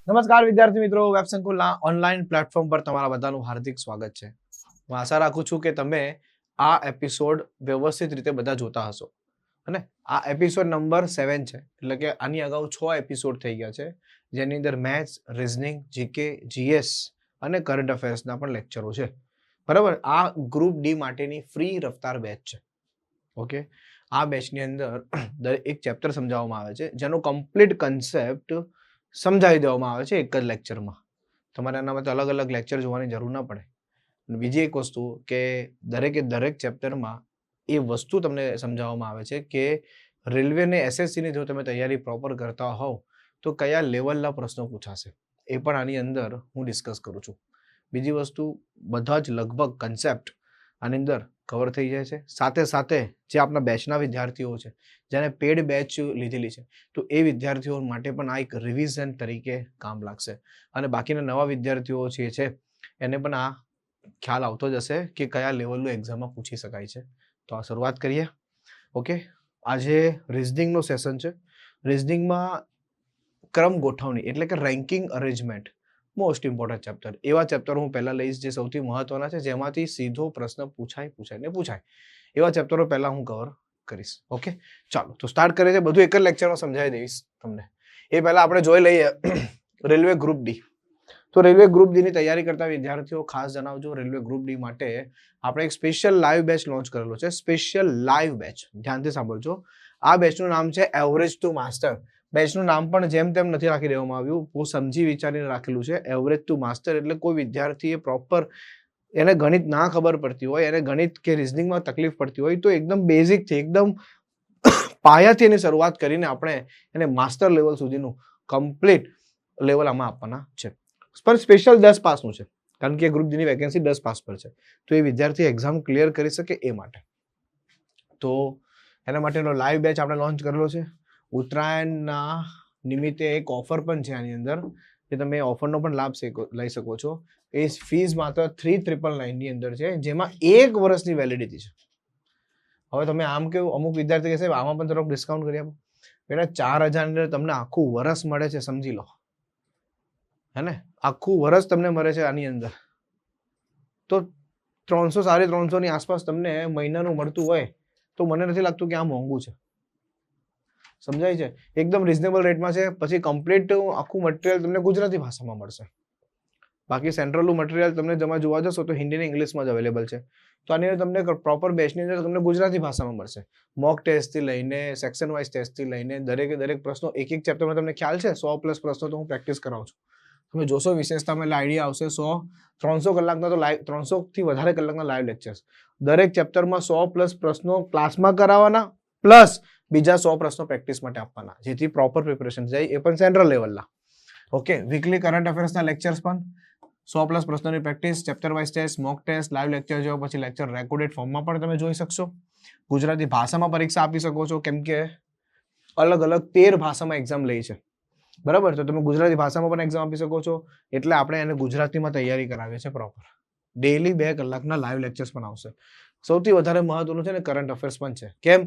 નમસ્કાર વિદ્યાર્થી મિત્રો, વેબ સંકુલના ઓનલાઈન પ્લેટફોર્મ પર તમારા બધાનું હાર્દિક સ્વાગત છે. હું આશા રાખું છું કે તમે આ એપિસોડ વ્યવસ્થિત રીતે બધા જોતા હશો. અને આ એપિસોડ નંબર 7 છે, એટલે કે આની અગાઉ 6 એપિસોડ થઈ ગયા છે, જેની અંદર મેથ્સ, રીઝનિંગ, જીકે, જીએસ અને કરંટ અફેર્સના પણ લેક્ચરો છે. બરાબર. આ ગ્રુપ ડી માટેની ફ્રી રફતાર બેચ છે. ઓકે, આ બેચની અંદર એક ચેપ્ટર સમજાવવામાં આવે છે, જેનો કમ્પ્લીટ કન્સેપ્ટ સમજાવી દેવામાં આવે છે એક જ લેક્ચરમાં. તમારે એના માટે અલગ અલગ લેક્ચર જોવાની જરૂર ના પડે. બીજી એક વસ્તુ કે દરેક ચેપ્ટરમાં એ વસ્તુ તમને સમજાવવામાં આવે છે કે રેલવે ને એસએસસી ની જો તમે તૈયારી પ્રોપર કરતા હોવ તો કયા લેવલના પ્રશ્નો પૂછાશે એ પણ આની અંદર હું ડિસ્કસ કરું છું. બીજી વસ્તુ, બધા જ લગભગ કન્સેપ્ટ આની અંદર કવર થઈ જાય છે. સાથે સાથે જે આપણા બેચના વિદ્યાર્થીઓ છે, જેને પેડ બેચ લીધેલી છે, તો એ વિદ્યાર્થીઓ માટે પણ આ એક રિવિઝન તરીકે કામ લાગશે. અને બાકીના નવા વિદ્યાર્થીઓ છે એને પણ આ ખ્યાલ આવતો જ હશે કે કયા લેવલનું એક્ઝામમાં પૂછી શકાય છે. તો આ શરૂઆત કરીએ. ઓકે, આજે રિઝનિંગનો સેશન છે. રિઝનિંગમાં ક્રમ ગોઠવણી એટલે કે ranking arrangement most important chapter. એવા ચેપ્ટર હું પહેલા લઈશ જે સૌથી મહત્વના છે, જેમાંથી સીધો પ્રશ્ન પૂછાય. એવા ચેપ્ટરો પહેલા હું કવર કરીશ. ઓકે, ચાલો તો સ્ટાર્ટ કરીએ. બધું એક જ લેક્ચરમાં સમજાવી દઈશ તમને. એ પહેલા આપણે જોઈ લઈએ રેલવે ગ્રુપ ડી. તો રેલવે ગ્રુપ ડી ની તૈયારી કરતા વિદ્યાર્થીઓ ખાસ જણાવજો, રેલવે ગ્રુપ ડી માટે આપણે એક સ્પેશિયલ લાઈવ બેચ લોન્ચ કરેલો છે. સ્પેશિયલ લાઈવ બેચ, ધ્યાનથી સાંભળજો. આ બેચનું નામ છે એવરેજ ટુ માસ્ટર. બેચનું નામ પણ જેમ તેમ નથી રાખી દેવામાં આવ્યું, બહુ સમજી વિચારીને રાખેલું છે. એવરેજ ટુ માસ્ટર એટલે કોઈ વિદ્યાર્થીએ પ્રોપર, એને ગણિત ના ખબર પડતી હોય, એને ગણિત કે રિઝનિંગમાં તકલીફ પડતી હોય, તો એકદમ બેઝિકથી, એકદમ પાયાથી એની શરૂઆત કરીને આપણે એને માસ્ટર લેવલ સુધીનું કમ્પ્લીટ લેવલ આમાં આપવાના છે. પણ સ્પેશિયલ 10 પાસનું છે, કારણ કે ગ્રુપ ડીની વેકેન્સી 10 પાસ પર છે. તો એ વિદ્યાર્થી એક્ઝામ ક્લિયર કરી શકે એ માટે. તો એના માટેનો લાઈવ બેચ આપણે લોન્ચ કરેલો છે. ઉત્તરાયણના નિમિત્તે એક ઓફર પણ છે આની અંદર, કે તમે ઓફરનો પણ લાભ લઈ શકો છો. એ ફીસ માત્ર 3,999 ની અંદર છે, જેમાં 1 વર્ષની વેલિડિટી છે. હવે તમે આમ કેવું, અમુક વિદ્યાર્થી કહેશે આમાં પણ થોડોક ડિસ્કાઉન્ટ કરી આપો. બેટા 4,000 ની અંદર તમને આખું વર્ષ મળે છે, સમજી લો. હે ને, આખું વર્ષ તમને મળે છે આની અંદર. તો 300, 350 ની આસપાસ તમને મહિનાનું મળતું હોય તો મને નથી લાગતું કે આ મોંઘું છે. સમજાય છે? એકદમ રિઝનેબલ રેટમાં છે. પછી કમ્પ્લીટ આખું મટીરિયલ તમને ગુજરાતી ભાષામાં મળશે. બાકી સેન્ટ્રલનું મટીરિયલ તમને જમા જોવા જશો તો હિન્દી અને ઇંગ્લિશમાં જ અવેલેબલ છે. તો આની અંદર તમને પ્રોપર બેચની અંદર તમને ગુજરાતી ભાષામાં મળશે. મોક ટેસ્ટથી લઈને સેક્શન વાઇઝ ટેસ્ટથી લઈને દરેક પ્રશ્નો, એક ચેપ્ટરમાં તમને ખ્યાલ છે 100+ પ્રશ્નો તો હું પ્રેક્ટિસ કરાવું છું. તમે જોશો વિશેષતામાં એટલે આઈડિયા આવશે. 300 કલાકના તો લાઈવ, 300 થી વધારે કલાકના લાઈવ લેક્ચર્સ. દરેક ચેપ્ટરમાં 100+ પ્રશ્નો ક્લાસમાં કરાવવાના, પ્લસ બીજા 100 પ્રશ્નો પ્રેક્ટિસ માટે આપવાના, જેથી પ્રોપર પ્રિપરેશન જાય, એ પણ સેન્ટ્રલ લેવલના. ઓકે, વીકલી કરંટ અફેર્સના લેક્ચર્સ પણ 100+ પ્રશ્નોની practice, chapter wise test, mock test, live lecture જો પછી લેક્ચર રેકોર્ડેડ ફોર્મમાં પણ તમે જોઈ શકશો. ગુજરાતી ભાષામાં પરીક્ષા આપી શકો છો, કેમ કે અલગ 13 ભાષામાં એક્ઝામ લે છે. બરાબર, તો તમે ગુજરાતી ભાષામાં પણ એક્ઝામ આપી શકો છો. એટલે આપણે એને ગુજરાતીમાં તૈયારી કરાવીએ છીએ પ્રોપર. ડેઈલી 2 કલાકના લાઈવ લેક્ચર્સ પણ આવશે. સૌથી વધારે મહત્વનું છે ને કરંટ અફેર્સ પણ છે. કેમ?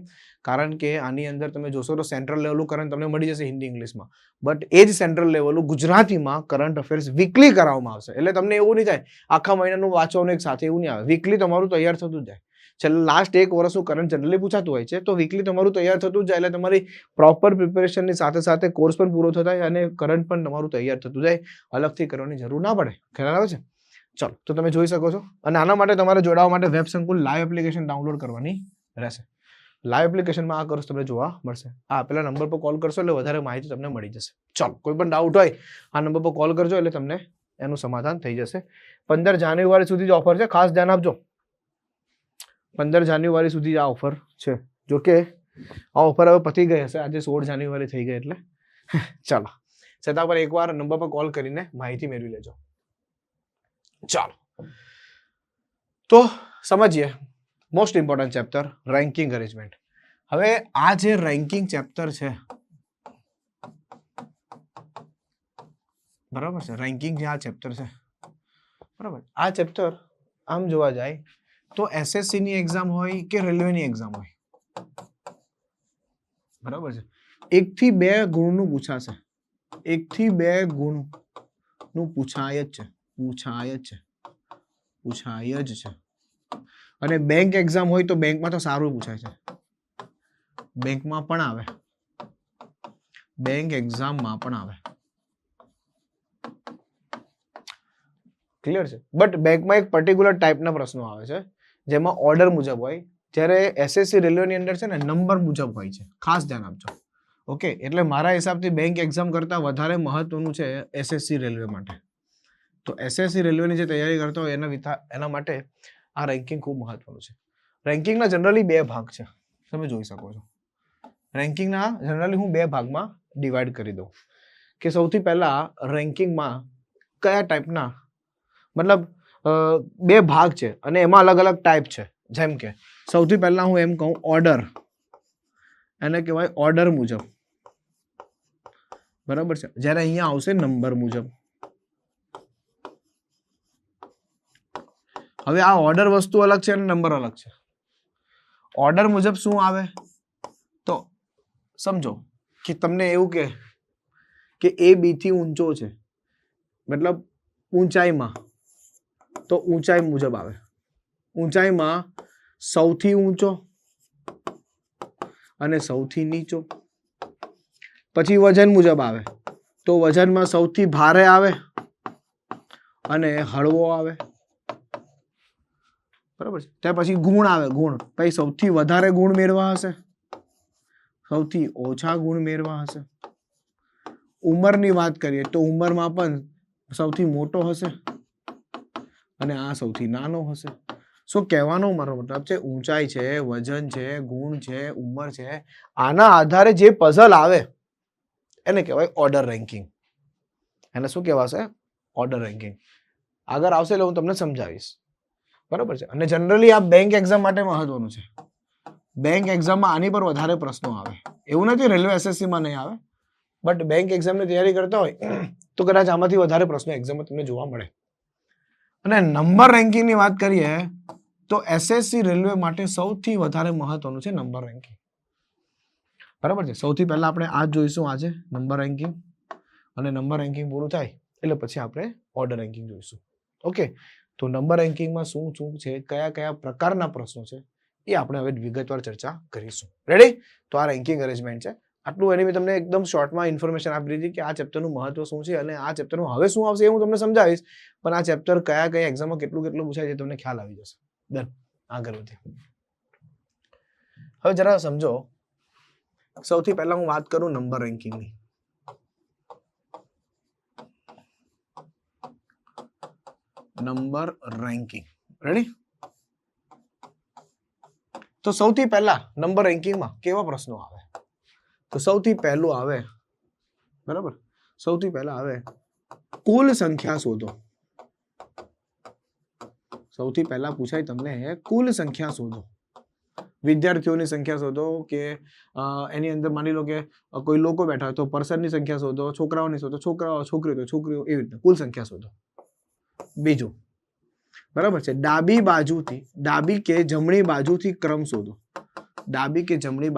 કારણ કે આની અંદર તમે જોશો તો સેન્ટ્રલ લેવલનું કરંટ તમને મળી જશે હિન્દી ઇંગ્લિશમાં, બટ એ જ સેન્ટ્રલ લેવલનું ગુજરાતીમાં કરંટ અફેર્સ વીકલી કરાવવામાં આવશે. એટલે તમને એવું નહીં થાય આખા મહિનાનું વાંચવાનું એક સાથે, એવું નહીં આવે. વીકલી તમારું તૈયાર થતું જાય. છેલ્લા લાસ્ટ 1 વર્ષનું કરંટ જનરલી પૂછાતું હોય છે, તો વીકલી તમારું તૈયાર થતું જાય. એટલે તમારી પ્રોપર પ્રિપેરેશનની સાથે કોર્સ પણ પૂરો થતા જાય અને કરંટ પણ તમારું તૈયાર થતું જાય. અલગથી કરવાની જરૂર ના પડે. ખ્યાલ આવે છે? ચલો, તો તમે જોઈ શકો છો. અને આના માટે તમારે જોડાવા માટે વેબ સંકુલ લાઈવ એપ્લિકેશન ડાઉનલોડ કરવાની રહેશે. લાઈવ એપ્લિકેશનમાં આ કોર્સ તમને જોવા મળશે. આ પેલા નંબર પર કોલ કરશો એટલે વધારે માહિતી તમને મળી જશે. ચલો, કોઈ પણ ડાઉટ હોય આ નંબર પર કોલ કરજો, એટલે તમને એનું સમાધાન થઈ જશે. 15 જાન્યુઆરી સુધી જ ઓફર છે, ખાસ ધ્યાન આપજો. 15 જાન્યુઆરી સુધી આ ઓફર છે. જોકે આ ઓફર હવે પતી ગઈ હશે, આજે 16 જાન્યુઆરી થઈ ગઈ. એટલે ચાલો, છતાં પર એકવાર નંબર પર કોલ કરીને માહિતી મેળવી લેજો. ચાલો, તો સમજીએ most important chapter ranking arrangement. હવે આ જે રેન્કિંગ ચેપ્ટર છે, બરાબર છે, રેન્કિંગ જે આ ચેપ્ટર છે, બરાબર, આ ચેપ્ટર આમ જોવા જાય તો એસએસસી ની એક્ઝામ હોય કે રેલવેની એક્ઝામ હોય, બરાબર છે, 1 થી 2 ગુણનું પૂછાશે. 1 થી 2 ગુણ નું પૂછાય જ છે. અને બેંક એક્ઝામ હોય તો બેંકમાં તો સારું પૂછાય છે, બેંકમાં પણ આવે, બેંક એક્ઝામમાં પણ આવે. ક્લિયર છે. બટ બેંકમાં એક પર્ટિક્યુલર ટાઈપના પ્રશ્નો આવે છે જેમાં ઓર્ડર મુજબ હોય, જ્યારે એસએસસી રેલવેની અંદર છે ને નંબર મુજબ હોય છે. ખાસ ધ્યાન આપજો. ઓકે, એટલે મારા હિસાબથી બેંક એક્ઝામ કરતાં વધારે મહત્વનું છે એસએસસી રેલવે માટે. તો એસએસસી રેલવેની જે તૈયારી કરતા હોય એના માટે આ રેન્કિંગ ખૂબ મહત્વનું છે. રેન્કિંગના જનરલી 2 ભાગ છે, તમે જોઈ શકો છો. રેન્કિંગના જનરલી હું 2 ભાગમાં ડિવાઈડ કરી દઉં કે સૌથી પહેલા રેન્કિંગમાં કયા ટાઈપના, મતલબ 2 ભાગ છે અને એમાં અલગ અલગ ટાઈપ છે. જેમ કે સૌથી પહેલા હું એમ કહું ઓર્ડર, એને કહેવાય ઓર્ડર મુજબ, બરાબર છે. જ્યારે અહીંયા આવશે નંબર મુજબ. હવે આ ઓર્ડર વસ્તુ અલગ છે અને નંબર અલગ છે. ઓર્ડર મુજબ શું આવે તો સમજો કે તમને એવું કે એ બી થી ઊંચો છે, મતલબ ઊંચાઈમાં, તો ઊંચાઈ મુજબ આવે. ઊંચાઈમાં સૌથી ઊંચો અને સૌથી નીચો. પછી વજન મુજબ આવે, તો વજનમાં સૌથી ભારે આવે અને હળવો આવે, બરાબર છે. ત્યાર પછી ગુણ આવે. ગુણ પછી સૌથી વધારે ગુણ મેળવા હશે, સૌથી ઓછા ગુણ મેળવા હશે. ઉંમરની વાત કરીએ તો ઉંમરમાં પણ સૌથી મોટો હશે અને આ સૌથી નાનો હશે. શું કહેવાનો મારો મતલબ છે, ઊંચાઈ છે, વજન છે, ગુણ છે, ઉંમર છે, આના આધારે જે પઝલ આવે એને કહેવાય ઓર્ડર રેન્કિંગ. એને શું કહેવાશે? Order ranking. આગળ આવશે એટલે હું તમને સમજાવીશ, બરાબર છે. અને જનરલી આ બેંક એક્ઝામ માટે મહત્વનું છે. બેંક એક્ઝામમાં આની પર વધારે પ્રશ્નો આવે. એવું નથી રેલવે એસએસસીમાં નહીં આવે, બટ બેંક એક્ઝામની તૈયારી કરતા હોય તો કદાચ આમાંથી વધારે પ્રશ્નો એક્ઝામમાં તમને જોવા મળે. અને નંબર રેન્કિંગની વાત કરીએ તો એસએસસી રેલવે માટે સૌથી વધારે મહત્વનું છે નંબર રેન્કિંગ, બરાબર છે. સૌથી પહેલા આપણે આ જોઈશું આજે નંબર રેન્કિંગ, અને નંબર રેન્કિંગ પૂરું થાય એટલે પછી આપણે ઓર્ડર રેન્કિંગ જોઈશું. ઓકે, તો નંબર રેન્કિંગમાં શું શું છે, કયા કયા પ્રકારના પ્રશ્નો છે, એ આપણે હવે વિગતવાર ચર્ચા કરીશું. રેડી? તો આ રેન્કિંગ અરેન્જમેન્ટ છે. આટલું એની મેં તમને એકદમ શોર્ટમાં ઇન્ફોર્મેશન આપી દીધી કે આ ચેપ્ટરનું મહત્વ શું છે અને આ ચેપ્ટરનું હવે શું આવશે એ હું તમને સમજાવીશ. પણ આ ચેપ્ટર કયા કયા એક્ઝામમાં કેટલું પૂછાય છે તમને ખ્યાલ આવી જશે. ડન. આગળ વધીએ. હવે જરા સમજો, સૌથી પહેલા હું વાત કરું નંબર રેન્કિંગની. Number ranking. રેડી? તો સૌથી પહેલા નંબર રેન્કિંગમાં કેવા પ્રશ્નો આવે? તો સૌથી પહેલું આવે, બરાબર, સૌથી પહેલા આવે કુલ સંખ્યા શોધો. સૌથી પહેલા પૂછાય તમને કુલ સંખ્યા શોધો. વિદ્યાર્થીઓની સંખ્યા શોધો કે એની અંદર માની લો કે કોઈ લોકો બેઠા હોય તો પર્સનની સંખ્યા શોધો, છોકરાઓની શોધો, છોકરીઓ તો છોકરીઓ, એવી રીતે કુલ સંખ્યા શોધો. બીજું, બરાબર છે, ડાબી કે જમણી બાજુથી ક્રમ શોધો. ડાબી કે જમણી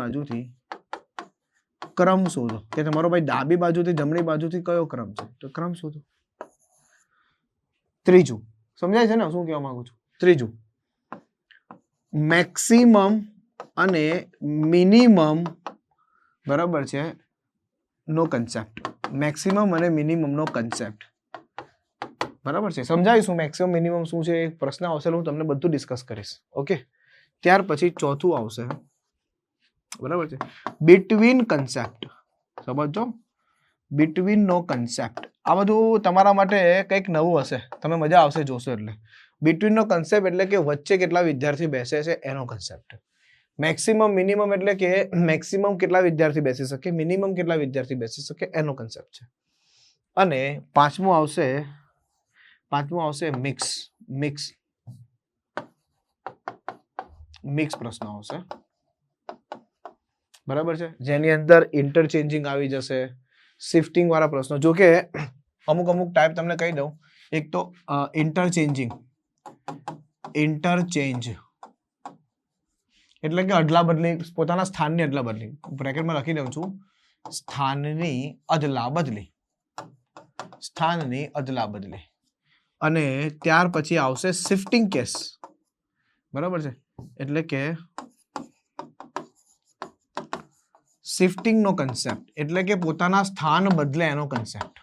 બાજુથી ક્રમ શોધો કે તમારો ભાઈ ડાબી બાજુથી જમણી બાજુથી કયો ક્રમ છે, તો ક્રમ શોધો. ત્રીજું, સમજાય છે ને શું કહેવા માંગુ છું? ત્રીજું, મેક્સિમમ અને મિનિમમ, બરાબર છે, નો કન્સેપ્ટ. મેક્સિમમ અને મિનિમમ નો કન્સેપ્ટ, બરાબર છે. સમજાવીશું મેક્સિમમ મિનિમમ શું છે, એક પ્રશ્ન આવશે હું તમને બધું ડિસ્કસ કરીશ. ઓકે, ત્યાર પછી ચોથું આવશે, બરાબર છે, બિટવીન કન્સેપ્ટ. સમજો, બિટવીન નો કન્સેપ્ટ. આ બધું તમારા માટે કંઈક નવું હશે, તમે મજા આવશે જોશો. એટલે બિટવીન નો કન્સેપ્ટ એટલે કે વચ્ચે કેટલા વિદ્યાર્થી બેસે છે એનો કન્સેપ્ટ. મેક્સિમમ મિનિમમ એટલે કે મેક્સિમમ કેટલા વિદ્યાર્થી બેસી શકે, મિનિમમ કેટલા વિદ્યાર્થી બેસી શકે એનો કન્સેપ્ટ છે. અને પાંચમું આવશે મિક્સ પ્રશ્ન આવશે, બરાબર છે, જેની અંદર ઇન્ટરચેન્જિંગ આવી જશે, શિફ્ટિંગ વાળા પ્રશ્નો. જો કે અમુક ટાઈપ તમને કહી દઉં. એક તો ઇન્ટરચેન્જ એટલે કે અદલા બદલી, પોતાના સ્થાનની અદલા બદલી. બ્રેકેટમાં લખી દઉં છું સ્થાનની અદલા બદલી, સ્થાનની અદલા બદલી. અને ત્યાર પછી આવશે શિફ્ટિંગ કેસ, બરાબર છે, એટલે કે શિફ્ટિંગ નો કન્સેપ્ટ એટલે કે પોતાના સ્થાન બદલે એનો કન્સેપ્ટ,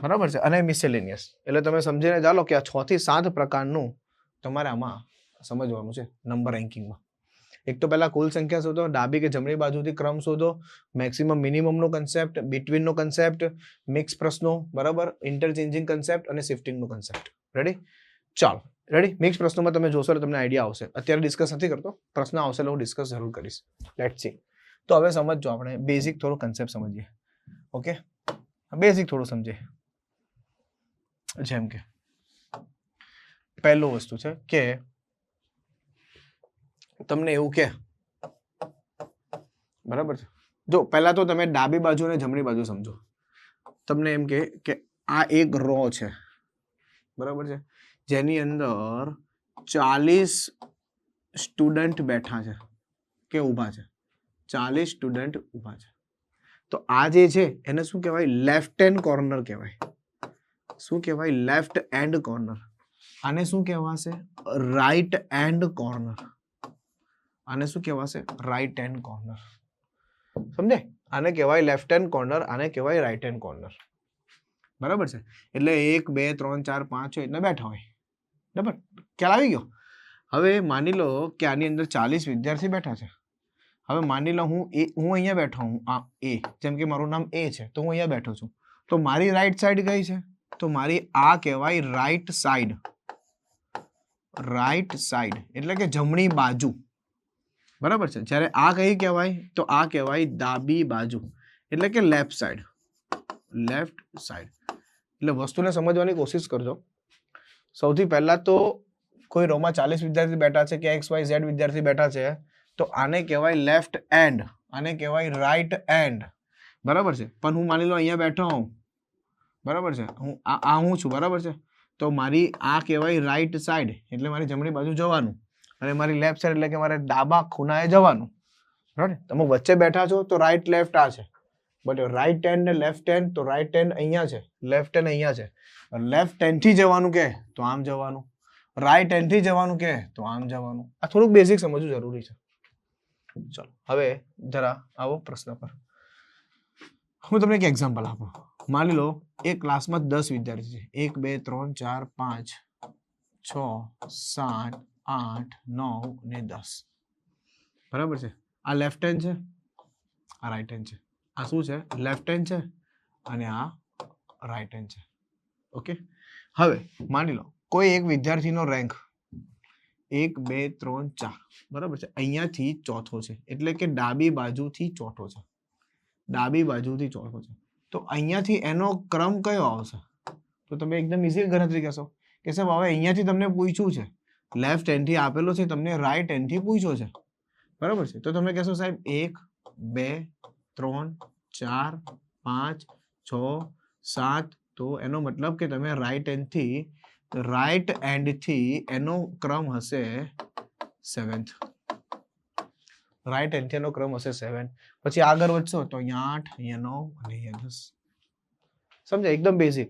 બરાબર છે. અને મિસેલેનિયસ એટલે તમે સમજીને ચાલો કે આ 6 થી 7 પ્રકારનું તમારે આમાં સમજવાનું છે નંબર રેન્કિંગમાં. એક તો પહેલા કુલ સંખ્યા શોધો, ડાબી કે જમણી બાજુથી ક્રમ શોધો, મેક્સિમમ મિનિમમ નો કન્સેપ્ટ, બિટવીન નો કન્સેપ્ટ, મિક્સ પ્રશ્નો, બરાબર, ઇન્ટરચેન્જિંગ કન્સેપ્ટ અને શિફ્ટિંગ નો કન્સેપ્ટ. રેડી? ચાલો રેડી. મિક્સ પ્રશ્નોમાં તમે જોશો એટલે તમને આઈડિયા આવશે. અત્યારે ડિસ્કસ નથી કરતો, પ્રશ્ન આવશે એટલે હું ડિસ્કસ જરૂર કરીશ. Let's see. તો હવે સમજો, આપણે બેઝિક થોડો કન્સેપ્ટ સમજીએ. ઓકે, બેઝિક થોડું સમજીએ. જેમ કે પહેલું વસ્તુ છે કે તમને એવું કે, બરાબર છે, જો પહેલા તો તમે ડાબી બાજુ અને જમણી બાજુ સમજો. તમને એમ કે આ એક રો છે, બરાબર છે, જેની અંદર 40 સ્ટુડન્ટ બેઠા છે કે ઊભા છે, 40 સ્ટુડન્ટ ઊભા છે. તો આ જે છે એને શું કહેવાય? લેફ્ટ હેન્ડ કોર્નર કહેવાય. શું કહેવાય? Left hand corner. આને શું કહેવાશે? Right hand corner. આને શું કહેવાશે? Right hand corner. સમજે? આને કહેવાય લેફ્ટ હેન્ડ કોર્નર, આને કહેવાય રાઈટ હેન્ડ કોર્નર. બરાબર છે. એટલે 1 2 3 4 5 6 એટલે બેઠા હોય. બરાબર? ખ્યાલ આવી ગયો? હવે માની લો કે આની અંદર 40 વિદ્યાર્થી બેઠા છે. હવે માની લો હું અહીંયા બેઠો હું, આ એ, જેમ કે મારું નામ એ છે તો હું અહીંયા બેઠો છું. તો મારી રાઈટ સાઈડ કઈ છે? તો મારી આ કહેવાય રાઈટ સાઈડ. રાઈટ સાઈડ એટલે કે જમણી બાજુ. બરાબર છે. જ્યારે આ કઈ કહેવાય? તો આ કહેવાય ડાબી બાજુ એટલે કે લેફ્ટ સાઈડ. Left side. એટલે વસ્તુને સમજવાની કોશિશ કરજો. સૌથી પહેલા તો કોઈ રોમાં 40 વિદ્યાર્થી બેઠા છે કે XYZ વિદ્યાર્થી બેઠા છે, તો આને કહેવાય લેફ્ટ હેન્ડ, આને કહેવાય રાઈટ હેન્ડ. બરાબર છે. પણ હું માની લો અહીંયા બેઠો હું, બરાબર છે, હું હું છું, બરાબર છે, તો મારી આ કહેવાય રાઈટ સાઈડ એટલે મારી જમણી બાજુ જવાનું, અને મારી લેફ્ટ સાઈડ એટલે કે મારે ડાબા ખૂણાએ જવાનું. બરાબર? તમે વચ્ચે બેઠા છો તો રાઈટ લેફ્ટ આ છે, બટ રાઈટ હેન્ડ ને લેફ્ટ હેન્ડ, તો રાઈટ હેન્ડ અહીંયા છે, લેફ્ટ હેન્ડ અહીંયા છે. લેફ્ટ હેન્ડ થી જવાનું કે તો આમ જવાનું, રાઈટ હેન્ડ થી જવાનું કે તો આમ જવાનું. આ થોડુંક બેઝિક સમજવું જરૂરી છે. ચલો હવે જરા આવો પ્રશ્ન પર. હું તમને એક એક્ઝામ્પલ આપું. માની લો એક ક્લાસમાં 10 વિદ્યાર્થી છે. 1 2 3 4 5 6 7 8 9 ને 10. બરાબર છે. આ લેફ્ટ હેન્ડ છે, આ રાઈટ હેન્ડ છે. આ શું છે? લેફ્ટ હેન્ડ છે અને આ રાઈટ હેન્ડ છે. ઓકે. હવે માની લો કોઈ એક વિદ્યાર્થીનો રેન્ક 1 2 3 4, બરાબર છે, અહીંયાથી ચોથો છે, એટલે કે ડાબી બાજુથી ચોથો છે. ડાબી બાજુથી ચોથો છે. તો અહીંયાથી એનો ક્રમ કયો આવશે? તો તમે એકદમ ઈઝી ગણતરી કરશો કે સાહેબ હવે અહીંયાથી તમને પૂછ્યું છે, લેફ્ટ હેન્ડથી આપેલો છે, તમને રાઈટ હેન્ડથી પૂછ્યો છે, બરાબર છે, તો તમે કહેશો સાહેબ 1 2 3 4 5 6 7. તો એનો મતલબ કે તમે રાઈટ હેન્ડથી એનો ક્રમ હશે 7th. રાઈટ હેન્ડથી એનો ક્રમ હશે 7. પછી આગળ વધશો તો અહીંયા 8, અહીંયા 9 અને અહીંયા 10. સમજાય? એકદમ બેઝિક.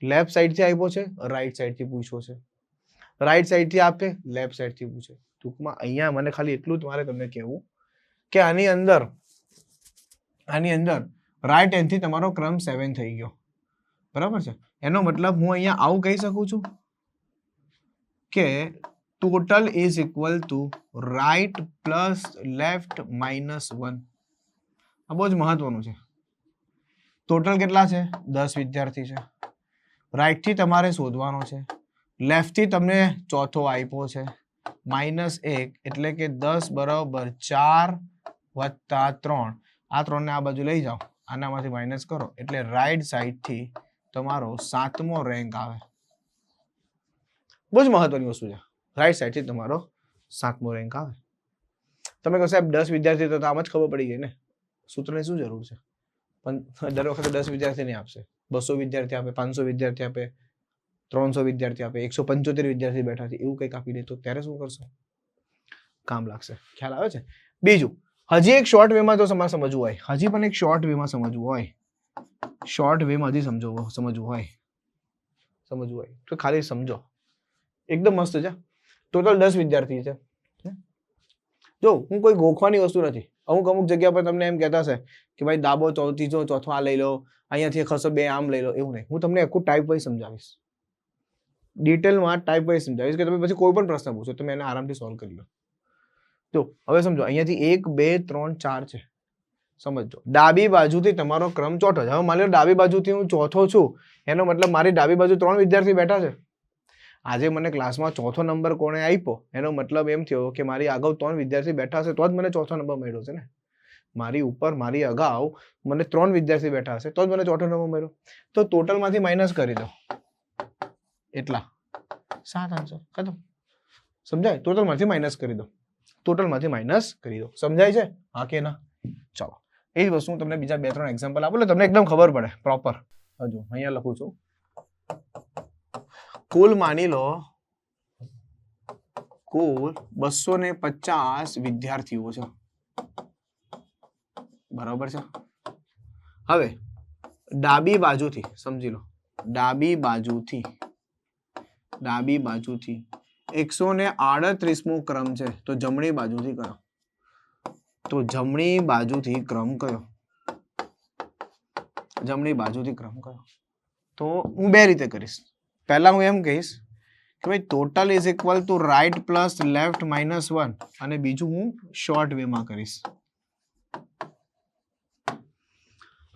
લેફ્ટ સાઈડથી આપ્યો છે, રાઈટ સાઈડથી પૂછ્યો છે, રાઈટ સાઈડથી આપે, લેફ્ટ સાઈડથી પૂછે. ટૂંકમાં અહીંયા મને ખાલી એટલું જ મારે તમને કહેવું કે આની અંદર રાઈટ હેન્ડથી તમારો ક્રમ 7 થઈ ગયો. બરાબર છે. એનો મતલબ હું અહીંયા આવું કહી શકું છું કે total is equal to right plus left -1. આ બહુ જ મહત્વનું છે. ટોટલ કેટલા છે? 10 વિદ્યાર્થી છે. રાઈટ થી તમારે શોધવાનો છે, લેફ્ટ થી તમને ચોથો આપ્યો છે, -1 એટલે કે 10 બરાબર 4 વત્તા 3. આ 3 ને આ બાજુ લઈ જાઓ, આનામાંથી માઇનસ કરો એટલે રાઈટ સાઈડ થી તમારો 7મો રેન્ક આવે. બહુ જ મહત્વની વસ્તુ છે. રાઈટ સાઈડ થી તમારો 7મો રેન્ક આવે. તમે કહો સાહેબ 10 વિદ્યાર્થી તો આમ જ ખબર પડી ગઈ ને, સૂત્રની શું જરૂર છે? પણ દર વખતે 10 વિદ્યાર્થી નહીં આપશે, 200 વિદ્યાર્થી આપે, 500 વિદ્યાર્થી આપે, 300 વિદ્યાર્થી આપે, 175 વિદ્યાર્થી બેઠા છે, એવું કંઈક આપી દે તો ત્યારે શું કરશો? કામ લાગશે. ખ્યાલ આવે છે? બીજું, હજી એક શોર્ટ વે માં જો તમારે સમજવું હોય, હજી પણ એક શોર્ટ વે માં સમજવું હોય, શોર્ટ વે માં હજી સમજવું હોય તો ખાલી સમજો, એકદમ મસ્ત છે. ટોટલ 10 વિદ્યાર્થી છે. જો હું કોઈ ગોખવાની વસ્તુ નથી. અમુક જગ્યા પર તમને એમ કહેતા હશે કે ભાઈ ડાબો ત્રીજો ચોથો આ લઈ લો, અહીંયાથી ખસો 2 આમ લઈ લો, એવું નહીં. હું તમને આખું ટાઈપ વાઇઝ સમજાવીશ, ડિટેલમાં ટાઈપ વાઇઝ સમજાવીશ કે તમે પછી કોઈ પણ પ્રશ્ન પૂછો તમે એને આરામથી સોલ્વ કરી લો. જો હવે સમજો, અહીંયાથી 1 2 3 4 છે, સમજો. ડાબી બાજુથી તમારો ક્રમ ચોથો છે. હવે માની લો ડાબી બાજુથી હું ચોથો છું, એનો મતલબ મારી ડાબી બાજુ 3 વિદ્યાર્થી બેઠા છે. આજે મને ક્લાસમાં ચોથો નંબર કોણે આપ્યો એનો મતલબ એમ થયો કે મારી આગળ 3 વિદ્યાર્થી બેઠા હશે તો જ મને ચોથો નંબર મળ્યો છે ને. મારી ઉપર મારી અગાઉ મને 3 વિદ્યાર્થી બેઠા હશે તો જ મને ચોથો નંબર મળ્યો. તો ટોટલ માંથી માઇનસ કરી દો, એટલા 7 આન્સર ખતમ. સમજાય? ટોટલ માંથી માઇનસ કરી દો, ટોટલ માંથી માઇનસ કરી દો. સમજાય છે? હા કે ના? ચાલો, એ જ વસ્તુ હું તમને બીજા 2-3 એક્ઝામ્પલ આપું એટલે તમને એકદમ ખબર પડે પ્રોપર. હજુ અહીંયા લખું છું, કુલ માની લો કુલ 250 વિદ્યાર્થીઓ છે, બરાબર છે. હવે ડાબી બાજુથી સમજી લો, ડાબી બાજુથી 138મો ક્રમ છે, તો જમણી બાજુથી કયો? તો જમણી બાજુથી ક્રમ કયો? જમણી બાજુથી ક્રમ કયો? તો હું 2 રીતે કરીશ. પહેલા હું એમ કહીશ કે ભાઈ total is equal to right plus left minus 1, અને બીજું હું શોર્ટ વે માં કરીશ.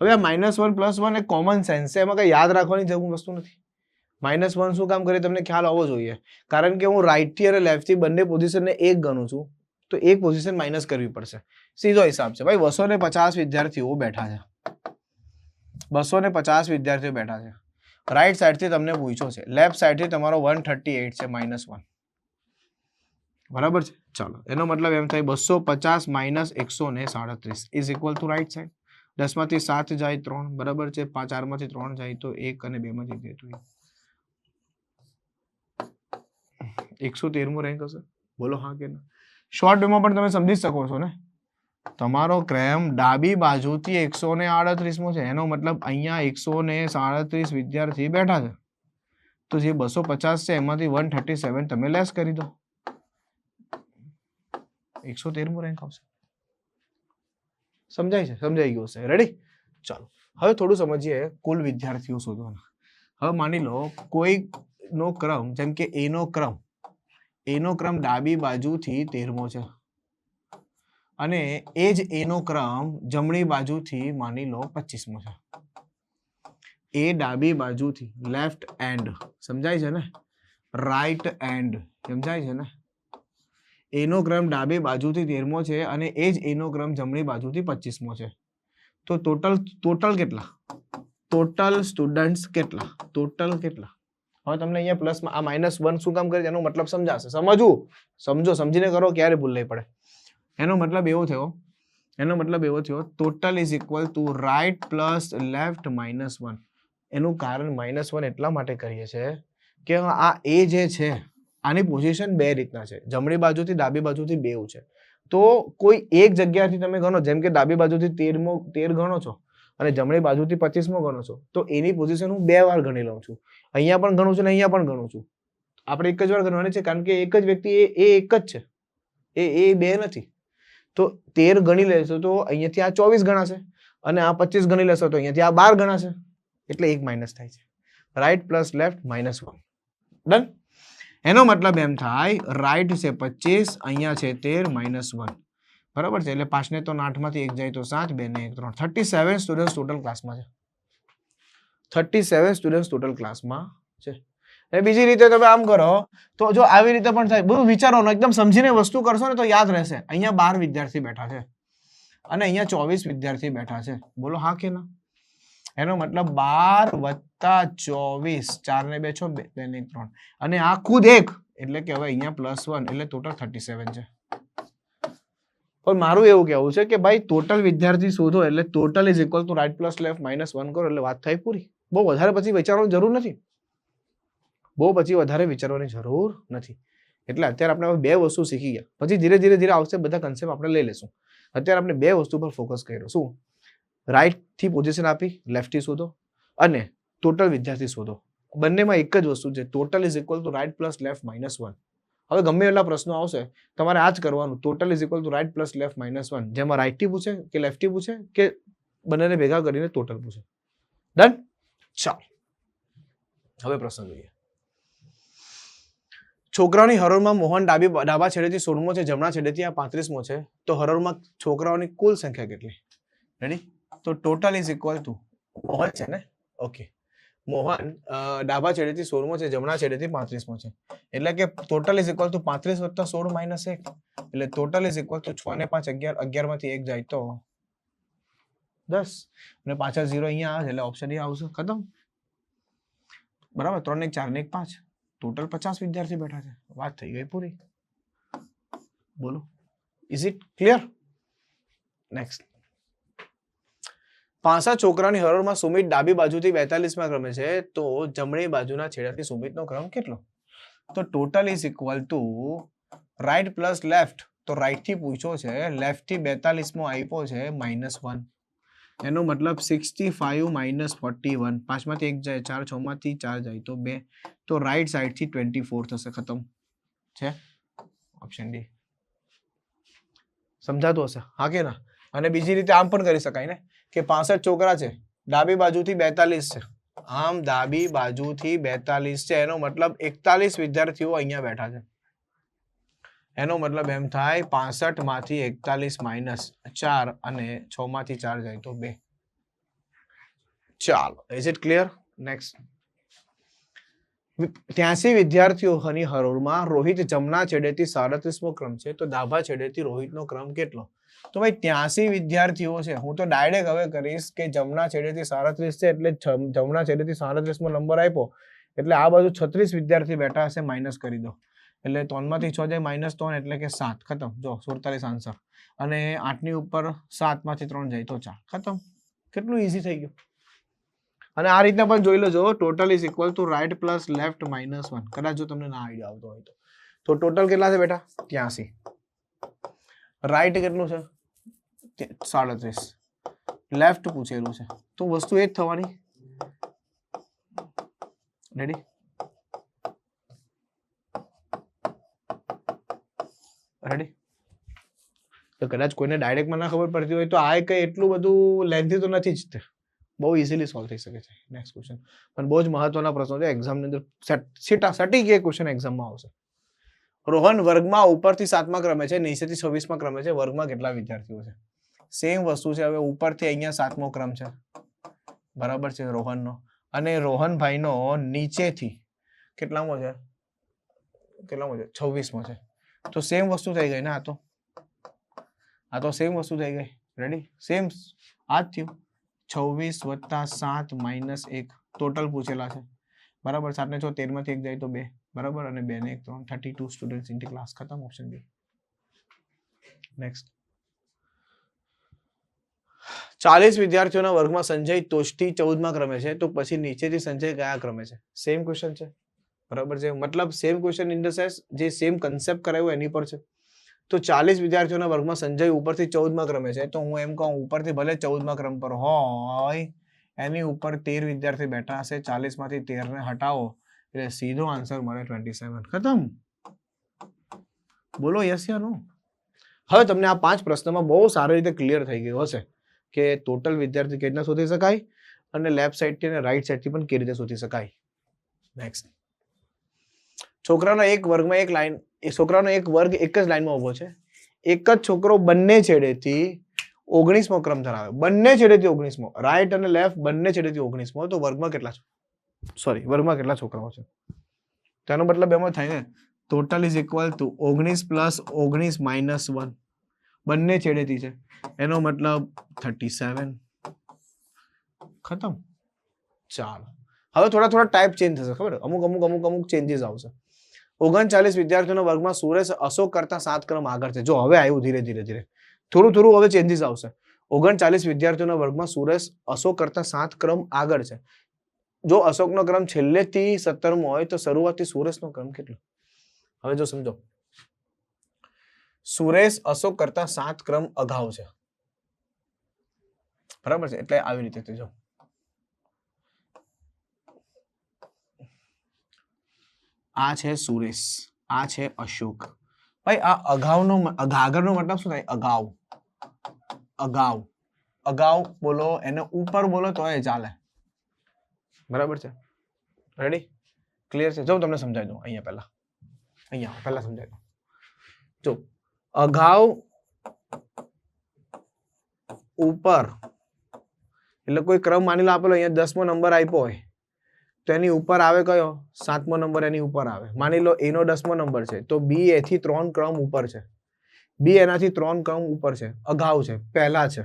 હવે આ -1 + 1 એ કોમન સેન્સ છે, એમાં કઈ યાદ રાખવાની જરૂર વસ્તુ નથી. -1 શું કામ કરે તમને ખ્યાલ આવવો જોઈએ, કારણ કે હું રાઈટ થી અને લેફ્ટ થી બંને પોઝિશનને 1 ગણું છું, તો એક પોઝિશન માઇનસ કરવી પડશે. સીધો હિસાબ છે ભાઈ. 250 વિદ્યાર્થીઓ બેઠા છે, 250 વિદ્યાર્થીઓ બેઠા છે. રાઈટ સાઈડ થી તમને પૂછ્યો છે, લેફ્ટ સાઈડ થી તમારો 138 છે, -1, બરાબર છે. ચાલો, એનો મતલબ એમ થાય 250 - 137 is equal to right side. 10 માંથી 7 જાય 3, બરાબર છે. 4 માંથી 3 જાય તો 1 અને 2 માંથી 2 તો 113મો રેન્ક હશે. બોલો હા કે ના? શોર્ટ વે માં પણ તમે સમજી શકો છો ને. તમારો ક્રમ ડાબી બાજુથી 138મો છે, એનો મતલબ અહીંયા 137 વિદ્યાર્થી બેઠા છે, તો જે 250 છે એમાંથી 137 તમે લેસ કરી દો, 113મો રેન્ક આવશે. સમજાય છે? સમજાઈ ગયું હશે. રેડી? ચાલો, હવે થોડું સમજીએ કુલ વિદ્યાર્થીઓ શોધવાના. હવે માની લો કોઈ નો ક્રમ, જેમ કે એ નો ક્રમ ડાબી બાજુથી 13મો છે, અને એ જ એ નો ક્રમ જમણી બાજુથી માની લો 25મો છે. એ ડાબી બાજુથી લેફ્ટ એન્ડ, સમજાય છે ને? રાઈટ એન્ડ, સમજાય છે ને? એનો ક્રમ ડાબી બાજુથી 13મો છે અને એ જ એનો ક્રમ જમણી બાજુથી 25મો છે. તો ટોટલ કેટલા? ટોટલ સ્ટુડન્ટ્સ કેટલા? ટોટલ કેટલા? હવે તમને અહીંયા પ્લસમાં આ -1 શું કામ કરે એનો મતલબ સમજાશે. સમજો, સમજીને કરો, ક્યારે ભૂલ નહીં પડે. એનો મતલબ એવો થયો total is equal to right plus left -1. એનું કારણ -1 એટલા માટે કરીએ છીએ કે આ એ જે છે આની પોઝિશન 2 રીતના છે, જમણી બાજુથી ડાબી બાજુથી 2 છે. તો કોઈ એક જગ્યાથી તમે ગણો, જેમ કે ડાબી બાજુથી 13 ગણો છો અને જમણી બાજુથી 25મો ગણો છો, તો એની પોઝિશન હું 2 વાર ગણી લઉં છું. અહીંયા પણ ગણું છું અને અહીંયા પણ ગણું છું. આપણે એક જ વાર ગણવાની છે, કારણ કે એક જ વ્યક્તિ એ એક જ છે, એ 2 નથી. તો 13 ગણી લેશો તો અહીંયાથી આ 24 ગણાશે, અને આ 25 ગણી લેશો તો અહીંયાથી આ 12 ગણાશે, એટલે 1 માઇનસ થાય છે. Right plus left -1. ડન? એનો મતલબ એમ થાય રાઈટ છે 25, અહીંયા છે 13 -1, બરાબર છે. એટલે 5 ને તો 8 માંથી 1 જાય તો 7, 2 ને 1 3, 37 સ્ટુડન્ટ્સ ટોટલ ક્લાસમાં છે. 37 સ્ટુડન્ટ્સ ટોટલ ક્લાસમાં છે. બીજી રીતે તમે આમ કરો તો જો આવી રીતે પણ થાય. બધું વિચારવાનું, એકદમ સમજીને વસ્તુ કરશો ને તો યાદ રહેશે. અહીંયા 12 વિદ્યાર્થી બેઠા છે અને અહીંયા 24 વિદ્યાર્થી બેઠા છે. બોલો હા કે ના? એનો મતલબ 12 + 24, 4 ને 2 6, 2 ને 1 3, અને આ ખુદ 1, એટલે કે હવે અહીંયા +1, એટલે ટોટલ 37 છે. પણ મારું એવું કહેવું છે કે ભાઈ ટોટલ વિદ્યાર્થી શોધો, એટલે total is equal to right plus left -1 કરો, એટલે વાત થાય પૂરી. બહુ વધારે પછી વિચારવાની જરૂર નથી. એટલે અત્યારે આપણે 2 વસ્તુ શીખી ગયા, પછી ધીરે ધીરે આવશે બધા કન્સેપ્ટ આપણે લઈ લેશું. અત્યારે આપણે બે વસ્તુ પર ફોકસ કર્યો, શું? રાઈટ થી પોઝિશન આપી, લેફ્ટ થી શોધો અને ટોટલ વિદ્યાર્થી શોધો. બંનેમાં એક જ વસ્તુ છે, total is equal to right plus left -1. હવે ગમે એટલા પ્રશ્નો આવશે તમારે આ જ કરવાનું, total is equal to right plus left -1, જેમાં રાઈટ થી પૂછે કે લેફ્ટ થી પૂછે કે બંનેને ભેગા કરીને ટોટલ પૂછે. ડન? ચાલો હવે પ્રશ્ન જોઈએ. છોકરાઓની હરોળમાં મોહન ડાબા છેડેથી 16મો છે, જમણા છેડેથી આ 35મો છે, તો હરોળમાં છોકરાઓની કુલ સંખ્યા કેટલી? રેડી? તો total is equal to Mohan છે ને, ઓકે, મોહન ડાબા છેડેથી 16મો છે, જમણા છેડેથી 35મો છે, એટલે કે ટોટલ ઇઝ ઇક્વલ ટુ 35 + 16 - 1, એટલે ટોટલ ઇઝ ઇક્વલ ટુ 6 ને 5 11, 11 માંથી 1 જાય તો 10 અને પાછળ 0 અહીંયા આવે એટલે ઓપ્શન એ આવશે. ખતમ. બરાબર. 3 ને 4 ને 1 5, ટોટલ 50 વિદ્યાર્થી બેઠા છે. વાત થઈ ગઈ પૂરી. બોલો, ઇઝ ઇટ ક્લિયર? નેક્સ્ટ. 65 છોકરાની હરોળમાં સુમિત ડાબી બાજુથી 42માં ક્રમે છે, તો જમણી બાજુના છેડાથી સુમિતનો ક્રમ કેટલો? તો total is equal to right plus left, તો રાઈટ થી પૂછ્યો છે, લેફ્ટ થી 42મો આપ્યો છે -1, એનો મતલબ 65 - 41, 5 માંથી 1 જાય 4, 6 માંથી 4 જાય તો 2, તો રાઈટ સાઈડ થી 24 થશે. ખતમ છે. Option D. સમજાતું હશે? હા કે ના? અને બીજી રીતે આમ પણ કરી શકાય ને કે 65 છોકરા છે, ડાબી બાજુથી 42 છે, આમ ડાબી બાજુથી 42 છે, એનો મતલબ 41 વિદ્યાર્થીઓ અહીંયા બેઠા છે. એનો મતલબ એમ થાય 65 માંથી 41 - 4 અને 6 માંથી 4 જાય તો 2. ચાલો, ઇઝ ઇટ ક્લિયર? નેક્સ્ટ. 83 વિદ્યાર્થીઓની હરોળમાં રોહિત જમણા છેડેથી 37મો ક્રમ છે, તો ડાબા છેડેથી રોહિતનો ક્રમ કેટલો? તો ભાઈ 83 વિદ્યાર્થીઓ છે, હું તો ડાયરેક્ટ હવે કરીશ કે જમણા છેડેથી 37 છે, એટલે જમણા છેડેથી 37મો નંબર આપ્યો, એટલે આ બાજુ 36 વિદ્યાર્થી બેઠા હશે, માઇનસ કરી દો, એટલે 3 માંથી 6 જાય -3, એટલે કે 7. ખતમ. જો 47 આન્સર. અને 8 ની ઉપર 7 માંથી 3 જાય તો 4. ખતમ. કેટલું ઈઝી થઈ ગયું. અને આ રીતના પણ જોઈ લેજો, total is equal to right plus left -1. કદાચ જો તમને ના આઈડિયા આવતો હોય તો ટોટલ કેટલા છે બેટા? 83. રાઈટ કેટલું છે? 37. લેફ્ટ પૂછેલું છે, તો વસ્તુ એ જ થવાની. રેડી? રેડી? તો કદાચ કોઈને ડાયરેક્ટમાં ના ખબર પડતી હોય તો આ કઈ એટલું બધું લેન્થી તો નથી જ, બહુ ઇઝીલી સોલ્વ થઈ શકે છે. નેક્સ્ટ ક્વેશ્ચન પણ બહુ જ મહત્વના પ્રશ્નો છે, એક્ઝામની અંદર સટીક એ ક્વેશ્ચન એક્ઝામમાં આવશે. રોહન વર્ગમાં ઉપરથી 7મા ક્રમે છે, નીચેથી 26મા ક્રમે છે, વર્ગમાં કેટલા વિદ્યાર્થીઓ છે? સેમ વસ્તુ છે. હવે ઉપરથી અહીંયા 7મો ક્રમ છે, બરાબર છે, રોહનનો, અને રોહનભાઈનો નીચેથી કેટલામો છે? 26મો છે, તો સેમ વસ્તુ થઈ ગઈ ને. આ તો સેમ વસ્તુ થઈ ગઈ. રેડી? સેમ આ જ થયું. 26 + 7 - 1 ટોટલ પૂછેલા છે, બરાબર. 7 ને 6 13 માંથી 1 જાય તો 2, બરાબર, અને 2 ને 1 3, 32 સ્ટુડન્ટ્સ ઇન ધી ક્લાસ. ખતમ. Option B. નેક્સ્ટ. 40 વિદ્યાર્થીઓના વર્ગમાં સંજય ટોચથી 14મા ક્રમે છે, તો પછી નીચેથી સંજય કયા ક્રમે છે? સેમ ક્વેશ્ચન છે, બરાબર છે, મતલબ same question in the sense જે સેમ કન્સેપ્ટ કરાયો એની પર છે. તો 40 વિદ્યાર્થીઓના વર્ગમાં સંજય ઉપરથી 14મા ક્રમે છે, તો હું એમ કહું ઉપરથી ભલે 14મા ક્રમ પર હોય, એની ઉપર 13 વિદ્યાર્થી બેઠા હશે, 40 માંથી 13 ને હટાવો એટલે સીધો આન્સર મળે 27. ખતમ. બોલો યસ યા નો? હવે તમને આ 5 પ્રશ્નમાં બહુ સારી રીતે ક્લિયર થઈ ગયું હશે કે ટોટલ વિદ્યાર્થી કેવી રીતના શોધી શકાય અને લેફ્ટ સાઈડથી અને રાઈટ સાઈડથી પણ કેવી રીતે શોધી શકાય. નેક્સ્ટ. છોકરાનો એક વર્ગ એક જ લાઈનમાં ઉભો છે, એક જ છોકરો બંને છેડેથી 19મો ક્રમ ધરાવે, બંને છેડેથી 19મો, રાઈટ અને લેફ્ટ બંને છેડેથી 19મો, તો વર્ગમાં કેટલા છોકરાઓ છે? તેનો મતલબ એમાં થાય ને ટોટલ ઇઝ ઇક્વલ ટુ 19 + 19 - 1, બંને છેડેથી છે, એનો મતલબ 37. ખતમ. ચાલો હવે થોડા ટાઈપ ચેન્જ થશે, ખબર? અમુક ચેન્જીસ આવશે. 39 વિદ્યાર્થીઓના વર્ગમાં સુરેશ અશોક કરતા 7 ક્રમ આગળ છે. જો હવે આવ્યું ધીરે થોડું હવે ચેન્જીસ આવશે. 39 વિદ્યાર્થીઓના વર્ગમાં સુરેશ અશોક કરતા 7 ક્રમ આગળ છે. જો અશોકનો ક્રમ છેલ્લેથી 17મો હોય તો શરૂઆતથી સુરેશનો ક્રમ કેટલો? હવે જો સમજો, સુરેશ અશોક કરતા 7 ક્રમ અગાઉ છે. બરાબર છે, એટલે આવી રીતે જો આ છે સુરેશ, આ છે અશોક. ભાઈ આ અગાઉનો આગળનો મતલબ શું થાય? અગાઉ. અગાઉ અગાઉ બોલો, એને ઉપર બોલો તો એ ચાલે. બરાબર છે, રેડી? ક્લિયર છે? જો તમને સમજાવી દઉં અહીંયા પહેલા સમજાવી દઉં. જો અગાઉ ઉપર એટલે કોઈ ક્રમ માની લો આપેલો, અહીંયા 10મો નંબર આપ્યો હોય તો એની ઉપર આવે કયો? 7મો નંબર એની ઉપર આવે. માની લો એનો 10મો નંબર છે તો બી એથી 3 ક્રમ ઉપર છે, બી એનાથી 3 ક્રમ ઉપર છે, અગાઉ છે, પહેલા છે.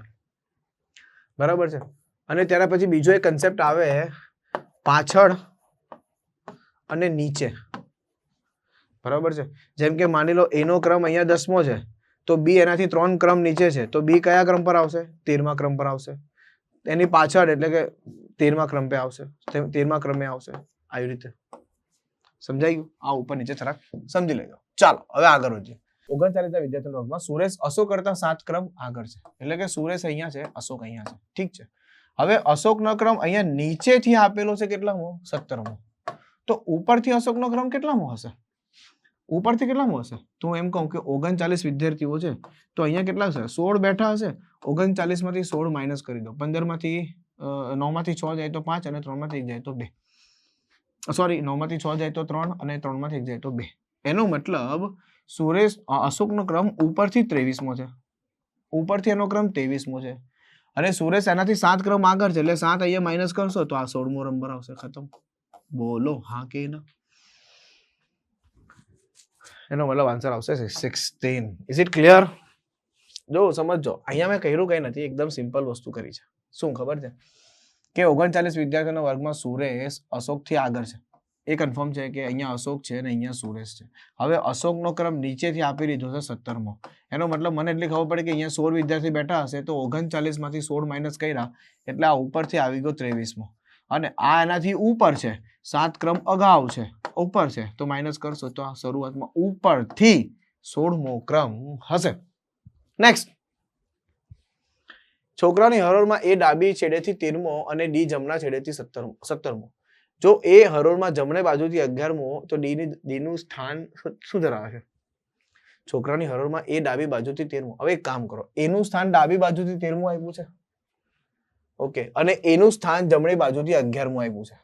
બરાબર છે. અને ત્યાર પછી બીજો એક કન્સેપ્ટ આવે પાછળ અને નીચે. બરાબર છે. જેમ કે માની લો એનો ક્રમ અહીંયા 10મો છે તો બી એનાથી 3 ક્રમ નીચે છે તો બી કયા ક્રમ પર આવશે? 13મા ક્રમ પર આવશે. એની પાછળ એટલે કે 13મા ક્રમ पे આવશે, 13મા ક્રમે આવશે. આવી રીતે સમજાઈ ગયું? આ ઉપર નીચે થોડાક સમજી લેજો. ચાલો હવે આગળ વધીએ. 39 વિદ્યાર્થી વર્ગમાં સુરેશ અશોક કરતા 7 ક્રમ આગળ છે. એટલે કે સુરેશ અહીંયા છે, અશોક અહીંયા છે. ઠીક છે. હવે અશોકનો ક્રમ અહીંયા નીચેથી આપેલો છે કેટલામો? 17મો. તો ઉપરથી અશોકનો ક્રમ કેટલામો હશે? ઉપરથી કેટલામો હશે? તો હું એમ કહું કે 39 વિદ્યાર્થીઓ છે તો અહીંયા કેટલા છે? 16 બેઠા હશે. 39 માંથી 16 માઇનસ કરી દો. 15 માંથી 9 માંથી 6 જાય તો 5 અને 3 માંથી 1 જાય તો 2. સોરી, 9 માંથી 6 જાય તો 3 અને 3 માંથી 1 જાય તો 2. એનો મતલબ સુરેશ અશોકનો ક્રમ ઉપરથી 23મો છે, ઉપરથી એનો ક્રમ 23મો છે અને સુરેશ એનાથી 7 ક્રમ આગળ છે એટલે 7 અહીંયા માઇનસ કરશો તો આ 16મો નંબર આવશે. ખતમ. બોલો હા કે ના? એનો મતલબ આન્સર આવશે 16. Is it clear? જો સમજો, અહીંયા મેં કહ્યું કઈ નથી, એકદમ સિમ્પલ વસ્તુ કરી છે. શું ખબર છે કે 39 વિદ્યાર્થીઓના વર્ગમાં સુરેશ અશોકથી આગળ છે. એ કન્ફર્મ છે કે અહીંયા અશોક છે અને અહીંયા સુરેશ છે. હવે અશોકનો ક્રમ નીચેથી આપી દીધો છે 17મો. એનો મતલબ મને એટલી ખબર પડે કે અહીંયા 16 વિદ્યાર્થી બેઠા હશે તો 39 માંથી 16 માઇનસ કર્યા એટલે આ ઉપરથી આવી ગયો 23મો અને આ એનાથી ઉપર છે, 7 ક્રમ અગાઉ છે, ઉપર છે તો માઇનસ કરશો તો આ શરૂઆતમાં ઉપરથી 16મો ક્રમ હશે. નેક્સ્ટ, છોકરાની હરોળમાં એ ડાબી છેડેથી 13મો અને ડી જમણા છેડેથી 17મો. જો એ હરોળમાં જમણે બાજુથી 11મો તો ડી નું સ્થાન શું ધરાવે છે? છોકરાની હરોળમાં એ ડાબી બાજુથી 13મો. હવે એક કામ કરો, એનું સ્થાન ડાબી બાજુથી 13મો આપ્યું છે, ઓકે, અને એનું સ્થાન જમણી બાજુથી 11મો આપ્યું છે.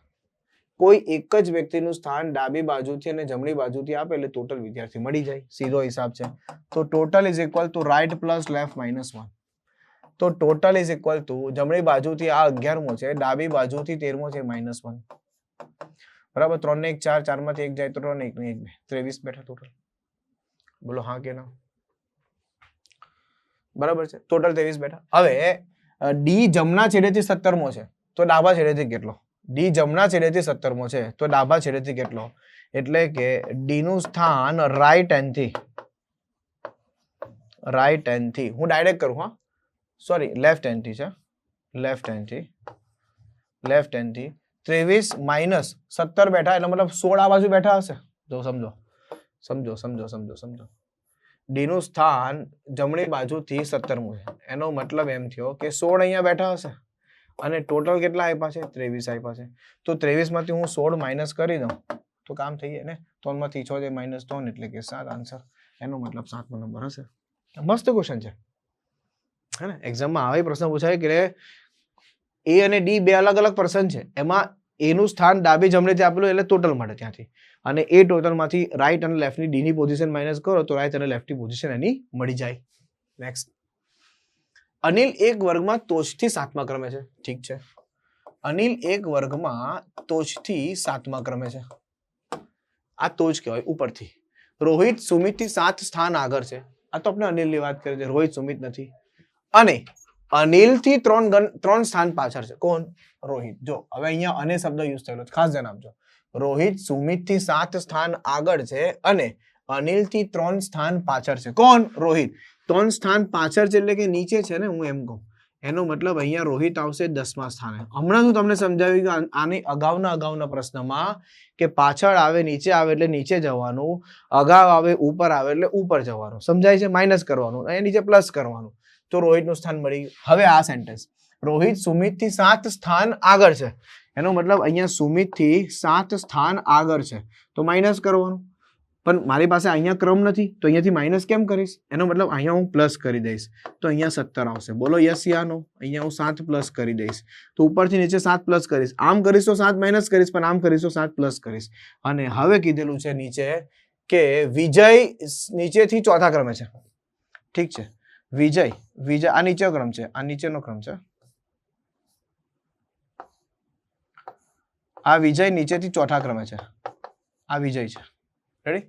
કોઈ એક જ વ્યક્તિનું સ્થાન ડાબી બાજુથી અને જમણી બાજુથી આપે એટલે ટોટલ વિદ્યાર્થી મળી જાય. સીધો હિસાબ છે. તો total is equal to right plus left minus 1. તો ટોટલ ઇઝ ઇક્વલ ટુ જમણી બાજુથી આ 11મો છે, ડાબી બાજુથી 13મો છે, -1. બરાબર. 3 ને 1 4, 4 માંથી 1 જાય તો 3 ને 1 ને 1 23 બેઠા ટોટલ. બોલો હા કે ના? બરાબર છે, ટોટલ 23 બેઠા. હવે ડી જમણા છેડેથી 17મો છે તો ડાબા છેડેથી કેટલો? ડી જમણા છેડેથી 17મો છે તો ડાબા છેડેથી કેટલો? એટલે કે ડી નું સ્થાન રાઈટ હેન્ડ થી, હું ડાયરેક્ટ કરું, હા સોરી, લેફ્ટ હેન્ડ થી છે, લેફ્ટ હેન્ડ થી 23 માઇનસ 17 બેઠા એટલે મતલબ 16 આ બાજુ બેઠા હશે. જો સમજો. ડી નું સ્થાન જમણી બાજુથી 17મું છે. એનો મતલબ એમ થયો કે 16 અહીંયા બેઠા હશે અને ટોટલ કેટલા આપ્યા છે? 23 આપ્યા છે. તો 23 માંથી હું 16 માઇનસ કરી દઉં તો કામ થઈ જાય ને. 3 માંથી 6 જાય -3 એટલે કે 7 આન્સર. એનો મતલબ 7મો નંબર હશે. મસ્ત ક્વેશ્ચન છે હે ને. એક્ઝામમાં આવા પ્રશ્ન પૂછાય કે એ અને ડી બે અલગ અલગ પર્સન છે, એમાં એનું સ્થાન ડાબી જમણેથી આપેલું એટલે ટોટલ મળે ત્યાંથી, અને એ ટોટલ માંથી રાઈટ અને લેફ્ટ ની ડી ની પોઝિશન માઇનસ કરો તો રાઈટ અને લેફ્ટ ની પોઝિશન એની મળી જાય. નેક્સ્ટ, અનિલ એક વર્ગમાં ટોચથી 7મા ક્રમે છે. ઠીક છે, અનિલ એક વર્ગમાં ટોચથી 7મા ક્રમે છે. આ ટોચ કહેવાય ઉપરથી. રોહિત સુમિત થી 7 સ્થાન આગળ છે. આ તો આપણે અનિલ ની વાત કરીએ છીએ, રોહિત સુમિત નથી. અને અનિલ થી 3 સ્થાન પાછળ છે. કોણ? રોહિત. જો હવે અહીંયા અને શબ્દ યુઝ થયેલો છે, ખાસ ધ્યાન આપજો. રોહિત સુમિત થી 7 સ્થાન આગળ છે અને અનિલ થી 3 સ્થાન પાછળ છે. કોણ? રોહિત. 3 સ્થાન પાછળ છે એટલે કે નીચે છે ને, હું એમ કહું. એનો મતલબ અહીંયા રોહિત આવશે 10મા સ્થાને. હમણાં હું તમને સમજાવ્યું કે આની અગાઉના પ્રશ્નમાં કે પાછળ આવે નીચે આવે એટલે નીચે જવાનું, અગાઉ આવે ઉપર આવે એટલે ઉપર જવાનું. સમજાય છે? માઇનસ કરવાનું, અહીંયા નીચે પ્લસ કરવાનું. તો રોહિતનું સ્થાન મળી ગયું. હવે આ સેન્ટેન્સ રોહિત સુમિતથી 7 સ્થાન આગળ છે, એનો મતલબ અહીંયા સુમિતથી 7 સ્થાન આગળ છે તો માઇનસ કરવાનું. પણ મારી પાસે અહીંયા ક્રમ નથી તો અહીંયાથી માઇનસ કેમ કરીશ? એનો મતલબ અહીંયા હું પ્લસ કરી દઈશ તો અહીંયા 17 આવશે. બોલો યસ યા નો? અહીંયા હું 7 પ્લસ કરી દઈશ તો ઉપરથી નીચે 7 પ્લસ કરીશ. આમ કરીશ તો 7 માઇનસ કરીશ, પણ આમ કરીશ તો 7 પ્લસ કરીશ. અને હવે કીધેલું છે નીચે કે વિજય નીચેથી ચોથા ક્રમે છે. ઠીક છે, વિજય આ નીચેનો ક્રમ છે, આ નીચેનો ક્રમ છે. આ વિજય નીચેથી ચોથા ક્રમે છે, આ વિજય છે. રેડી?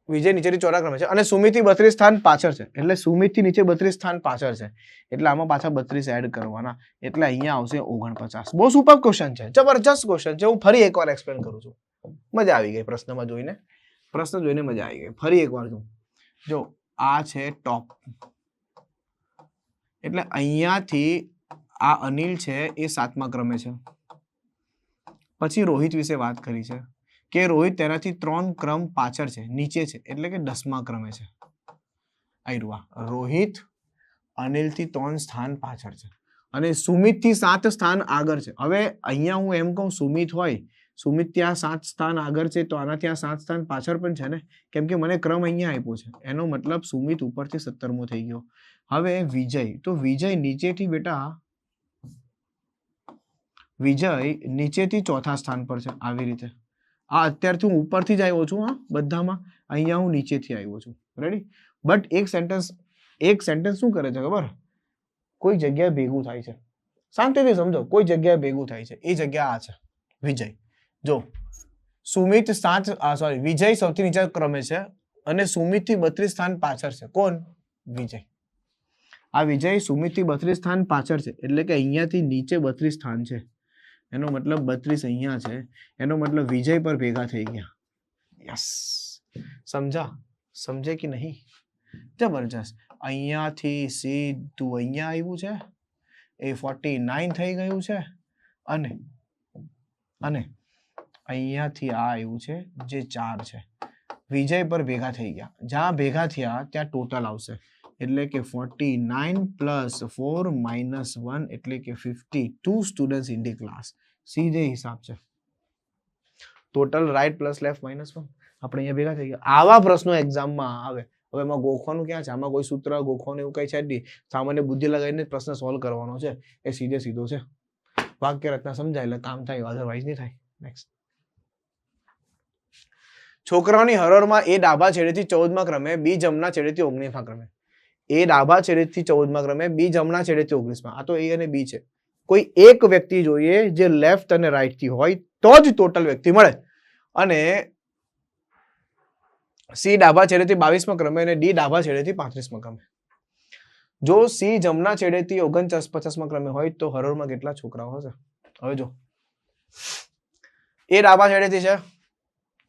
વિજય નીચેથી ચોથા ક્રમે છે અને સુમિતથી 32 સ્થાન પાછળ છે, એટલે સુમિતથી નીચે 32 સ્થાન પાછળ છે એટલે આમાં પાછા 32 એડ કરવાના એટલે અહીંયા આવશે 49. બહુ સુપર ક્વેશ્ચન છે, જબરજસ્ત ક્વેશ્ચન છે. હું ફરી એકવાર એક્સપ્લેન કરું છું. મજા આવી ગઈ પ્રશ્ન જોઈને મજા આવી ગઈ. ફરી એકવાર જો આ છે ટોપ, એટલે અહીંયાથી આ અનિલ છે એ 7મા ક્રમે છે. પછી રોહિત વિશે વાત કરી છે કે રોહિત તેનાથી 3 ક્રમ પાછળ છે, નીચે છે, એટલે કે 10મા ક્રમે છે. રોહિત અનિલથી 3 સ્થાન પાછળ છે અને સુમિતથી 7 સ્થાન આગળ છે. હવે અહીંયા હું એમ કહું સુમિત હોય, સુમિત ત્યાં 7 સ્થાન આગળ છે તો આના ત્યાં 7 સ્થાન પાછળ પણ છે ને, કેમ કે મને ક્રમ અહીંયા આપ્યો છે. એનો મતલબ સુમિત ઉપરથી 17મો થઈ ગયો. હવે વિજય, તો વિજય નીચેથી બેટા વિજય નીચેથી ચોથા સ્થાન પર છે. આવી રીતે આ અત્યારથી હું ઉપરથી જ આવ્યો છું, હા બધામાં અહીંયા હું નીચેથી આવ્યો છું. રેડી? બટ એક સેન્ટેન્સ શું કરે છે ખબર? કોઈ જગ્યાએ ભેગું થાય છે. શાંતિથી સમજો, કોઈ જગ્યાએ ભેગું થાય છે. એ જગ્યા આ છે વિજય. જો સુમિત વિજય સૌથી નીચે ક્રમે છે અને સુમિતથી 32 સ્થાન પાછળ છે. કોણ? વિજય. આ વિજય સુમિતથી 32 સ્થાન પાછળ છે એટલે કે અહીંયાથી નીચે 32 સ્થાન છે. એનો મતલબ 32 અહીંયા છે, એનો મતલબ વિજય પર ભેગા થઈ ગયા. યસ, સમજે કે નહીં? જબરજસ્ત. અહીંયાથી સીધું અહીંયા આવ્યું છે, એ 49 થઈ ગયું છે અને અહીંયાથી આ આવ્યું છે જે 4 છે. વિજય પર ભેગા થઈ ગયા. જ્યાં ભેગા થયા ત્યાં ટોટલ આવશે એટલે કે 49 પ્લસ 4 માઇનસ 1 એટલે કે 52 સ્ટુડન્ટ્સ ઇન ધી ક્લાસ. સીધે હિસાબ છે. Total right plus left minus 1 આપણે અહીંયા ભેગા થઈ ગયા. આવા પ્રશ્નો એક્ઝામમાં આવે. હવે એમાં ગોખવાનું ક્યાં છે? આમાં કોઈ સૂત્ર ગોખવાનું એવું કઈ છે જ નહીં. સામાન્ય બુદ્ધિ લગાવીને પ્રશ્ન સોલ્વ કરવાનો છે. એ સીધો છે. વાક્ય રચના સમજાય એટલે કામ થાય, અધરવાઇઝ નહીં થાય. નેક્સ્ટ. છોકરાઓની હરોળમાં એ ડાબા છેડેથી 14મા ક્રમે, બી જમણા છેડેથી 19મા ક્રમે. એ ડાબા છેડેથી 14મા ક્રમે, બી જમણા છેડેથી 19મા. આ તો એ અને બી છે. કોઈ એક વ્યક્તિ જોઈએ જે લેફ્ટ અને રાઈટ થી હોય તો જ ટોટલ વ્યક્તિ મળે. અને સી ડાબા છેડેથી 22મા ક્રમે અને ડી ડાબા છેડેથી 35મા ક્રમે. જો સી જમણા છેડેથી 49-50મા ક્રમે હોય તો હરોળમાં કેટલા છોકરાઓ હશે? હવે જો એ ડાબા છેડેથી છે,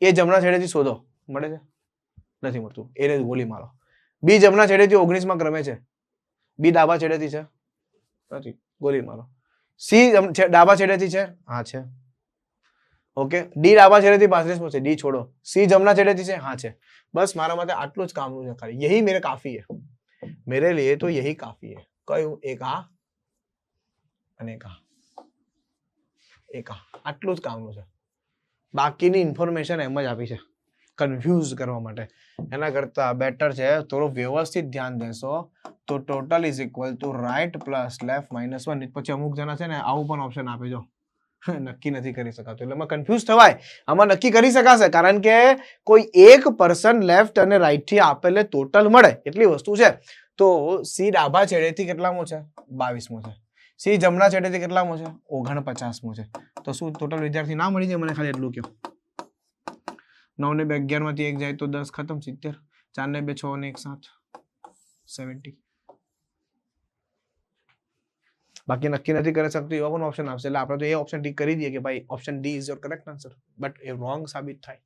એ જમણા છેડેથી શોધો. મળે છે? નથી મળતું. એને ગોળી મારો. બી જમણા છેડેથી 19મા ક્રમે છે, બી ડાબા છેડેથી છે, નથી, ગોળી મારો. સી ડાબા છેડેથી છે, હા છે, ઓકે. ડી ડાબા છેડેથી 35મો છે, ડી છોડો. સી જમણા છેડેથી છે, હા છે. બસ મારા માટે આટલું જ કામનું છે ખાલી. યહી મેરે કાફી હે, મેરે લીએ તો યહી કાફી હે. કયું? એક આ અને એક આ, આટલું જ કામનું છે. બાકીની ઇન્ફોર્મેશન એમ જ આપી છે કન્ફ્યુઝ કરવા માટે. એના કરતા બેટર છે થોડું વ્યવસ્થિત ધ્યાન દેશો તો total is equal to right plus left minus 1. પછી અમુક જણા છે ને આવું પણ ઓપ્શન આપે જો નક્કી નથી કરી શકાતું, એટલે એમાં કન્ફ્યુઝ થવાય. આમાં નક્કી કરી શકાશે કારણ કે કોઈ એક પર્સન લેફ્ટ અને રાઈટ થી આપેલે ટોટલ મળે એટલી વસ્તુ છે. તો સી ડાબા છેડેથી કેટલામો છે? 22મો છે. સી જમણા છેડેથી કેટલામો છે? 49મો છે. તો શું ટોટલ વિદ્યાર્થી ના મળી જાય? મને ખાલી એટલું કહો. 9 ને 2 11 માંથી 1 જાય તો 10 ખતમ. 70. 4 ને 2 6 ને 1 7 70. બાકી નક્કી નથી કરી શકતું એવા પણ ઓપ્શન આવશે એટલે આપણે તો એ ઓપ્શન ટીક કરી દઈએ કે ભાઈ option D is your correct answer, but A wrong સાબિત થાય.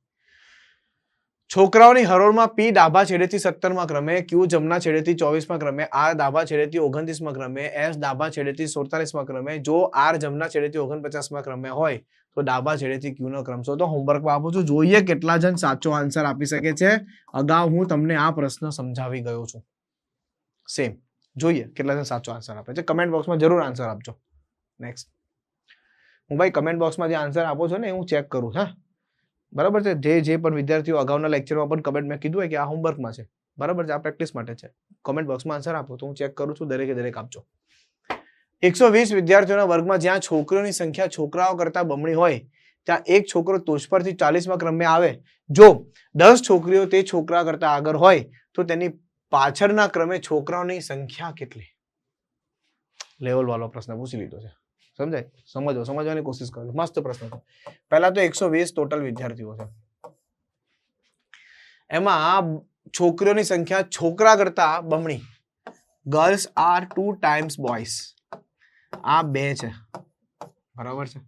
છોકરાઓની હરોળમાં પી ડાબા છેડેથી 17મા ક્રમે, ક્યુ જમણા છેડેથી 24મા ક્રમે, આર ડાબા છેડેથી 29મા ક્રમે, એસ ડાબા છેડેથી 47મા ક્રમે. જો આર જમણા છેડેથી 49મા ક્રમે હોય તો ડાબા છેડેથી ક્યુ નો ક્રમ શોધો. હોમવર્કમાં આપું છું, જોઈએ કેટલા જણ સાચો આન્સર આપી શકે છે. અગાઉ હું તમને આ પ્રશ્ન સમજાવી ગયો છું. સેમ જોઈએ કેટલા જણ સાચો આન્સર આપે છે. કમેન્ટ બોક્સમાં જરૂર આન્સર આપજો. નેક્સ્ટ, હું ભાઈ કમેન્ટ બોક્સમાં જે આન્સર આપો છો ને હું ચેક કરું. હા, બરાબર છે. જે પણ વિદ્યાર્થીઓ અગાઉના લેક્ચરમાં પણ કમેન્ટ મેં કીધું હોય કે આ હોમવર્કમાં છે, બરાબર છે, આ પ્રેક્ટિસ માટે છે. કમેન્ટ બોક્સમાં આન્સર આપો તો હું ચેક કરું છું. દરેકે દરેક આપજો. 120 વિદ્યાર્થીઓના વર્ગમાં જ્યાં છોકરીઓની સંખ્યા છોકરાઓ કરતા બમણી હોય ત્યાં એક છોકરો ટોચ પરથી 40મા ક્રમે આવે. જો 10 છોકરીઓ તે છોકરા કરતા આગળ હોય તો તેની પાછળના ક્રમે છોકરાઓની સંખ્યા કેટલી? લેવલ વાળો પ્રશ્ન પૂછી લીધો છે. સમજાય? સમજવાની કોશિશ કરો. મસ્ત પ્રશ્ન છે. પહેલા તો 120 ટોટલ વિદ્યાર્થીઓ છે. એમાં છોકરીઓની સંખ્યા છોકરા કરતા બમણી. Girls are 2 times boys. આ 2 છે, બરાબર છે.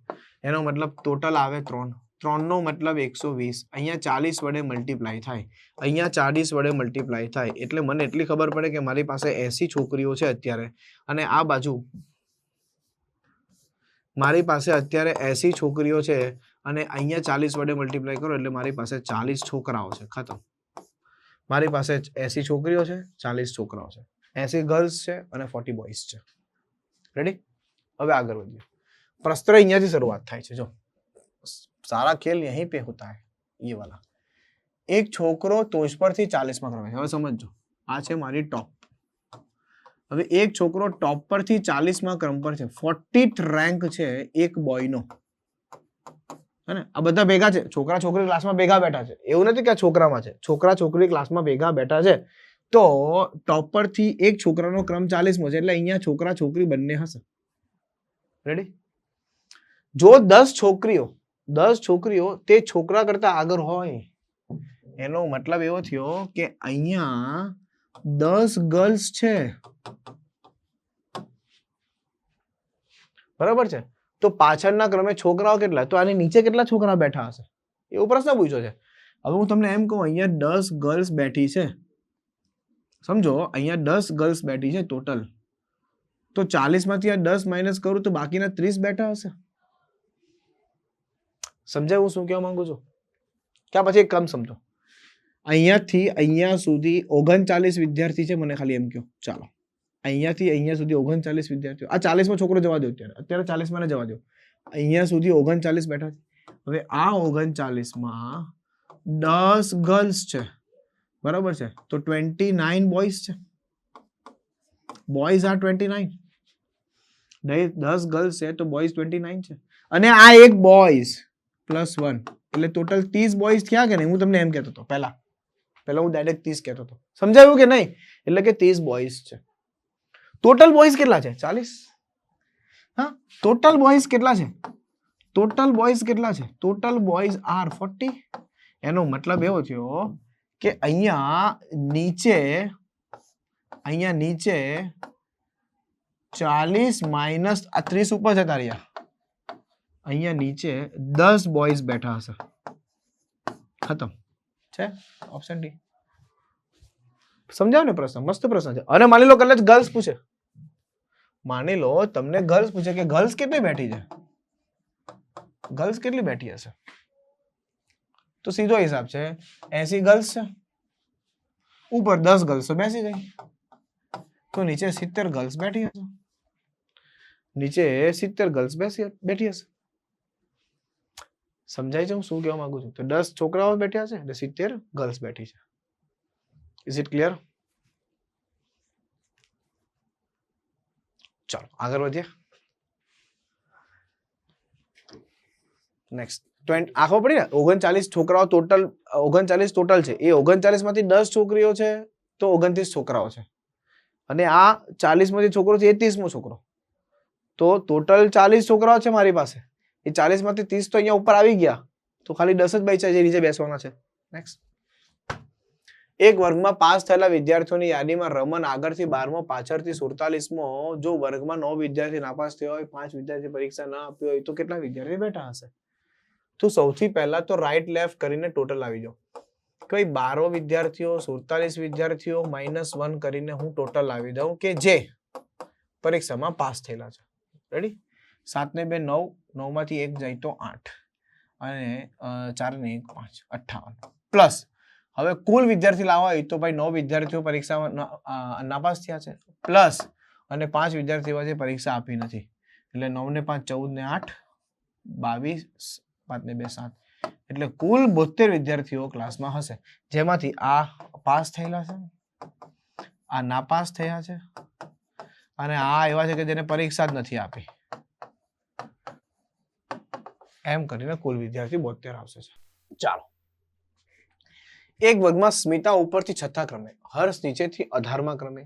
એનો મતલબ ટોટલ આવે 3. 3 નો મતલબ 120. અહીંયા 40 વડે મલ્ટીપ્લાય થાય, અહીંયા 40 વડે મલ્ટીપ્લાય થાય. એટલે મને એટલી ખબર પડે કે મારી પાસે 80 છોકરીઓ છે અત્યારે, અને આ બાજુ મારી પાસે અત્યારે 80 છોકરીઓ છે, અને અહીંયા 40 વડે મલ્ટીપ્લાય કરો એટલે મારી પાસે 40 છોકરાઓ છે. ખતમ. મારી પાસે 80 છોકરીઓ છે, 40 છોકરાઓ છે, 80 ગર્લ્સ છે અને 40 બોયઝ છે. રેડી? હવે આગળ વધીએ. પ્રશ્ન અહીંયાથી શરૂઆત થાય છે. જો સારા ખેલ યહીં पे होता है, ये वाला. એક છોકરો ટોચ પરથી 40મા ક્રમે. હવે સમજો, આ છે મારી ટોપ. હવે એક છોકરો ટોપ પરથી 40મા ક્રમ પર છે. 40th રેન્ક છે એક બોયનો. હે ને? આ બધા ભેગા છે. છોકરા છોકરી ક્લાસમાં ભેગા બેઠા છે. એવું નથી કે આ છોકરામાં છે. છોકરા છોકરી ક્લાસમાં ભેગા બેઠા છે. તો ટોપ પરથી એક છોકરાનો ક્રમ 40મો છે, એટલે અહીંયા છોકરા છોકરી બંને હશે. રેડી? જો 10 છોકરીઓ તે છોકરા કરતા આગળ હોય, એનો મતલબ એવો થયો કે અહીંયા 10 ગર્લ્સ છે, બરાબર છે. તો પાછળના ક્રમે છોકરાઓ કેટલા? તો આની નીચે કેટલા છોકરા બેઠા હશે? એવો પ્રશ્ન પૂછ્યો છે. હવે હું તમને એમ કહું, અહીંયા 10 ગર્લ્સ બેઠી છે. સમજો, અહીંયા 10 ગર્લ્સ બેઠી છે ટોટલ. તો 40 માંથી આ 10 માઇનસ કરું તો બાકીના 30 બેઠા હશે. સમજાય હું શું કહેવા માંગુ છું? ક્યાં પછી એક કામ સમજો. અહીંયાથી અહીંયા સુધી 39 વિદ્યાર્થી છે. મને ખાલી એમ કહો. ચાલો, અહીંયાથી અહીંયા સુધી 39 વિદ્યાર્થીઓ. આ 40માં છોકરો જવા દો. અત્યારે 40 માં જવા દો. અહીંયા સુધી 39 બેઠા છે. હવે આ 39માં 10 ગર્લ્સ છે, બરાબર છે. તો 29 બોયઝ છે. Boys are 29. 10 ગર્લ્સ છે તો બોયઝ 29 છે. અને આ એક બોયઝ +1 એટલે ટોટલ 30 બોયઝ થયા કે નહીં? હું તમને એમ કહેતો હતો પહેલા હું ડાયરેક્ટ 30 કહેતો હતો. સમજાયું કે નહીં? એટલે કે 30 બોયઝ છે. ટોટલ બોયઝ કેટલા છે? 40. હા, ટોટલ બોયઝ કેટલા છે? Total boys are 40. એનો મતલબ એવો થયો કે અહીંયા નીચે 40 માઇનસ આ 30 ઉપર જતા રહ્યા. અહીંયા નીચે 10 બોયઝ બેઠા હશે. ખતમ છે. Option D. સમજાવ ને પ્રશ્ન? મસ્ત પ્રશ્ન છે. અને માની લો કદાચ ગર્લ્સ પૂછે, માની લો તમને ગર્લ્સ પૂછે કે ગર્લ્સ કેટલી બેઠી છે, ગર્લ્સ કેટલી બેઠી હશે? તો સીધો હિસાબ છે, 80 ગર્લ્સ છે, ઉપર 10 ગર્લ્સ બેસી ગઈ, તો નીચે 70 ગર્લ્સ બેઠી હશે. બેઠી હશે. સમજાય છે હું શું કહેવા માંગુ છું? તો 10 છોકરાઓ બેઠ્યા છે એટલે 70 ગર્લ્સ બેઠી છે. Is it clear? ચાલો આગળ વધીએ. નેક્સ્ટ આખો પડી ને 39 છોકરાઓ ટોટલ 39 ટોટલ છે. એ 39 માંથી 10 છોકરીઓ છે તો 29 છોકરાઓ છે. અને આ 40 માંથી છોકરો છે એ 30મો છોકરો. તો ટોટલ 40 છોકરાઓ છે મારી પાસે. એ 40 માંથી 30 તો અહીંયા ઉપર આવી ગયા, તો ખાલી 10 જ બચ્યા છે નીચે બેસવાના છે. નેક્સ્ટ. એક વર્ગમાં પાસ થયેલા વિદ્યાર્થીઓની યાદીમાં રમન આગળથી 12મો, પાછળથી 47મો. જો વર્ગમાં 9 વિદ્યાર્થી નાપાસ થયો હોય, 5 વિદ્યાર્થી પરીક્ષા ના આપી હોય, તો કેટલા વિદ્યાર્થી બેઠા હશે? તો સૌથી પહેલા તો રાઈટ લેફ્ટ કરીને ટોટલ આવી જાઓ. કોઈ 12 વિદ્યાર્થીઓ 47 વિદ્યાર્થીઓ -1 કરીને હું ટોટલ લાવી દઉં કે જે પરીક્ષામાં પાસ થયેલા છે. રેડી? 7 ને 2 9, 9 માંથી 1 જાય તો 8 અને 4 ને 1 5 58 પ્લસ હવે કુલ વિદ્યાર્થી લાવવા હોય તો ભાઈ 9 વિદ્યાર્થીઓ પરીક્ષામાં નાપાસ થયા છે પ્લસ અને 5 વિદ્યાર્થીઓ જે પરીક્ષા આપી નથી એટલે 9 ને 5 14 ને 8 22 5 ને 2 7 એટલે કુલ 72 વિદ્યાર્થીઓ ક્લાસમાં હશે જેમાંથી આ પાસ થયેલા છે આ નાપાસ થયા છે અને આ એવા છે કે જેને પરીક્ષા જ નથી આપી એમ કરીને કુલ વિદ્યાર્થી 72 આવશે. ચાલો એક વર્ગમાં સ્મિતા ઉપરથી 6થા ક્રમે, હર્ષ નીચેથી 18મા ક્રમે,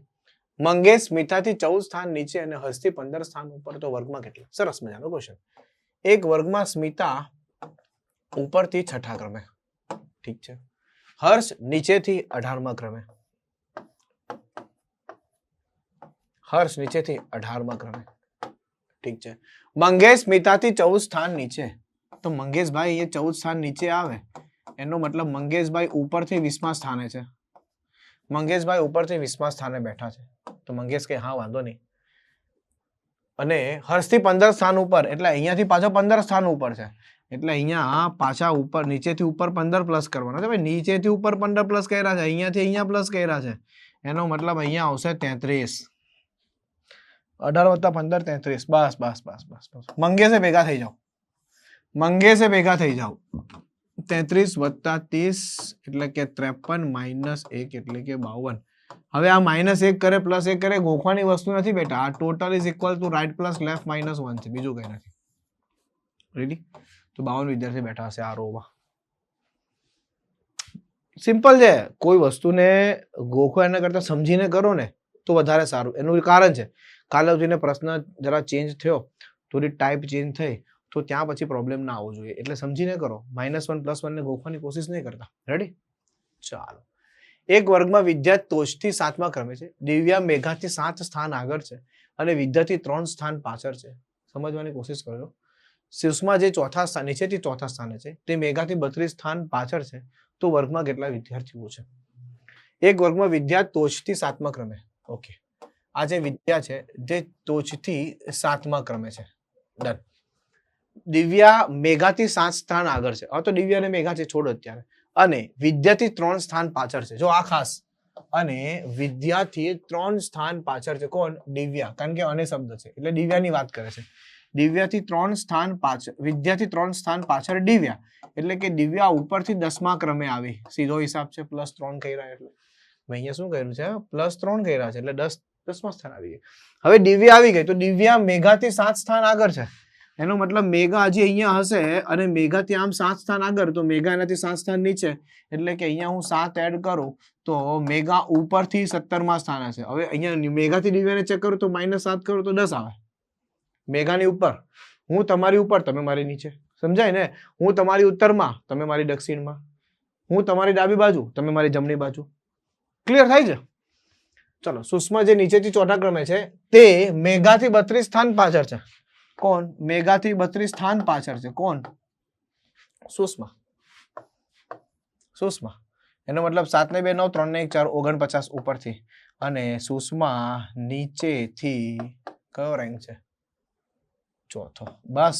મંગેશ સ્મિતાથી 14 સ્થાન નીચે અને હર્ષથી 15 સ્થાન ઉપર તો વર્ગમાં કેટલા? સરસ મજાનો ક્વેશ્ચન. એક વર્ગમાં સ્મિતા ઉપરથી 6થા ક્રમે, ઠીક છે, હર્ષ નીચેથી 18મા ક્રમે, હર્ષ નીચેથી 18મા ક્રમે, ઠીક છે, મંગેશ સ્મિતાથી 14 સ્થાન નીચે, તો મંગેશભાઈ એ 14 સ્થાન નીચે આવે એનો મતલબ મંગેશભાઈ ઉપરથી 20મા સ્થાને છે. મંગેશભાઈ ઉપરથી 20મા સ્થાને બેઠા છે તો મંગેશ કે હા વાંધો નહીં અને હર્ષથી 15 સ્થાન ઉપર એટલે અહીંયાથી પાછો 15 સ્થાન ઉપર છે એટલે અહીંયા પાછા ઉપર નીચેથી ઉપર 15 પ્લસ કરવાના છે ભાઈ નીચેથી ઉપર 15 પ્લસ કર્યા છે અહીંયાથી અહીંયા પ્લસ કર્યા છે એનો મતલબ અહીંયા આવશે 33 18 + 15 33 બસ બસ બસ બસ બસ મંગેશે ભેગા થઈ જાઓ મંગેશે ભેગા થઈ જાઓ 33 + 30 એટલે કે 53 - 1 એટલે કે 52. હવે આ -1 કરે +1 કરે ગોખવાની વસ્તુ નથી બેટા આ total is equal to right plus left -1 છે બીજું કઈ નથી. રેડી? તો 52 વિદ્યાર્થી બેઠા હશે આ રોમાં. સિમ્પલ છે કોઈ વસ્તુને ગોખો એના કરતા સમજીને કરો ને તો વધારે સારું એનું કારણ છે કાલે સુધીને પ્રશ્ન જરા ચેન્જ થયો થોડી ટાઈપ ચેન્જ થઈ તો ત્યાં પછી પ્રોબ્લેમ ના આવવો જોઈએ એટલે સમજીને કરો -1 +1 ને ગોખવાની કોશિશ નહીં કરતા. રેડી? ચાલો એક વર્ગમાં વિદ્યાર્થી ટોચથી 7મા ક્રમે છે, દિવ્યા મેઘાથી 7 સ્થાન આગળ છે અને વિદ્યાર્થી 3 સ્થાન પાછળ છે. સમજવાની કોશિશ કરો. સુષ્મા જે ચોથા સ્થાન નીચેથી ચોથા સ્થાને છે તે મેઘાથી 32 સ્થાન પાછળ છે તો વર્ગમાં કેટલા વિદ્યાર્થીઓ છે? એક વર્ગમાં વિદ્યાર્થી ટોચથી 7મા ક્રમે. ઓકે આ જે વિદ્યા છે જે ટોચથી 7મા ક્રમે છે. ડન. દિવ્યા મેઘાથી 7 સ્થાન આગળ છે. હવે તો દિવ્યા અને મેઘા છે છોડો અત્યારે અને વિદ્યાર્થી 3 સ્થાન પાછળ છે. જો આ ખાસ અને વિદ્યાર્થી 3 સ્થાન પાછળ છે. કોણ? દિવ્યા કારણ કે અને શબ્દ છે એટલે દિવ્યાની વાત કરે છે. દિવ્યાથી 3 સ્થાન પાછળ વિદ્યાર્થી 3 સ્થાન પાછળ દિવ્યા એટલે કે દિવ્યા ઉપરથી 10મા ક્રમે આવી સીધો હિસાબ છે +3 કર્યા એટલે મેં અહીંયા શું કર્યું છે +3 કર્યા છે એટલે 10મા સ્થાન આવી ગઈ. હવે દિવ્યા આવી ગઈ તો દિવ્યા મેઘાથી 7 સ્થાન આગળ છે એનો મતલબ મેઘા હજી અહીંયા હશે અને મેઘાથી આમ 7 સ્થાન આગળ તો મેઘા એનાથી 7 સ્થાન નીચે એટલે કે અહીંયા હું 7 એડ કરું તો મેઘા ઉપરથી 17મા સ્થાને છે. હવે અહીંયા મેઘાથી દિવ્યાને ચેક કરું તો -7 કરું તો 10 આવે. મેઘાની ઉપર હું તમારી ઉપર તમે મારી નીચે સમજાય ને હું તમારી ઉત્તરમાં તમે મારી દક્ષિણમાં હું તમારી ડાબી બાજુ તમે મારી જમણી બાજુ. ક્લિયર થાય છે? ચલો સુષ્મા જે નીચેથી ચોથા ક્રમે છે તે મેઘાથી 32 સ્થાન પાછળ છે. કોણ? મેઘાથી 32 સ્થાન પાછળ છે. કોણ? સુષ્મા. સુષ્મા એનો મતલબ 7 ને 2 9 3 ને 1 4 49 ઉપરથી અને સુષ્મા નીચેથી કયો રેન્ક છે? ચોથો. બસ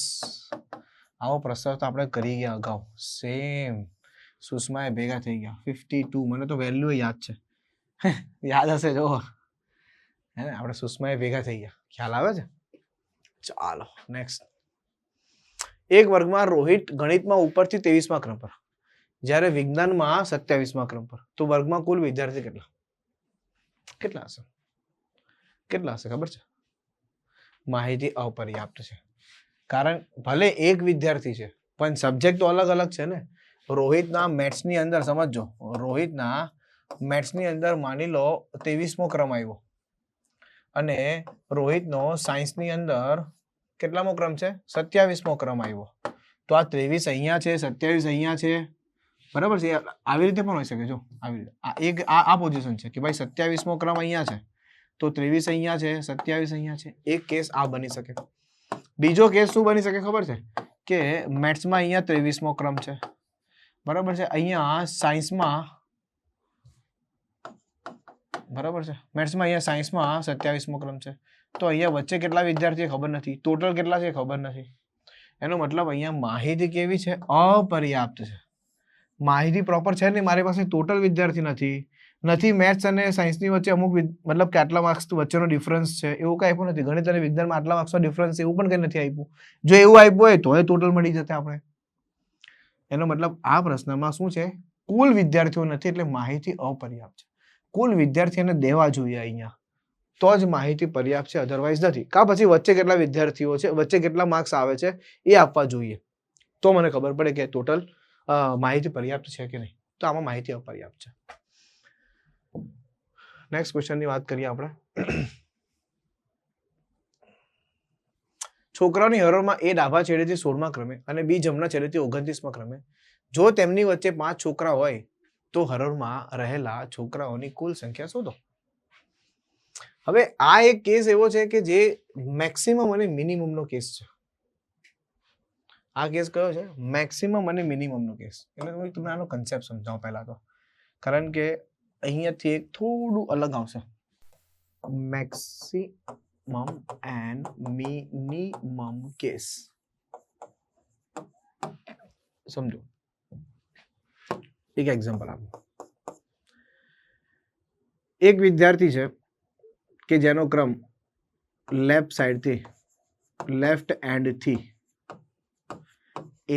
આવો પ્રશ્ન તો આપણે કરી ગયા અગાઉ સેમ સુષ્મા એ ભેગા થઈ ગયા 52 મને તો વેલ્યુ યાદ છે યાદ હશે જો હે ને આપણે સુષ્મા એ ભેગા થઈ ગયા ખ્યાલ આવે છે. ચાલો નેક્સ્ટ. એક વર્ગમાં રોહિત ગણિતમાં ઉપરથી 23મા ક્રમ પર જ્યારે વિજ્ઞાનમાં 27મા ક્રમ પર તો વર્ગમાં કુલ વિદ્યાર્થી કેટલા હશે? કેટલા હશે ખબર છે? માહિતી અપર્યાપ્ત છે કારણ ભલે એક વિદ્યાર્થી છે પણ સબ્જેક્ટ તો અલગ અલગ છે ને. રોહિતના મેથ્સની અંદર સમજો રોહિતના મેથ્સની અંદર માની લો 23મો ક્રમ આવ્યો અને રોહિતનો સાયન્સની અંદર કેટલામો ક્રમ છે? 27મો ક્રમ આવ્યો તો આ 23 અહીંયા છે 27 અહીંયા છે બરાબર છે. આવી રીતે પણ હોઈ શકે જો આવી રીતે આ પોઝિશન છે કે ભાઈ 27મો ક્રમ અહીંયા છે તો 23 અહીંયા છે 27 અહીંયા છે. એક કેસ આ બની શકે. બીજો કેસ શું બની શકે ખબર છે કે મેથ્સમાં અહીંયા 23મો ક્રમ છે બરાબર છે. અહીંયા સાયન્સમાં બરાબર છે, મેથ્સમાં અહીંયા સાયન્સમાં 27મો ક્રમ છે. તો અહીંયા વચ્ચે કેટલા વિદ્યાર્થીઓ ખબર નથી, ટોટલ કેટલા છે ખબર નથી. એનો મતલબ અહીંયા માહિતી કેવી છે? અપર્યાપ્ત છે. માહિતી પ્રોપર છે નહીં, મારી પાસે ટોટલ વિદ્યાર્થી નથી. મેથ્સ અને સાયન્સની વચ્ચે અમુક મતલબ કે આટલા માર્ક્સ વચ્ચેનો ડિફરન્સ છે એવું કઈ આપ્યું નથી. ગણિત અને વિજ્ઞાનમાં આટલા માર્ક્સનો ડિફરન્સ એવું પણ કંઈ નથી આપ્યું. જો એવું આપ્યું હોય તો એ ટોટલ મળી જતે આપણે. એનો મતલબ આ પ્રશ્નમાં શું છે? કુલ વિદ્યાર્થીઓ નથી એટલે માહિતી અપર્યાપ્ત છે. કુલ વિદ્યાર્થીઓને દેવા જોઈએ અહીંયા તો જ માહિતી પર્યાપ્ત છે, અધરવાઇઝ નથી. કા પછી વચ્ચે કેટલા વિદ્યાર્થીઓ છે, વચ્ચે કેટલા માર્ક્સ આવે છે એ આપવા જોઈએ તો મને ખબર પડે કે ટોટલ માહિતી પર્યાપ્ત છે કે નહીં. તો આમાં માહિતી અપર્યાપ્ત છે. નેક્સ્ટ ક્વેશ્ચનની વાત કરીએ આપણે. છોકરાઓની હરોળમાં એ ડાબા છેડેથી 16મા ક્રમે અને બી જમણા છેડેથી 29મા ક્રમે. જો તેમની વચ્ચે 5 છોકરા હોય તો હરોળમાં રહેલા છોકરાઓની કુલ સંખ્યા શોધો. હવે આ એક કેસ એવો છે કે જે મેક્સિમમ અને મિનિમમ નો કેસ છે. આ કેસ કયો છે? મેક્સિમમ અને મિનિમમ નો કેસ. એટલે હું તમને આનો કન્સેપ્ટ સમજાવું પહેલા તો, કારણ કે અહીંયાથી એક થોડું અલગ આવશે. મેક્સિમમ એન્ડ મિનિમમ કેસ સમજો. એક એક્ઝામ્પલ આપો. એક વિદ્યાર્થી છે કે જેનો ક્રમ લેફ્ટ સાઈડથી લેફ્ટ એન્ડથી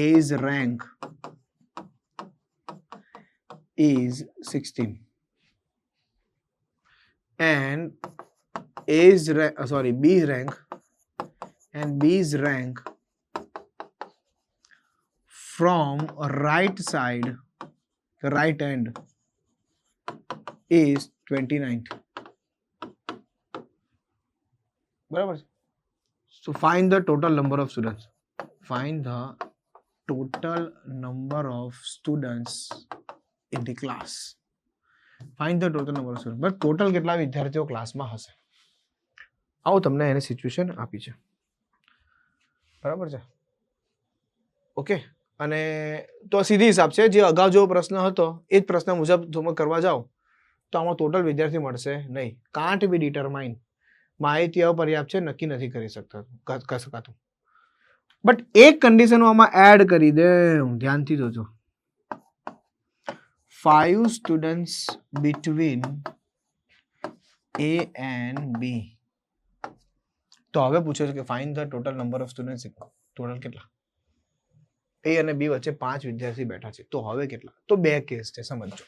એજ rank is 16 and B's rank from right end is 29. બરાબર. So find the total number of students. Find the total number of students in the class. Find the total number of students. But total કેટલા વિદ્યાર્થીઓ ક્લાસમાં હશે? આવો તમને એની situation આપી છે. બરાબર છે. ઓકે. અને તો સીધી હિસાબ છે. જે અગાઉ જેવો પ્રશ્ન હતો એ જ પ્રશ્ન મુજબ તમે કરવા જાઓ તો આમાં ટોટલ વિદ્યાર્થી મળશે નહીં. Can't B determine. માહિતી અપર્યાપ્ત છે, નક્કી નથી કરી શકાતું. બટ એક કન્ડિશન આમાં એડ કરી દે, ધ્યાનથી જોજો. 5 students between A and B. તો હવે પૂછે છે કે find the total number of students. Total કેટલા? A અને B વચ્ચે 5 વિદ્યાર્થી બેઠા છે તો હવે કેટલા? તો બે કેસ છે, સમજો.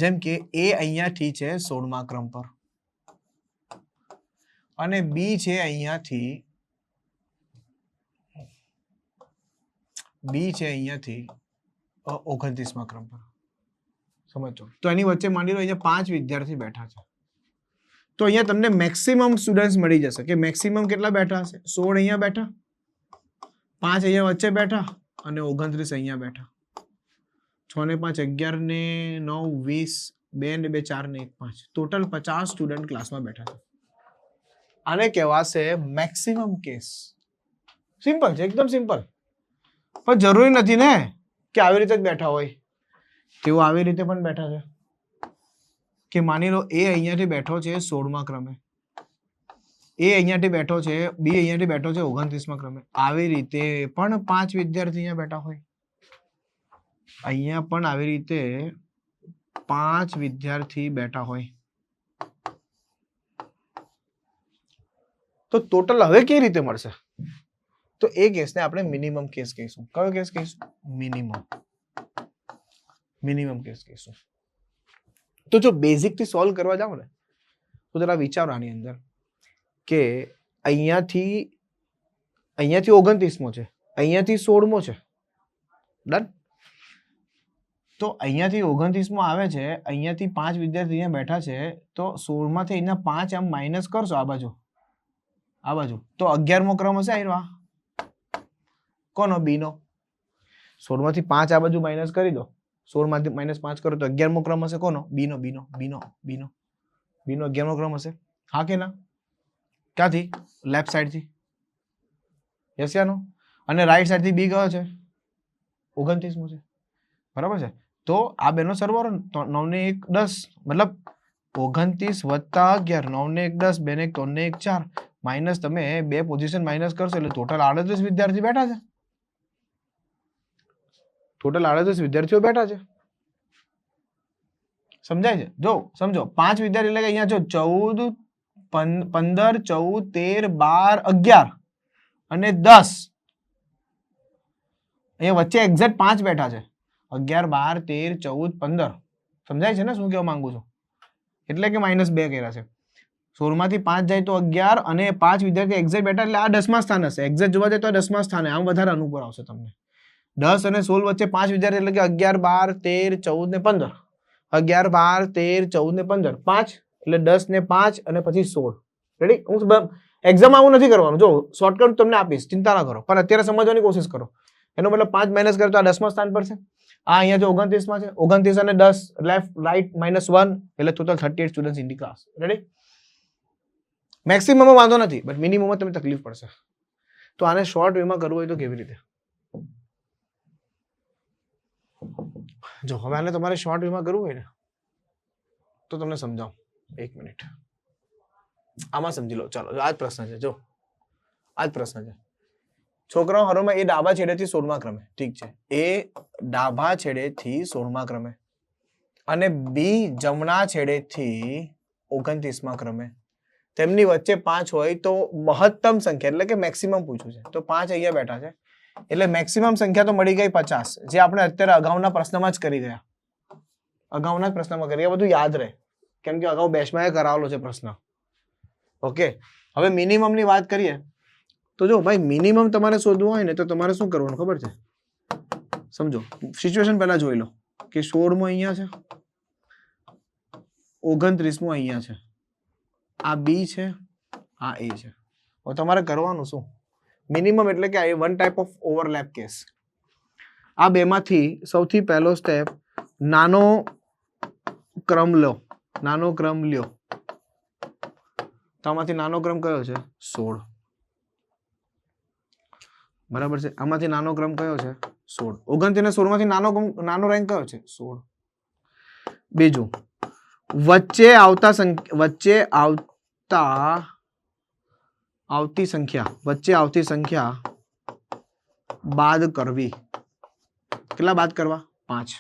જેમ કે A અહીંયાથી છે 16મા ક્રમ પર અને B છે અહીંયાથી 29મા ક્રમ પર. સમજો. તો એની વચ્ચે માંડી લો અહીંયા 5 વિદ્યાર્થી બેઠા છે. તો અહીંયા તમને મેક્સિમમ સ્ટુડન્ટ્સ મળી જશે કે મેક્સિમમ કેટલા બેઠા હશે? 16 અહીંયા બેઠા, 5 અહીંયા વચ્ચે બેઠા અને 29 અહીંયા બેઠા. 6 ને 5 11 ને 9 20, 2 ને 2 4 ને 1 5. ટોટલ 50 સ્ટુડન્ટ ક્લાસમાં બેઠા છે. આને કહેવાશે મેક્સિમમ કેસ. સિમ્પલ છે, એકદમ સિમ્પલ. પણ જરૂરી નથી ને કે આવી રીતે જ બેઠા હોય. તેઓ આવી રીતે પણ બેઠા છે કે માની લો એ અહીંયાથી બેઠો છે 16મા ક્રમે, એ અહીંયાથી બેઠો છે, બી અહીંયાથી બેઠો છે 29મા ક્રમે. આવી રીતે પણ 5 વિદ્યાર્થી અહીંયા બેઠા હોય. અહીંયા પણ આવી રીતે 5 વિદ્યાર્થી બેઠા હોય. તો ટોટલ હવે કેવી રીતે મળશે? તો એ કેસને આપણે મિનિમમ કેસ કહીશું. કયો કેસ કહીશું? મિનિમમ કેસ કહીશું. તો જો બેઝિક થી સોલ્વ કરવા જાવ ને તો જરા વિચારો આની અંદર કે અહીંયાથી 29મો છે, અહીંયાથી 16મો છે. ડન. તો અહીંયાથી 29મો આવે છે, અહીંયાથી 5 વિદ્યાર્થી અહીંયા બેઠા છે. તો 16માંથી અહીંના 5 આમ માઇનસ કરશો આ બાજુ તો 11મો ક્રમ હશે. આવ્યો આ કોનો? બી નો. 16માંથી 5 આ બાજુ માઇનસ કરી દો, 16માંથી -5 કરો તો 11મો ક્રમ હશે. કોનો? બી નો 11મો ક્રમ હશે. હા કે ના? ક્યાંથી? લેફ્ટ સાઈડ થી. યસ યા નો? અને રાઈટ સાઈડ થી બી કયો છે? 29મું છે, બરાબર છે. તો આ બેનો સરવાળો 9 ને 1 10, મતલબ 29 વત્તા 11, 9 ને 1 10, 2 ને 1 3 ને 1 4, માઇનસ તમે બે પોઝિશન માઇનસ કરશો એટલે ટોટલ 38 વિદ્યાર્થી બેઠા છે. ટોટલ 38 વિદ્યાર્થીઓ બેઠા છે. સમજાય છે? જો સમજો 5 વિદ્યાર્થી એટલે કે અહીંયા જો 14 15 14 13 12 11 અને 10, અહીંયા વચ્ચે એક્ઝેક્ટ 5 બેઠા છે. 11 12 13 14 15. સમજાય છે ને શું કહેવા માંગુ છું? એટલે કે -2 કર્યા છે. 16 માંથી 5 જાય તો 11 અને 5 વિદ્યાર્થી એક્ઝેક્ટ બેઠા એટલે આ 10મા સ્થાન હશે. એક્ઝેક્ટ જોવા જાય તો 10મા સ્થાને, આમ વધારે અનુકૂળ આવશે તમને. 10 અને 16 વચ્ચે 5 વિદ્યાર્થી એટલે કે 11 12 13 14 ને 15. 11 12 13 14 ને 15, 5 એટલે 10 ને 5 અને પછી 16. રેડી? હું એક્ઝામ આવું નથી કરવાનું, જો શોર્ટકટ તમને આપીશ, ચિંતા ના કરો, પણ અત્યારે સમજવાની કોશિશ કરો. એનો મતલબ 5 માઇનસ કરે તો આ 10મા સ્થાન પર છે. આ અહીંયા જો 29 માં છે, 29 અને 10 લેફ્ટ રાઈટ -1 એટલે total 38 students in the class. Ready? Maximum વાંધો નથી, બટ મિનિમમ તમને તકલીફ પડશે. તો આને શોર્ટ વેમાં કરવું હોય તો કેવી રીતે? જો હવે આને તમારે શોર્ટ વેમાં કરવું હોય ને તો તમને સમજાવું, 1 મિનિટ આમાં સમજી લો. ચાલો આ જ પ્રશ્ન છે, જો આ જ પ્રશ્ન છે. છોકરાઓ હરોળમાં એ ડાબા છેડેથી 16મા ક્રમે, ઠીક છે, એ ડાબા છેડેથી 16મા ક્રમે અને બી જમણા છેડેથી 29મા ક્રમે. તેમની વચ્ચે 5 હોય તો મહત્તમ સંખ્યા એટલે કે મેક્સિમમ પૂછ્યું છે, તો 5 અહીંયા બેઠા છે એટલે મેક્સિમમ સંખ્યા તો મળી ગઈ 50, જે આપણે અત્યારે અગાઉના પ્રશ્નમાં જ કરી ગયા. અગાઉના જ પ્રશ્નમાં કરી ગયા, બધું યાદ રહે કેમ કે અગાઉ બેચમાં એ કરાવેલો છે પ્રશ્ન. ઓકે, હવે મિનિમમ ની વાત કરીએ તો જો ભાઈ મિનિમમ તમારે શોધવું હોય ને તો તમારે શું કરવાનું ખબર છે? સમજો સિચ્યુએશન પહેલા જોઈ લો કે 16મો અહીંયા છે, 29મો અહીંયા છે, આ બી છે, આ એ છે. હવે તમારે કરવાનું શું? મિનિમમ એટલે કે one type of overlap case. આ બેમાંથી સૌથી પહેલો સ્ટેપ નાનો ક્રમ લો, નાનો ક્રમ લ્યો. તો આમાંથી નાનો ક્રમ કયો છે? 16. બરાબર છે. આમાંથી નાનો ક્રમ કયો છે? 16. 29 અને 16 માંથી નાનો રેન્ક કયો છે? 16. બીજું, વચ્ચે આવતી સંખ્યા બાદ કરવી. કેટલા બાદ કરવા? 5.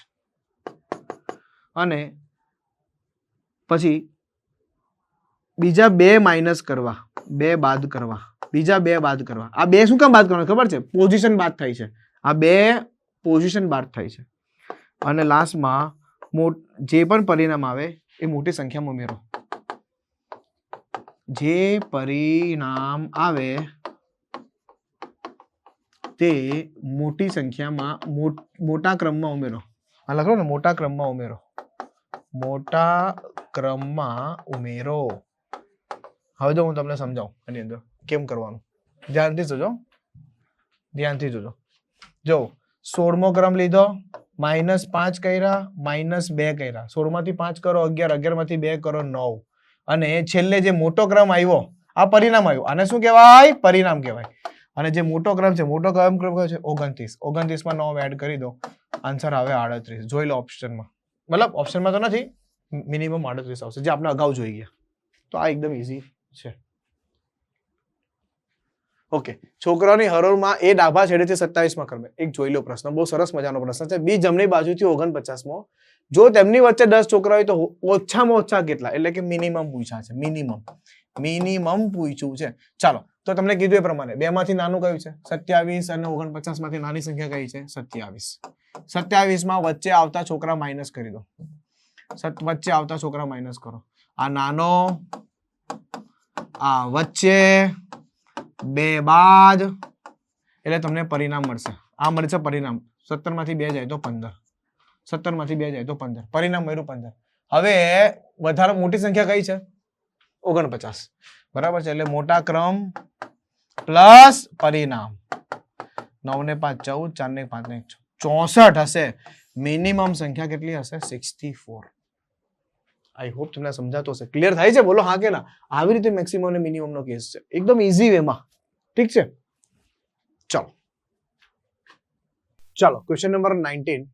અને પછી બીજા 2 માઇનસ કરવા, 2 બાદ કરવા, બીજા 2 બાદ કરવા. આ 2 શું કામ બાદ કરવાના ખબર છે? પોઝિશન બાદ થાય છે. આ 2 પોઝિશન બાદ થાય છે. અને લાસ્ટમાં જે પણ પરિણામ આવે એ મોટી સંખ્યામાં ઉમેરો. જે પરિણામ આવે તે મોટી સંખ્યામાં મોટા ક્રમમાં ઉમેરો. આ લખો ને, મોટા ક્રમમાં ઉમેરો. મોટા ક્રમમાં ઉમેરો. હવે જો હું તમને સમજાવું આની અંદર કેમ કરવાનું, ધ્યાનથી જોજો, ધ્યાનથી જોજો. જો 16મો ક્રમ લીધો, -5 કર્યા, -2 કર્યા, 16 માંથી 5 કરો 11, 11 માંથી 2 કરો 9, અને છેલ્લે જે મોટો ક્રમ આવ્યો આ પરિણામ આવ્યું. આને શું કહેવાય? પરિણામ કહેવાય. અને જે મોટો ક્રમ છે, મોટો ક્રમ કયો છે? 29. 29 માં 9 એડ કરી દો, આન્સર આવે 38. જોઈ લો ઓપ્શનમાં, મતલબ ઓપ્શનમાં તો નથી, મિનિમમ 38 આવશે, જે આપણે અગાઉ જોઈ ગયા. તો આ એકદમ ઈઝી છે. ઓકે, છોકરાઓની હરોળમાં એ ડાબા છેડેથી 27મા ક્રમે. એક જોઈ લો પ્રશ્ન, બહુ સરસ મજાનો પ્રશ્ન છે. બી જમણી બાજુથી 49મો. જો તેમની વચ્ચે 10 છોકરા હોય તો ઓછામાં ઓછા કેટલા? એટલે કે મિનિમમ પૂછ્યા છે. મિનિમમ પૂછ્યું છે. ચાલો, તો તમને કીધું એ પ્રમાણે 2 માંથી નાનું કયું છે? 27. અને 49 માંથી નાની સંખ્યા કઈ છે? 27. 27 માં વચ્ચે આવતા છોકરા માઇનસ કરી દો. વચ્ચે આવતા છોકરા માઇનસ કરો. આ નાનો, આ વચ્ચે, 2 બાદ, એટલે તમને પરિણામ મળશે. આ મળશે પરિણામ. 17 માંથી 2 જાય તો 15. 17 માંથી 2 જાય તો 15. પરિણામ મળ્યું 15. હવે વધારે મોટી સંખ્યા કઈ છે? 49. બરાબર છે. એટલે મોટા ક્રમ પ્લસ પરિણામ. 9 ને 5 14, 4 ને 5 ને 64 હશે. મિનિમમ સંખ્યા કેટલી હશે? 64. આઈ હોપ તમને સમજાતો હશે. ક્લિયર થાય છે? બોલો હા કે ના. આવી રીતે મેક્સિમમ અને મિનિમમ નો કેસ છે, એકદમ ઈઝી વેમાં. ઠીક છે, ચાલો. ચાલો ક્વેશ્ચન નંબર 19.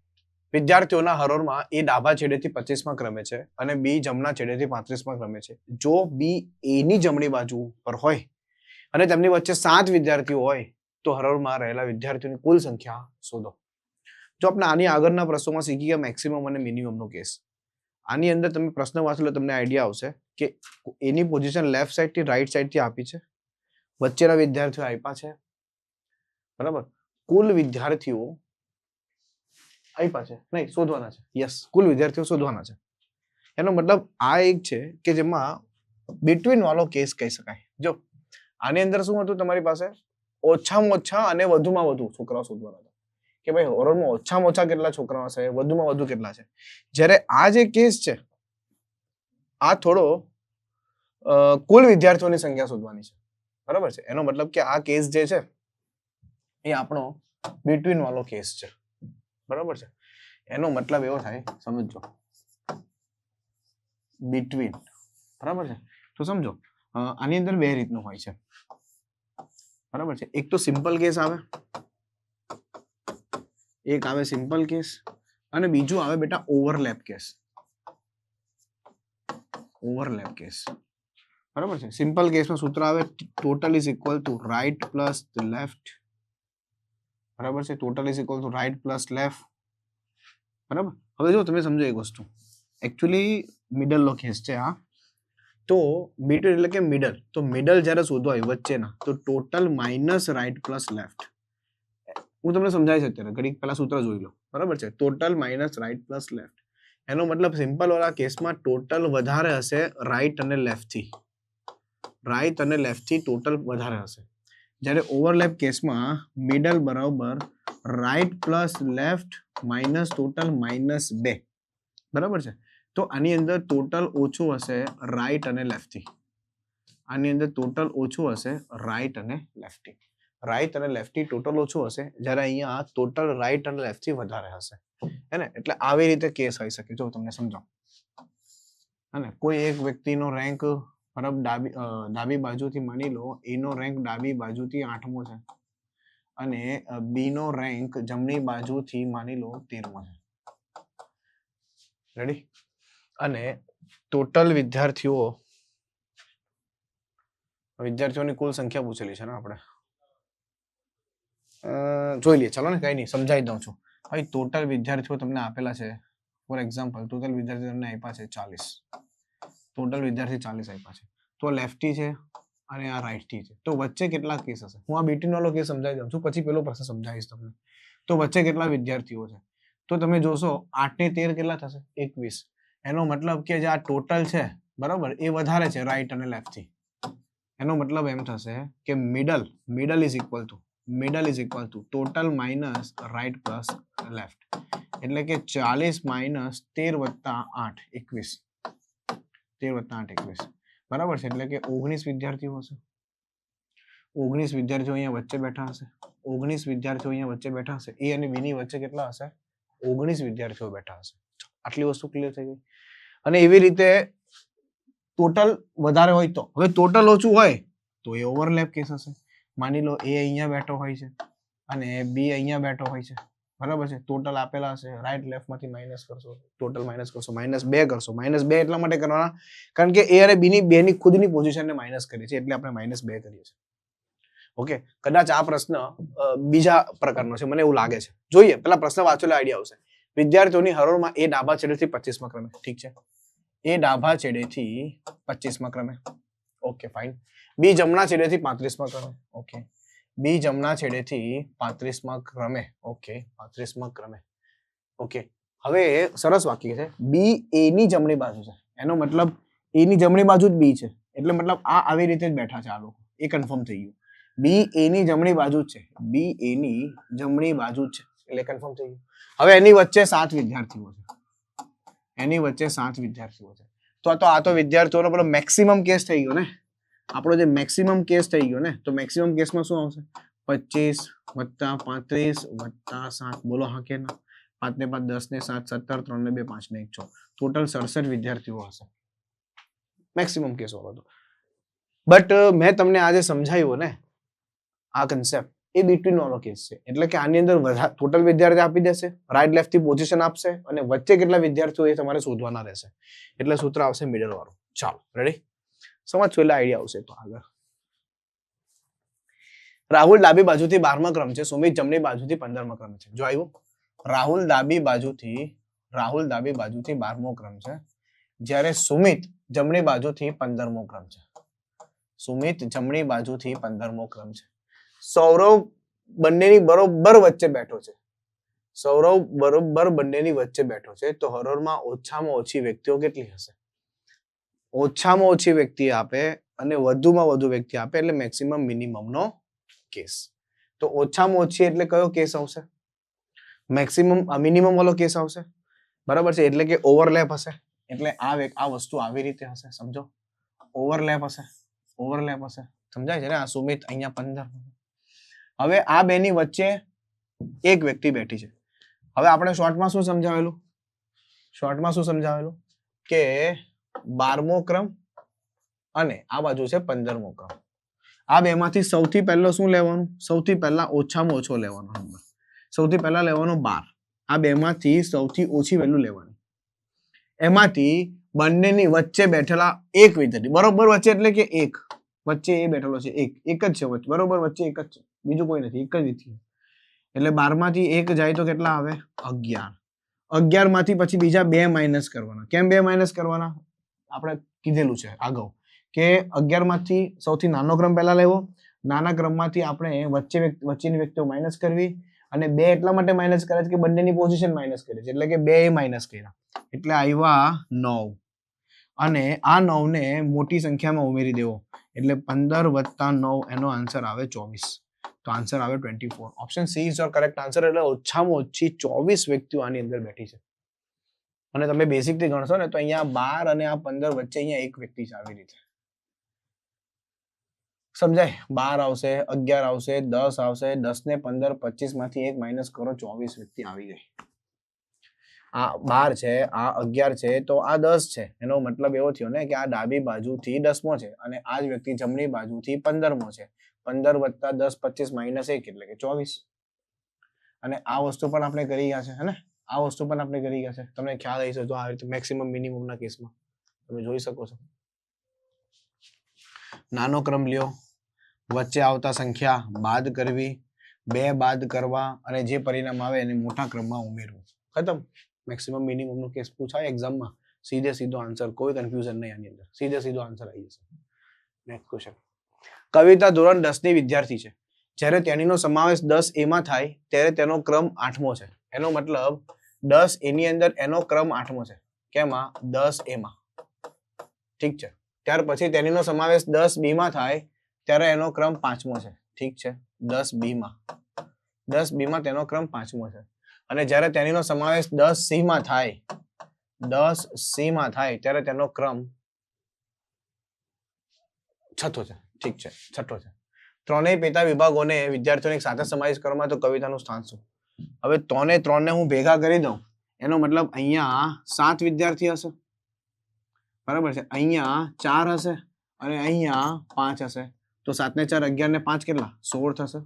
વિદ્યાર્થીઓના હરોળમાં એ ડાબા છેડેથી 25માં ક્રમે છે અને બી જમણા છેડેથી 35માં ક્રમે છે. જો બી એ ની જમણી બાજુ પર હોય અને તેમની વચ્ચે 7 વિદ્યાર્થીઓ હોય તો હરોળમાં રહેલા વિદ્યાર્થીઓની કુલ સંખ્યા શોધો. જો આપણે આની આગળના પ્રશ્નોમાં શીખી ગયા મેક્સિમમ અને મિનિમમનો કેસ. આની અંદર તમે પ્રશ્ન વાંચો એટલે તમને આઈડિયા આવશે કે એની પોઝિશન લેફ્ટ સાઈડ થી રાઈટ સાઈડ થી આપી છે, વચ્ચેના વિદ્યાર્થીઓ આપ્યા છે, બરાબર. કુલ વિદ્યાર્થીઓ આપ્યા છે નહીં, શોધવાના છે. યસ, કુલ વિદ્યાર્થીઓ શોધવાના છે. એનો મતલબ આ એક છે કે જેમાં બિટવીન વાળો કેસ કહી શકાય. જો આની અંદર શું હતું, તમારી પાસે ઓછામાં ઓછા અને વધુમાં વધુ છોકરાઓ શોધવાના હતા કે ભાઈ હરોળમાં ઓછામાં ઓછા કેટલા છોકરાઓ છે, વધુમાં વધુ કેટલા છે. જ્યારે આ જે કેસ છે આ થોડો કુલ વિદ્યાર્થીઓની સંખ્યા શોધવાની છે, બરાબર છે. એનો મતલબ કે આ કેસ જે છે એ આપણો બિટવીન વાળો કેસ છે, બરાબર છે. એનો મતલબ એવો થાય, સમજો, બિટવીન, બરાબર છે. તો સમજો આની અંદર બે રીતનું હોય છે, બરાબર છે. એક તો સિમ્પલ કેસ આવે, એક આવે સિમ્પલ કેસ અને બીજું આવે બેટા ઓવરલેપ કેસ. ઓવરલેપ કેસ, બરાબર છે. સિમ્પલ કેસમાં સૂત્ર આવે total is equal to right plus left, બરાબર છે. Total is equal to right plus left, બરાબર. હવે જો તમે સમજો એક વસ્તુ, એકચ્યુઅલી મિડલ નો કેસ છે આ. તો બીટવીન એટલે કે મિડલ, તો મિડલ જ્યારે શોધવા હોય વચ્ચેના, તો total minus right plus left. હું તમને સમજાવીશ અત્યારે, ઘડીક પહેલા સૂત્ર જોઈ લો, બરાબર છે. Total minus right plus left. એનો મતલબ સિમ્પલ વાળા કેસમાં ટોટલ વધારે હશે રાઈટ અને લેફ્ટ થી, રાઈટ અને લેફ્ટ થી ટોટલ વધારે હશે. જ્યારે ઓવરલેપ કેસમાં મિડલ બરાબર right plus left minus total -2, બરાબર છે. તો આની અંદર ટોટલ ઓછું હશે રાઈટ અને લેફ્ટ થી. આની અંદર ટોટલ ઓછું હશે રાઈટ અને લેફ્ટ થી. રાઈટ અને લેફ્ટ થી ટોટલ ઓછું હશે, જ્યારે અહીંયા ટોટલ રાઈટ અને લેફ્ટ થી વધારે હશે, હે ને. એટલે આવી રીતે કેસ હોઈ શકે. જો તમને સમજાવું, અને કોઈ એક વ્યક્તિનો રેન્ક બરાબર ડાબી બાજુથી માની લો એનો રેન્ક ડાબી બાજુથી 8મો છે અને બી નો રેન્ક જમણી બાજુથી માની લો 13મો છે. રેડી? અને ટોટલ વિદ્યાર્થીઓની કુલ સંખ્યા પૂછેલી છે ને આપણે, જોઈ લઈએ. ચાલો ને, કઈ નહીં, સમજાવી દઉં છું. ભાઈ ટોટલ વિદ્યાર્થીઓ તમને આપેલા છે, ફોર એક્ઝામ્પલ ટોટલ વિદ્યાર્થીઓ તમને આપ્યા છે 40. ટોટલ વિદ્યાર્થી 40 આપ્યા છે. તો લેફ્ટી છે અને આ રાઈટથી છે. તો વચ્ચે કેટલા કેસ હશે? હું આ બીટવીન વાળો કેસ સમજાવી દઉં છું, પછી પેલો પ્રશ્ન સમજાવીશ તમને. તો વચ્ચે કેટલા વિદ્યાર્થીઓ છે? તો તમે જોશો 8 ને 13 કેટલા થશે? 21. એનો મતલબ કે જે આ ટોટલ છે, બરાબર, એ વધારે છે રાઈટ અને લેફ્ટ થી. એનો મતલબ એમ થશે કે middle is equal to total minus right plus left. એટલે કે 40 માઇનસ 13 વત્તા 8 21, 13 વત્તા 8 21, બરાબર છે. એટલે કે 19 વિદ્યાર્થીઓ હશે. 19 વિદ્યાર્થીઓ અહીંયા વચ્ચે બેઠા હશે. 19 વિદ્યાર્થીઓ અહીંયા વચ્ચે બેઠા હશે. એ અને બી ની વચ્ચે કેટલા હશે? 19 વિદ્યાર્થીઓ બેઠા હશે. આટલી વસ્તુ ક્લિયર થઈ ગઈ. અને એવી રીતે ટોટલ વધારે હોય તો, હવે ટોટલ ઓછું હોય તો એ ઓવરલેપ કેસ હશે. માની લો એ અહીંયા બેઠો હોય છે અને બી અહીંયા બેઠો હોય છે, બરાબર છે. ટોટલ આપેલા હશે, રાઈટ લેફ્ટ માંથી માઇનસ કરશો, ટોટલ માઇનસ કરશો, -2 કરશો. -2 એટલા માટે કરવાના કારણ કે એ અને બી ની બેની ખુદની પોઝિશનને માઇનસ કરી છે, એટલે આપણે -2 કરીએ છીએ. ઓકે, કદાચ આ પ્રશ્ન બીજા પ્રકારનો છે, મને એવું લાગે છે. જોઈએ, પેલા પ્રશ્ન વાંચેલો આઈડિયા આવશે. વિદ્યાર્થીઓની હરોળમાં એ ડાબા છેડેથી 25માં ક્રમે, ઠીક છે. એ ડાબા છેડેથી 25માં ક્રમે, ઓકે ફાઇન. બી જમણા છેડેથી 35માં ક્રમે, ઓકે. બી જમણા છેડેથી 35માં ક્રમે, ઓકે, 35માં ક્રમે, ઓકે. હવે સરસ વાક્ય છે, બી એ ની જમણી બાજુ છે. એનો મતલબ એ ની જમણી બાજુ જ બી છે, એટલે મતલબ આ આવી રીતે જ બેઠા છે આ લોકો. એ કન્ફર્મ થઈ ગયું. બી એ ની જમણી બાજુ જ છે, બી એ ની જમણી બાજુ જ છે, એટલે કન્ફર્મ થઈ ગયું. હવે એની વચ્ચે 7 વિદ્યાર્થીઓ છે. એની વચ્ચે 7 વિદ્યાર્થીઓ છે. તો આ તો વિદ્યાર્થીઓનો પેલો મેક્સિમમ કેસ થઈ ગયો ને. આપણો જે મેક્સિમમ કેસ થઈ ગયો ને, તો મેક્સિમમ કેસમાં શું આવશે? 25 વત્તા 35 વત્તા 7, બોલો હા કે ના? 5 ને 5 10 ને 7 17, 3 ને 2 5 ને 1 6, ટોટલ 67 વિદ્યાર્થીઓ હશે. મેક્સિમમ કેસ વાળો હતો. બટ મેં તમને આજે સમજાવ્યું ને આ કન્સેપ્ટ, એ બિટવીન વાળો કેસ છે. એટલે કે આની અંદર ટોટલ વિદ્યાર્થી આપી દેશે, રાઈટ લેફ્ટ થી પોઝિશન આપશે અને વચ્ચે કેટલા વિદ્યાર્થીઓ એ તમારે શોધવાના રહેશે. એટલે સૂત્ર આવશે મિડલ વાળું. ચાલો રેડી, સમજશો એટલે આઈડિયા આવશે. તો આગળ રાહુલ ડાબી બાજુથી 12મા ક્રમ છે, સુમિત જમણી બાજુથી 15મા ક્રમ છે. જો આવ્યું, રાહુલ ડાબી બાજુથી 12મો ક્રમ છે, જ્યારે સુમિત જમણી બાજુથી 15મો ક્રમ છે. સુમિત જમણી બાજુથી 15મો ક્રમ છે. સૌરવ બંનેની બરોબર વચ્ચે બેઠો છે. સૌરવ બરોબર બંનેની વચ્ચે બેઠો છે. તો હરોળમાં ઓછામાં ઓછી વ્યક્તિઓ કેટલી હશે? ઓછામાં ઓછી વ્યક્તિ આપે અને વધુમાં વધુ વ્યક્તિ આપે એટલે મેક્સિમમ મિનિમમ નો કેસ. તો ઓછામાં ઓછી એટલે કયો કેસ આવશે? મેક્સિમમ મિનિમમ વાળો કેસ આવશે. બરાબર છે, એટલે કે ઓવરલેપ હશે. એટલે આ વસ્તુ આવી રીતે હશે, સમજો. ઓવરલેપ હશે, ઓવરલેપ હશે, સમજાય છે ને? આ સુમિત અહીંયા 15. હવે આ બેની વચ્ચે એક વ્યક્તિ બેઠી છે. હવે આપણે શોર્ટમાં શું સમજાવેલું? કે 12મો ક્રમ અને આ બાજુ છે 15મો ક્રમ. આ બેમાંથી સૌથી પહેલો શું લેવાનું? સૌથી પહેલા ઓછામાં ઓછો લેવાનો નંબર. સૌથી પહેલા લેવાનો 12. આ બેમાંથી સૌથી ઓછી વેલ્યુ લેવાની. એમાંથી બંનેની વચ્ચે બેઠેલા એક વિદ્યાર્થી, બરોબર વચ્ચે એટલે કે એક વચ્ચે એ બેઠેલો છે, એક જ છે વચ્ચે, બરોબર વચ્ચે એક જ છે, બીજું કોઈ નથી, એક જ વિદ્યાર્થી. એટલે 12 માંથી એક જાય તો કેટલા આવે? 11. 11 માંથી પછી બીજા 2 માઇનસ કરવાના. કેમ 2 માઇનસ કરવાના? આપણે કીધેલું છે અગાઉ કે 11 માંથી સૌથી નાનો ક્રમ પહેલા લેવો, નાના ક્રમમાંથી આપણે વચ્ચેની વ્યક્તિઓ માઇનસ કરવી, અને 2 એટલા માટે માઇનસ કરે છે કે બંનેની પોઝિશન માઇનસ કરે છે, એટલે કે 2 માઇનસ કર્યા એટલે આવ્યા 9. અને આ 9 ને મોટી સંખ્યામાં ઉમેરી દેવો એટલે 15 વત્તા 9 એનો આન્સર આવે 24. તો આન્સર આવે 24. Option she is your correct answer. એટલે ઓછામાં ઓછી 24 વ્યક્તિઓ આની અંદર બેઠી છે. અને તમે બેસિક થી ગણશો ને તો અહીંયા 12 અને આ 15 વચ્ચે અહીંયા એક વ્યક્તિ છે. આવી રીતે સમજાય? 12 આવશે, 11 આવશે, 10 આવશે, 10 ને 15 25 માંથી એક માઇનસ કરો, 24 વ્યક્તિ આવી ગઈ. આ 12 છે, આ 11 છે, તો આ 10 છે. એનો મતલબ એવો થયો ને કે આ ડાબી બાજુથી 10મો છે અને આ જ વ્યક્તિ જમણી બાજુથી 15મો છે. 15 વત્તા 10 25 માઇનસ 1 એટલે કે 24. અને આ વસ્તુ પણ આપણે કરી ગયા છે, હે ને? આ વસ્તુ પણ આપણે કરી ગયા છે. તમને ખ્યાલ આવી છે તો આ રીતે મેક્સિમમ મિનિમમ ના કેસમાં તમે જોઈ શકો છો. નાનો ક્રમ લ્યો, વચ્ચે આવતા સંખ્યા બાદ કરવી, 2 બાદ કરવા અને જે પરિણામ આવે એને મોટા ક્રમમાં ઉમેરવું. ખતમ. મેક્સિમમ મિનિમમ નો કેસ પૂછાય એક્ઝામમાં, સીધો આન્સર, કોઈ કન્ફ્યુઝન નહીં આની અંદર, સીધો આન્સર આવી જશે. Next question. કવિતા ધોરણ 10 ની વિદ્યાર્થી છે. જ્યારે તેણીનો સમાવેશ 10A માં થાય ત્યારે તેનો ક્રમ 8મો છે. એનો મતલબ 10A ની અંદર એનો ક્રમ 8મો છે. કેમાં? 10A માં. ઠીક છે. ત્યાર પછી તેણીનો સમાવેશ 10B માં થાય ત્યારે એનો ક્રમ 5મો છે. ઠીક છે. 10B માં તેનો ક્રમ 5મો છે. અને જ્યારે તેણીનો સમાવેશ 10C માં થાય ત્યારે તેનો ક્રમ 6થો છે. ઠીક છે, 6થો છે. ત્રણેય પેટા વિભાગોને વિદ્યાર્થીઓને સાથે સમાવેશ કરવામાં તો કવિતાનું સ્થાન શું? હવે 3 ને હું ભેગા કરી દઉં એનો મતલબ અહીંયા 7 વિદ્યાર્થી હશે, બરાબર છે. અહીંયા 4 હશે અને અહીંયા 5 હશે. તો 7 ને 4 11 ને 5 કેટલા? 16 થશે.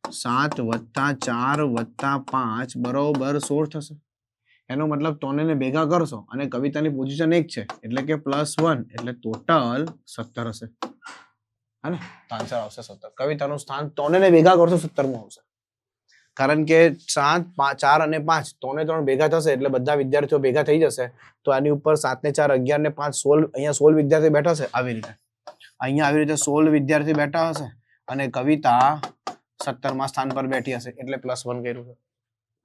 7 વત્તા 4 વત્તા 5 બરોબર 16 થશે. એનો મતલબ 3 ને ભેગા કરશો અને કવિતાની પોઝિશન 1 છે એટલે કે +1 એટલે ટોટલ 17 હશે. હા ને? તો આન્સર આવશે 17. કવિતાનું સ્થાન 3 ને ભેગા કરશો 17મું આવશે. કારણ કે 7 4 અને 5 3 ને 3 ભેગા થશે એટલે બધા વિદ્યાર્થીઓ ભેગા થઈ જશે. તો આની ઉપર 7 ને 4 11 ને 5 16, અહીંયા 16 વિદ્યાર્થી બેઠા છે. આવી રીતે અહીંયા આવી રીતે 16 વિદ્યાર્થી બેઠા હશે અને કવિતા 17મા સ્થાન પર બેઠી હશે એટલે +1 કર્યું છે.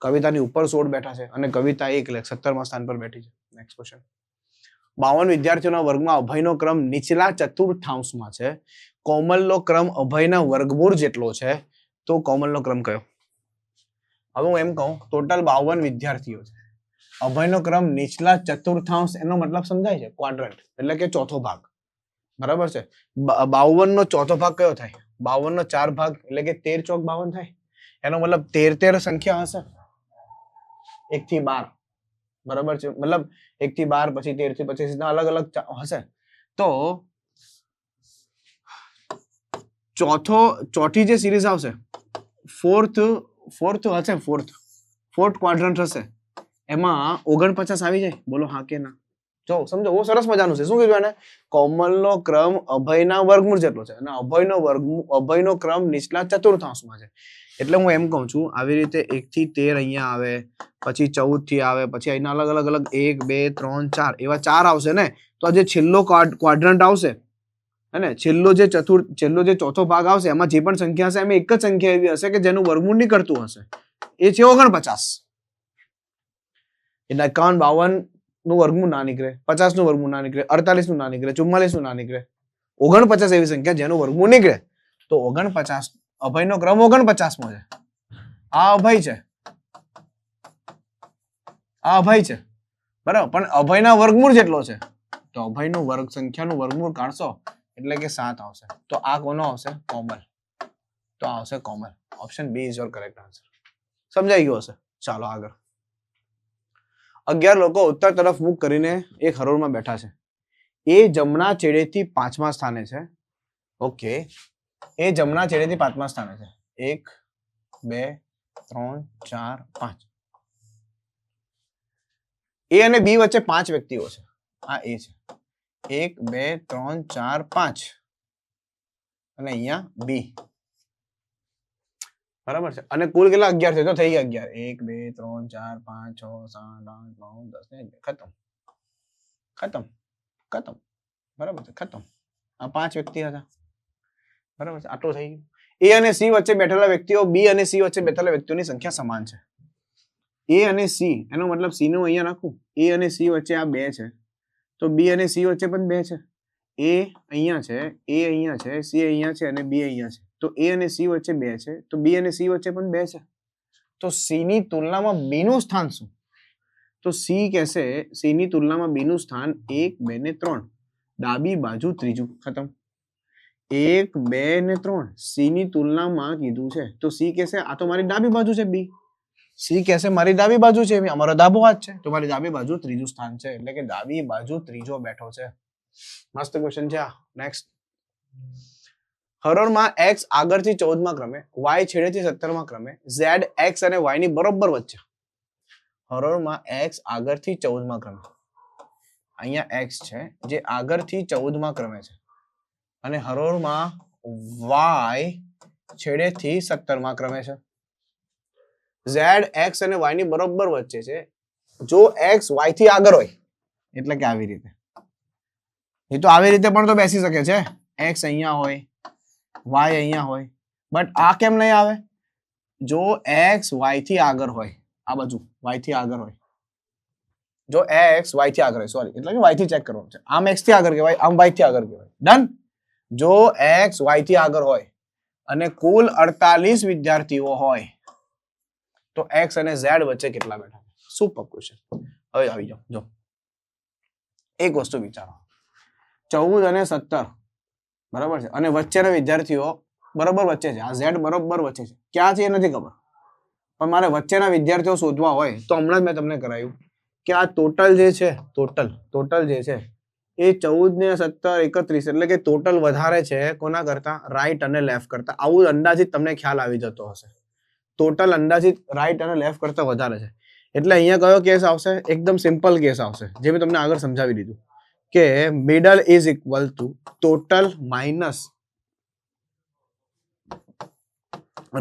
કવિતાની ઉપર 16 બેઠા છે અને કવિતા 17મા સ્થાન પર બેઠી છે. Next question. 52 વિદ્યાર્થીઓના વર્ગમાં અભયનો ક્રમ નીચલા ચતુર્થાંશમાં છે. કોમલનો ક્રમ અભયના વર્ગમૂળ જેટલો છે. તો કોમલનો ક્રમ કયો? હવે હું એમ કહું, ટોટલ 52 વિદ્યાર્થીઓ છે. અભયનો ક્રમ નીચલા ચતુર્થાંશ એનો મતલબ સમજાય છે? ક્વાડ્રન્ટ એટલે કે ચોથો ભાગ. બરાબર છે. 52 નો ચોથો ભાગ કયો થાય? 52 નો 4 ભાગ એટલે કે 13 ચોક 52 થાય. એનો મતલબ 13 સંખ્યા હશે 1 થી 12. બરાબર છે. મતલબ 1 થી 12 પછી 13 થી 25 અલગ અલગ હશે. તો ચોથી જે સિરીઝ આવશે ફોર્થ હશે, ફોર્થ ક્વાડ્રન્ટ હશે, એમાં 49 આવી જાય. બોલો હા કે ના? જો સમજો, બહુ સરસ મજાનું છે. શું કીધું એને? કોમલનો ક્રમ અભયના વર્ગમૂળ જેટલો છે અને અભયનો ક્રમ નીચલા ચતુર્થાંશમાં છે. એટલે હું એમ કહું છું, આવી રીતે 1 થી 13 અહીંયા આવે, પછી 14 થી આવે, પછી અહીંના અલગ 1 2 3 4 એવા 4 આવશે ને. તો આ જે છેલ્લો ક્વાડ્રન્ટ આવશે, હે, છેલ્લો જે ચોથો ભાગ આવશે, એમાં જે પણ સંખ્યા હશે એમાં એક જ સંખ્યા એવી હશે કે જેનું વર્ગમૂળ નીકળતું હશે. એ છે 49. એટલે 51 52 નું વર્ગમૂળ ના નીકળે, 50 નું વર્ગમૂળ ના નીકળે, 48 નું ના નીકળે, 44 નું ના નીકળે. 49 એવી સંખ્યા જેનું વર્ગમૂળ નીકળે. તો 49 અભયનો ક્રમ 49મો છે. આ અભય છે, આ અભય છે, બરાબર. પણ અભયના વર્ગમૂળ જેટલો છે, તો અભયનું સંખ્યાનું વર્ગમૂળ કાઢશો એટલે કે 7 આવશે. તો આ કોનો આવશે? કોમલ. તો આવશે Komal. Option B is your correct answer. સમજાઈ ગયું હશે? ચાલો આગળ. 11 લોકો ઉત્તર તરફ મુખ કરીને એક હરોળમાં બેઠા છે. એ જમણા છેડેથી 5મા સ્થાને છે. ઓકે, એ જમણા છેડેથી 5મા સ્થાને છે. 1 2 3 4 5. એ અને બી વચ્ચે 5 વ્યક્તિઓ છે. આ એ છે. 1 2 3 4 5 અને અહીંયા બી, બરાબર છે. અને કુલ કેટલા? 11 છે. તો થઈ ગયા 11. 1 2 3 4 5 6 7 8 9 10 ખતમ ખતમ ખતમ. બરાબર છે, ખતમ. આ 5 વ્યક્તિ હતા, બરાબર છે. આટલું થઈ ગયું. એ અને સી વચ્ચે બેઠેલા વ્યક્તિઓ, બી અને સી વચ્ચે બેઠેલા વ્યક્તિઓની સંખ્યા સમાન છે. એ અને સી, એનો મતલબ સી નું અહીંયા નાખું. એ અને સી વચ્ચે આ 2 છે, તો બી અને સી વચ્ચે પણ 2 છે. એ અહીંયા છે, એ અહીંયા છે, સી અહીંયા છે અને બી અહીંયા છે. તો એ અને સી વચ્ચે 2 છે, તો બી અને સી વચ્ચે પણ 2 છે. તો સી ની તુલનામાં બી નું સ્થાન શું? તો સી કહેશે સી ની તુલનામાં બી નું સ્થાન 1 2 ને 3, ડાબી બાજુ ત્રીજું. ખતમ. 1 2 ને 3 સી ની તુલનામાં કીધું છે, તો સી કહેશે આ તો મારી ડાબી બાજુ છે. બી સી કહેશે મારી ડાબી બાજુ છે, અમારો ડાબો હાથ છે, તો મારી ડાબી બાજુ ત્રીજું સ્થાન છે. એટલે કે ડાબી બાજુ ત્રીજો બેઠો છે. મસ્ત ક્વેશ્ચન છે આ. નેક્સ્ટ. હરોળમાં x આગળથી 14મા ક્રમે, y છેડેથી 17મા ક્રમે, z x અને y ની બરોબર વચ્ચે. હરોળમાં x આગળથી 14મા ક્રમે, અહીંયા x છે જે આગળથી 14મા ક્રમે છે, અને હરોળમાં y છેડેથી 17મા ક્રમે છે. z x અને y ની બરોબર વચ્ચે છે. જો x y થી આગળ હોય, એટલે કે આવી રીતે, એ તો આવી રીતે પણ તો બેસી શકે છે. x અહીંયા હોય, y અહીંયા હોય, બટ આ કેમ નહીં આવે? જો x y થી આગળ હોય, આ બાજુ y થી આગળ હોય, જો x y થી આગળ હોય, સોરી, એટલે કે y થી ચેક કરવાનું છે. આમ x થી આગળ કહેવાય, આમ y થી આગળ કહેવાય. ડન. જો x y થી આગળ હોય અને કુલ 48 વિદ્યાર્થીઓ હોય, તો x અને z વચ્ચે કેટલા બેઠા? Super question. હવે આવી જાઓ. જો એક વસ્તુ વિચારો, 14 અને 17 બરાબર છે, અને વચ્ચેના વિદ્યાર્થીઓ બરોબર વચ્ચે છે. આ z બરોબર વચ્ચે છે. ક્યાં છે એ નથી ખબર, પણ મારે વચ્ચેના વિદ્યાર્થીઓ શોધવા હોય તો હમણાં જ મેં તમને કરાયું કે આ ટોટલ જે છે, ટોટલ જે છે એ 14 ને 17 31, એટલે કે ટોટલ વધારે છે કોના કરતા? રાઈટ અને લેફ્ટ કરતા. આવું અંદાજિત તમને ખ્યાલ આવી જતો હશે. ટોટલ અંદાજિત રાઈટ અને લેફ્ટ કરતા વધારે છે. એટલે અહીંયા કયો કેસ આવશે? એકદમ સિમ્પલ કેસ આવશે, જે મેં તમને આગળ સમજાવી દીધું કે middle is equal to total minus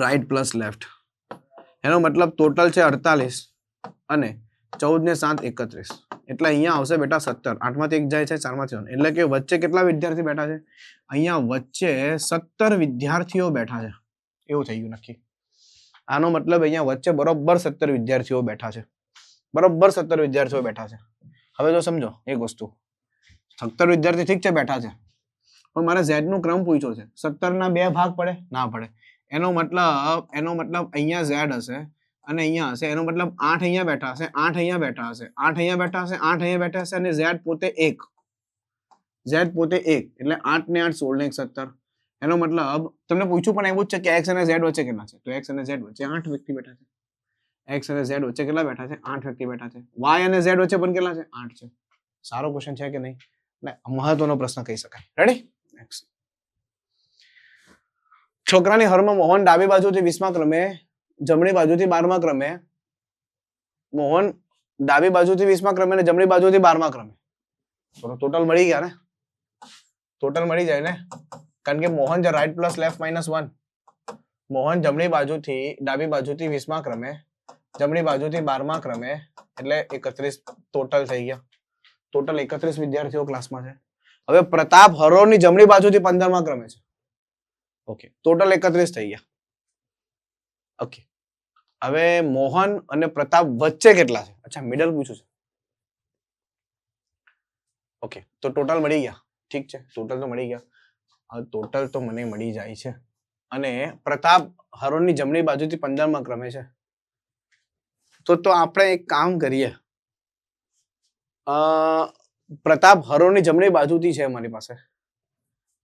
right plus left. એનો મતલબ ટોટલ છે 48 અને 14 ને 7 31, એટલે અહીંયા આવશે બેટા 17. 8 માંથી 1 જાય છે, 4 માંથી 1, એટલે કે વચ્ચે કેટલા વિદ્યાર્થી બેઠા છે? અહીંયા વચ્ચે 17 વિદ્યાર્થીઓ બેઠા છે. એવું થઈ ગયું નક્કી. આનો મતલબ અહીંયા વચ્ચે બરોબર 17 વિદ્યાર્થીઓ બેઠા છે. બરોબર 17 વિદ્યાર્થીઓ બેઠા છે. હવે જો સમજો એક વસ્તુ, 17 વિદ્યાર્થી ઠીક છે બેઠા છે, પણ મારે z નું ક્રમ પૂછ્યો છે. 17 ના 2 ભાગ પડે? ના પડે. એનો મતલબ અહીંયા z હશે અને અહીંયા હશે. એનો મતલબ 8 અહીંયા બેઠા હશે, 8 અહીંયા બેઠા હશે, 8 અહીંયા બેઠા હશે, 8 અહીંયા બેઠા હશે, અને z પોતે 1. z પોતે 1, એટલે 8 ને 8 16 ને 1 17. એનો મતલબ તમને પૂછ્યું પણ એવું જ છે કે x અને z વચ્ચે કેટલા છે, તો x અને z વચ્ચે 8 વ્યક્તિ બેઠા છે. x અને z વચ્ચે કેટલા બેઠા છે? 8 વ્યક્તિ બેઠા છે. y અને z વચ્ચે પણ કેટલા છે? 8 છે. સારો ક્વેશ્ચન છે કે નહીં? મહત્વનો પ્રશ્ન કહી શકાય. રેડી? નેક્સ્ટ. છોકરાની હરોળમાં મોહન ડાબી બાજુથી 20મા ક્રમે, જમણી બાજુથી 12મા ક્રમે, મોહન ડાબી બાજુથી 20મા ક્રમે અને જમણી બાજુથી 12મા ક્રમે. ટોટલ મળી ગયા ને, ટોટલ મળી જાય ને, કારણ કે મોહન જે રાઈટ પ્લસ લેફ્ટ -1, મોહન જમણી બાજુથી ડાબી બાજુથી 20મા ક્રમે, જમણી બાજુથી 12મા ક્રમે, એટલે 31 ટોટલ થઈ ગયા. ટોટલ 31 વિદ્યાર્થીઓ ક્લાસમાં છે. હવે પ્રતાપ હરોળની જમણી બાજુથી 15મા ક્રમે છે. ઓકે, ટોટલ 31 થઈ ગયા. ઓકે, હવે મોહન અને પ્રતાપ વચ્ચે કેટલા છે? અચ્છા, મિડલ પૂછું છે. ઓકે, તો ટોટલ મળી ગયા. ઠીક છે, ટોટલ તો મળી ગયા. હવે ટોટલ તો મને મળી જાય છે. અને પ્રતાપ હરોળની જમણી બાજુથી 15મા ક્રમે છે. તો આપણે એક કામ કરીએ. પ્રતાપ હરોળની જમણી બાજુથી છે મારી પાસે.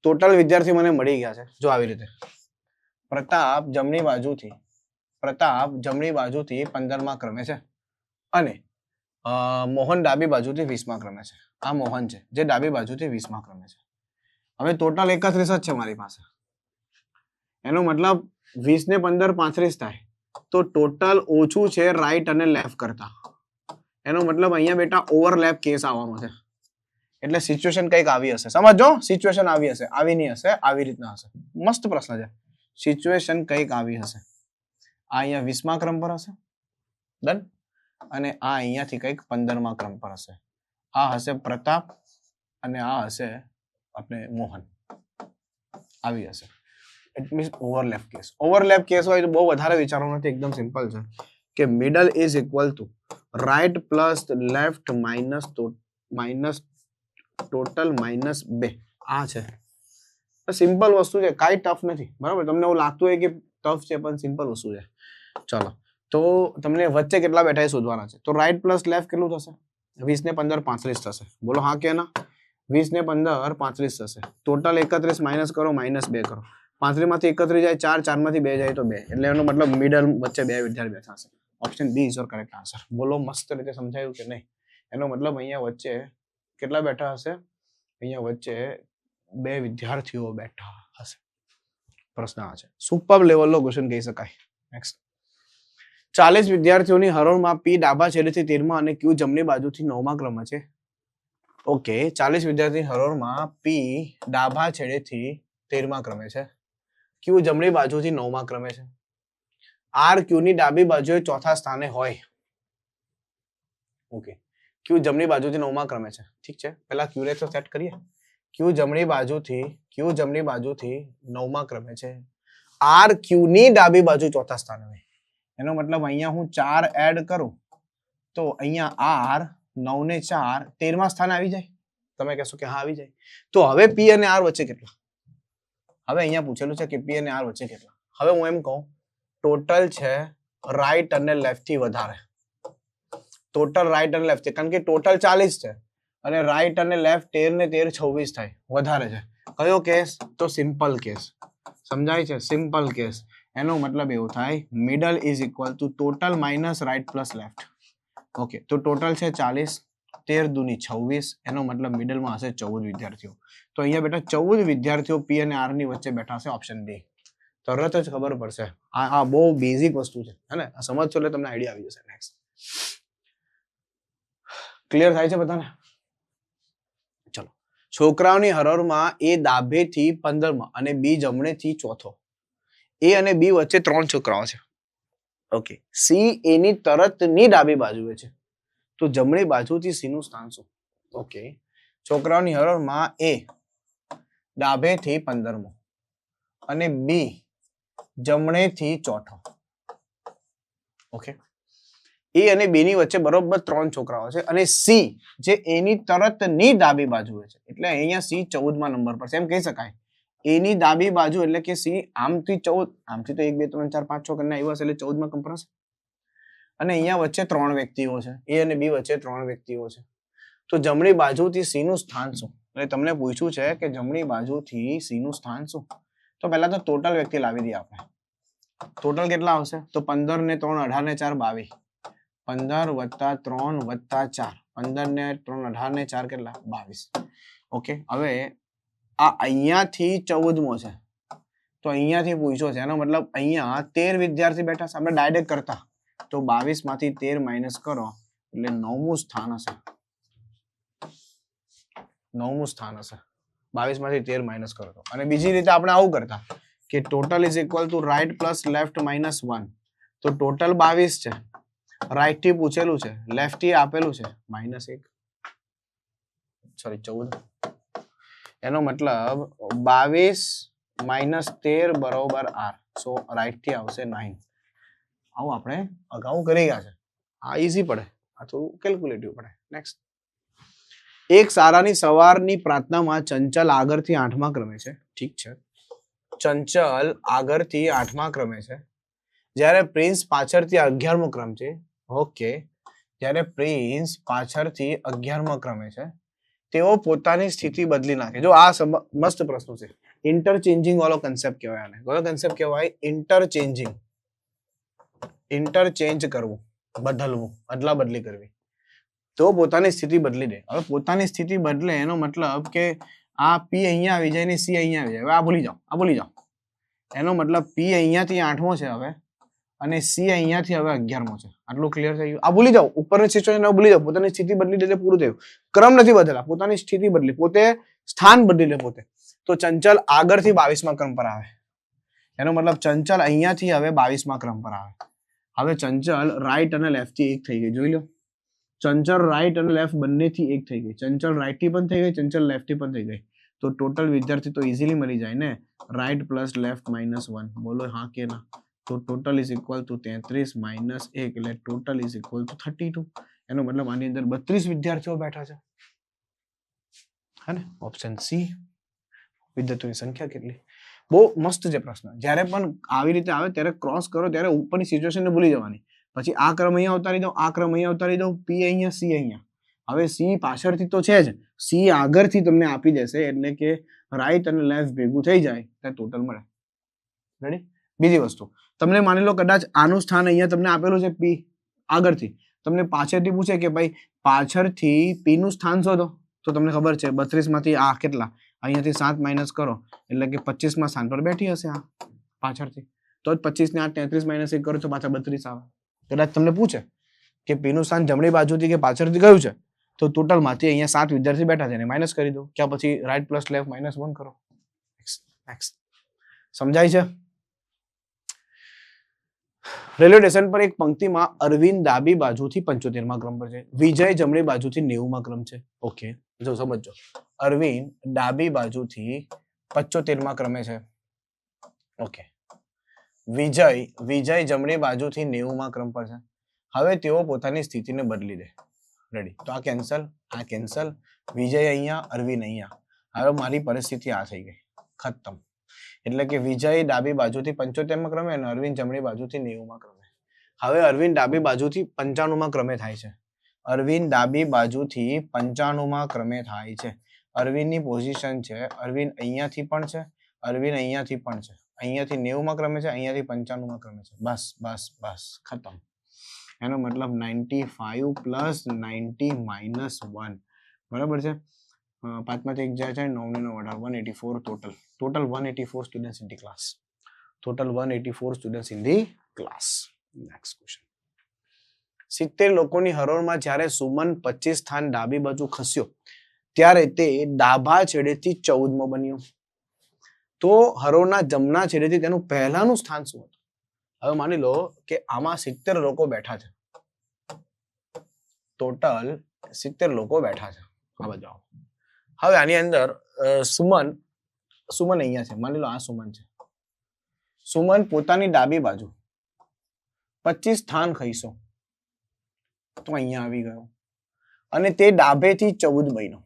ટોટલ વિદ્યાર્થી મને મળી ગયા છે. જો આવી રીતે પ્રતાપ જમણી બાજુથી 15મા ક્રમે છે અને મોહન ડાબી બાજુથી 20મા ક્રમે છે. આ મોહન છે જે ડાબી બાજુથી 20મા ક્રમે છે. હવે ટોટલ 31 જ છે મારી પાસે. એનો મતલબ 20 ને 15 35 થાય. તો ટોટલ ઓછું છે રાઈટ અને લેફ્ટ કરતા. એનો મતલબ અહીંયા બેટા ઓવરલેપ કેસ આવવાનો છે. એટલે સિચ્યુએશન કંઈક આવી હશે. સમજો, સિચ્યુએશન આવી હશે, આવી નહીં હશે, આવી રીતના હશે. મસ્ત પ્રશ્ન છે. સિચ્યુએશન કંઈક આવી હશે. આ અહીંયા 20મા ક્રમ પર હશે, ડન, અને આ અહીંયાથી કંઈક 15મા ક્રમ પર હશે. આ હશે પ્રતાપ અને આ હશે આપણે મોહન. આવી હશે. It means overlap case. Overlap case હોય તો બહુ વધારે વિચારવાનું નથી, એકદમ સિમ્પલ છે કે middle is equal to right plus left minus total -2. આ છે સિમ્પલ વસ્તુ છે, કાંઈ ટફ નથી. બરાબર, તમને એવું લાગતું હોય કે ટફ છે પણ સિમ્પલ વસ્તુ છે. ચલો, તો તમને વચ્ચે કેટલા બેઠા એ શોધવાના છે. તો રાઈટ પ્લસ લેફ્ટ કેટલું થશે? 20 ને 15 35 થશે. બોલો હા કે ના? 20 ને 15 35 થશે. ટોટલ 31 માઇનસ કરો, -2 કરો. 35 માંથી 31 જાય 4, 4 માંથી 2 જાય તો 2. એટલે એનો મતલબ મિડલ વચ્ચે 2 વિદ્યાર્થી બેઠા હશે. Option B is your correct answer. બોલો મસ્ત રીતે સમજાયું કે નહીં? એનો મતલબ અહીંયા વચ્ચે કેટલા બેઠા હશે? અહીંયા વચ્ચે 2 વિદ્યાર્થીઓ બેઠા હશે. પ્રશ્ન આ છે. સુપર લેવલનો ક્વેશ્ચન કહી શકાય. નેક્સ્ટ, 40 વિદ્યાર્થીઓની હરોળમાં પી ડાબા છેડેથી 13મા અને ક્યુ જમણી બાજુથી 9મા ક્રમે છે. ઓકે, 40 વિદ્યાર્થી હરોળમાં પી ડાબા છેડેથી 13મા ક્રમે છે, ક્યુ જમણી બાજુથી 9મા ક્રમે છે. આર ક્યુ ની ડાબી બાજુએ ચોથા સ્થાને હોય. ઓકે, ક્યુ જમણી બાજુથી 9મા ક્રમે છે. ઠીક છે, પહેલા ક્યુ ને તો સેટ કરીએ. ક્યુ જમણી બાજુથી 9મા ક્રમે છે. આર ક્યુ ની ડાબી બાજુ ચોથા સ્થાને હોય. એનો મતલબ અહીંયા હું 4 એડ કરું તો અહીંયા આર 9 ને 4 13મા સ્થાને આવી જાય. તમે કહેશો કે હા આવી જાય. તો હવે પી અને આર વચ્ચે કેટલા? હવે અહીંયા પૂછેલું છે કે પી અને આર વચ્ચે કેટલા. હવે હું એમ કહું, ટોટલ છે રાઈટ અને લેફ્ટ થી વધારે. ટોટલ રાઈટ અને લેફ્ટ, કારણ કે ટોટલ 40 છે અને રાઈટ અને લેફ્ટ 13 ને 13 26 થાય, વધારે છે. કયો કેસ? તો સિમ્પલ કેસ. સમજાય છે? Simple case. એનો મતલબ એવું થાય middle is equal to total minus right plus left. Okay, તો ટોટલ છે 40, 13 દુની 26. એનો મતલબ મિડલમાં હશે 14 વિદ્યાર્થીઓ. તો અહીંયા બેટા 14 વિદ્યાર્થીઓ પી અને આર ની વચ્ચે બેઠા છે. Option D. તરત જ ખબર પડશે. આ બહુ બેઝિક વસ્તુ છે, હે ને? સમજશો એટલે તમને આઈડિયા આવી જશે. નેક્સ્ટ, ક્લિયર થાય છે બધાને? ચલો, છોકરાઓની હરોળમાં એ ડાબેથી 15મા અને બી જમણેથી ચોથો. એ અને બી વચ્ચે 3 છોકરાઓ છે. ઓકે, સી એની તરતની ડાબી બાજુએ છે. તો જમણી બાજુથી સી નું સ્થાન શું? ઓકે, છોકરાઓની હરોળમાં એ ડાબેથી 15મો અને બી જમણેથી ચોથો. ઓકે, એ અને બી ની વચ્ચે બરોબર 3 છોકરાઓ છે અને સી જે એની તરતની ડાબી બાજુએ છે. એટલે અહીંયા સી 14મા નંબર પર છે એમ કહી શકાય. એની ડાબી બાજુ એટલે કે સી આમથી 14, આમથી તો 1 2 3 4 5 6 કરીને આવ્યા છે એટલે 14મા ક્રમ પર હશે. અને અહીંયા વચ્ચે 3 વ્યક્તિઓ છે. એ અને બી વચ્ચે 3 વ્યક્તિઓ છે. તો જમણી બાજુથી સી નું સ્થાન શું? એટલે તમને પૂછ્યું છે કે જમણી બાજુથી સી નું સ્થાન શું? તો પહેલા તો ટોટલ વ્યક્તિ લાવી દઈએ આપણે. ટોટલ કેટલા આવશે? તો 15 ને 3 18 ને 4 22. 15 વત્તા 3 વત્તા 4, 15 ને 3 18 ને 4 કેટલા? 22. ઓકે, હવે આ અહીંયાથી 14મો છે તો અહીંયાથી પૂછ્યો છે, એનો મતલબ અહીંયા 13 વિદ્યાર્થી બેઠા છે. આપણે ડાયરેક્ટ કરતા તો 22 માંથી 13 માઇનસ કરો એટલે 9મું સ્થાન હશે. 9મું સ્થાન હશે. 22 માંથી 13 માઇનસ કરો તો. અને બીજી રીતે આપણે આવું કરતા કે total is equal to right plus left minus 1. તો ટોટલ 22 છે, રાઈટ થી પૂછેલું છે, લેફ્ટ થી આપેલું છે -1 સોરી 14. એનો મતલબ 22 માઇનસ 13 બરોબર r. સો રાઈટ થી આવશે 9. આવું આપણે અગાઉ કરી ગયા છે. આ ઈઝી પડે, આ થોડું કેલ્ક્યુલેટિવ પડે. નેક્સ્ટ, એક શાળાની સવારની પ્રાર્થનામાં ચંચલ આગળથી 8મા ક્રમે છે. ઠીક છે, ચંચલ આગળથી 8મા ક્રમે છે, જ્યારે પ્રિન્સ પાછળથી 11મો ક્રમ છે. ઓકે, જ્યારે પ્રિન્સ પાછળથી 11મા ક્રમે છે, તેઓ પોતાની સ્થિતિ બદલી નાખે. જો આ મસ્ત પ્રશ્ન છે. ઇન્ટરચેન્જિંગ વાળો કન્સેપ્ટ કહેવાય આને. કયો કન્સેપ્ટ કહેવાય? ઇન્ટરચેન્જિંગ. ઇન્ટરચેન્જ કરવું, બદલવું, અદલા બદલી કરવી. તો પોતાની સ્થિતિ બદલી દે. હવે પોતાની સ્થિતિ બદલે એનો મતલબ કે આ પી અહીંયા આવી જાય ને સી અહીંયા આવી જાય. હવે આ ભૂલી જાઓ, આ ભૂલી જાઓ. એનો મતલબ પી અહીંયાથી 8મો છે હવે, અને સી અહીંયાથી હવે 11મો છે. આટલું ક્લિયર થઈ ગયું? આ ભૂલી જાઓ, ઉપરની સિચ્યુએશન ભૂલી જાઓ. પોતાની સ્થિતિ બદલી દે પૂરું થયું. ક્રમ નથી બદલા, પોતાની સ્થિતિ બદલી, પોતે સ્થાન બદલી લે પોતે. તો ચંચલ આગળથી 22મા ક્રમ પર આવે. એનો મતલબ ચંચલ અહીંયાથી હવે 22મા ક્રમ પર આવે. હવે ચંચલ રાઈટ અને લેફ્ટ થી એક થઈ ગઈ. જોઈ લો, ચંચલ રાઈટ અને લેફ્ટ બંનેથી એક થઈ ગઈ. ચંચલ રાઈટ થી પણ થઈ ગઈ, ચંચલ લેફ્ટ થી પણ થઈ ગઈ. તો ટોટલ વિદ્યાર્થી તો ઇઝીલી મળી જાય ને. Right plus left -1. બોલો હા કે ના? તો total is equal to 33 minus 1 એટલે ટોટલ ઇઝ ઇક્વલ ટુ 32. એનો મતલબ આની અંદર 32 વિદ્યાર્થીઓ બેઠા છે. હે ને? Option C. વિદ્યાર્થીઓની સંખ્યા કેટલી? બહુ મસ્ત છે પ્રશ્ન. જ્યારે પણ આવી રીતે આવે ત્યારે ક્રોસ કરો ત્યારે ઉપરની સિચ્યુએશનને ભૂલી જવાની. પછી આ ક્રમ અહીંયા ઉતારી દો, આ ક્રમ અહીંયા ઉતારી દો, પી અહીંયા, સી અહીંયા. હવે સી પાછળથી તો છે જ, સી આગળથી તમને આપી દેશે એટલે કે રાઈટ અને લેફ્ટ ભેગું થઈ જાય ત્યારે ટોટલ મળે. રેડી? બીજી વસ્તુ, તમને માની લો કદાચ આનું સ્થાન અહીંયા તમને આપેલું છે પી આગળથી, તમને પાછળથી પૂછે કે ભાઈ પાછળથી પી નું સ્થાન શોધો, તો તમને ખબર છે 32 માંથી આ કેટલા, અહીંયાથી 7 માઇનસ કરો એટલે કે 25મા સ્થાન પર બેઠી હશે આ પાછળથી. તો જ 25 ને 8 33 માઇનસ 1 કરો તો પાછા 32 આવે. કદાચ તમને પૂછે કે પી નું સ્થાન જમણી બાજુથી કે પાછળથી કયું છે, તો ટોટલ માંથી અહીંયા 7 વિદ્યાર્થી બેઠા છે એને માઇનસ કરી દો. ક્યાં પછી રાઈટ પ્લસ લેફ્ટ -1 કરો. સમજાય છે? રેલવે સ્ટેશન પર એક પંક્તિમાં અરવિંદ ડાબી બાજુથી 75મા ક્રમ પર છે, વિજય જમણી બાજુથી 90મા ક્રમ છે. ઓકે, જો સમજો, અરવિંદ ડાબી બાજુથી 75મા ક્રમે છે. ઓકે, વિજય જમણી બાજુથી 90મા ક્રમ પર છે. હવે તેઓ પોતાની સ્થિતિને બદલી દે. રેડી? તો આ કેન્સલ, આ કેન્સલ, વિજય અહીંયા, અરવિંદ અહીંયા. હવે મારી પરિસ્થિતિ આ થઈ ગઈ, ખતમ. એટલે કે વિજય ડાબી બાજુથી 75મા ક્રમે અને અરવિંદ જમણી બાજુથી 90મા ક્રમે. હવે અરવિંદ ડાબી બાજુથી 95મા ક્રમે થાય છે. અરવિંદ ડાબી બાજુથી 95મા ક્રમે થાય છે. અરવિંદની પોઝિશન છે, અરવિંદ અહીંયાથી પણ છે, અરવિંદ અહીંયાથી પણ છે, અહીંયાથી 90મા ક્રમે છે, અહીંયાથી 95મા ક્રમે છે. બસ બસ બસ, ખતમ. એનો મતલબ 95 પ્લસ 90 માઇનસ 1. બરાબર છે? 5 માંથી 1 જાય છે, 9 ને 9 18, 184 total 184 students in the class. Total 184 students in the class. Next question. 70 લોકોની હરોળમાં જ્યારે સુમન 25 સ્થાન ડાબી બાજુ ખસ્યો ત્યારે તે ડાબા છેડેથી 14મો બન્યો. તો હરોળના જમણા છેડેથી તેનું પહેલાનું સ્થાન શું હતું? હવે માની લો કે આમાં 70 લોકો બેઠા છે. ટોટલ 70 લોકો બેઠા છે આ બધા. હવે આની અંદર સુમન અહીંયા છે, માની લો આ સુમન છે. સુમન પોતાની ડાબી બાજુ 25 સ્થાન ખઈશો તો અહીંયા આવી ગયો અને તે ડાબેથી 14 બન્યો.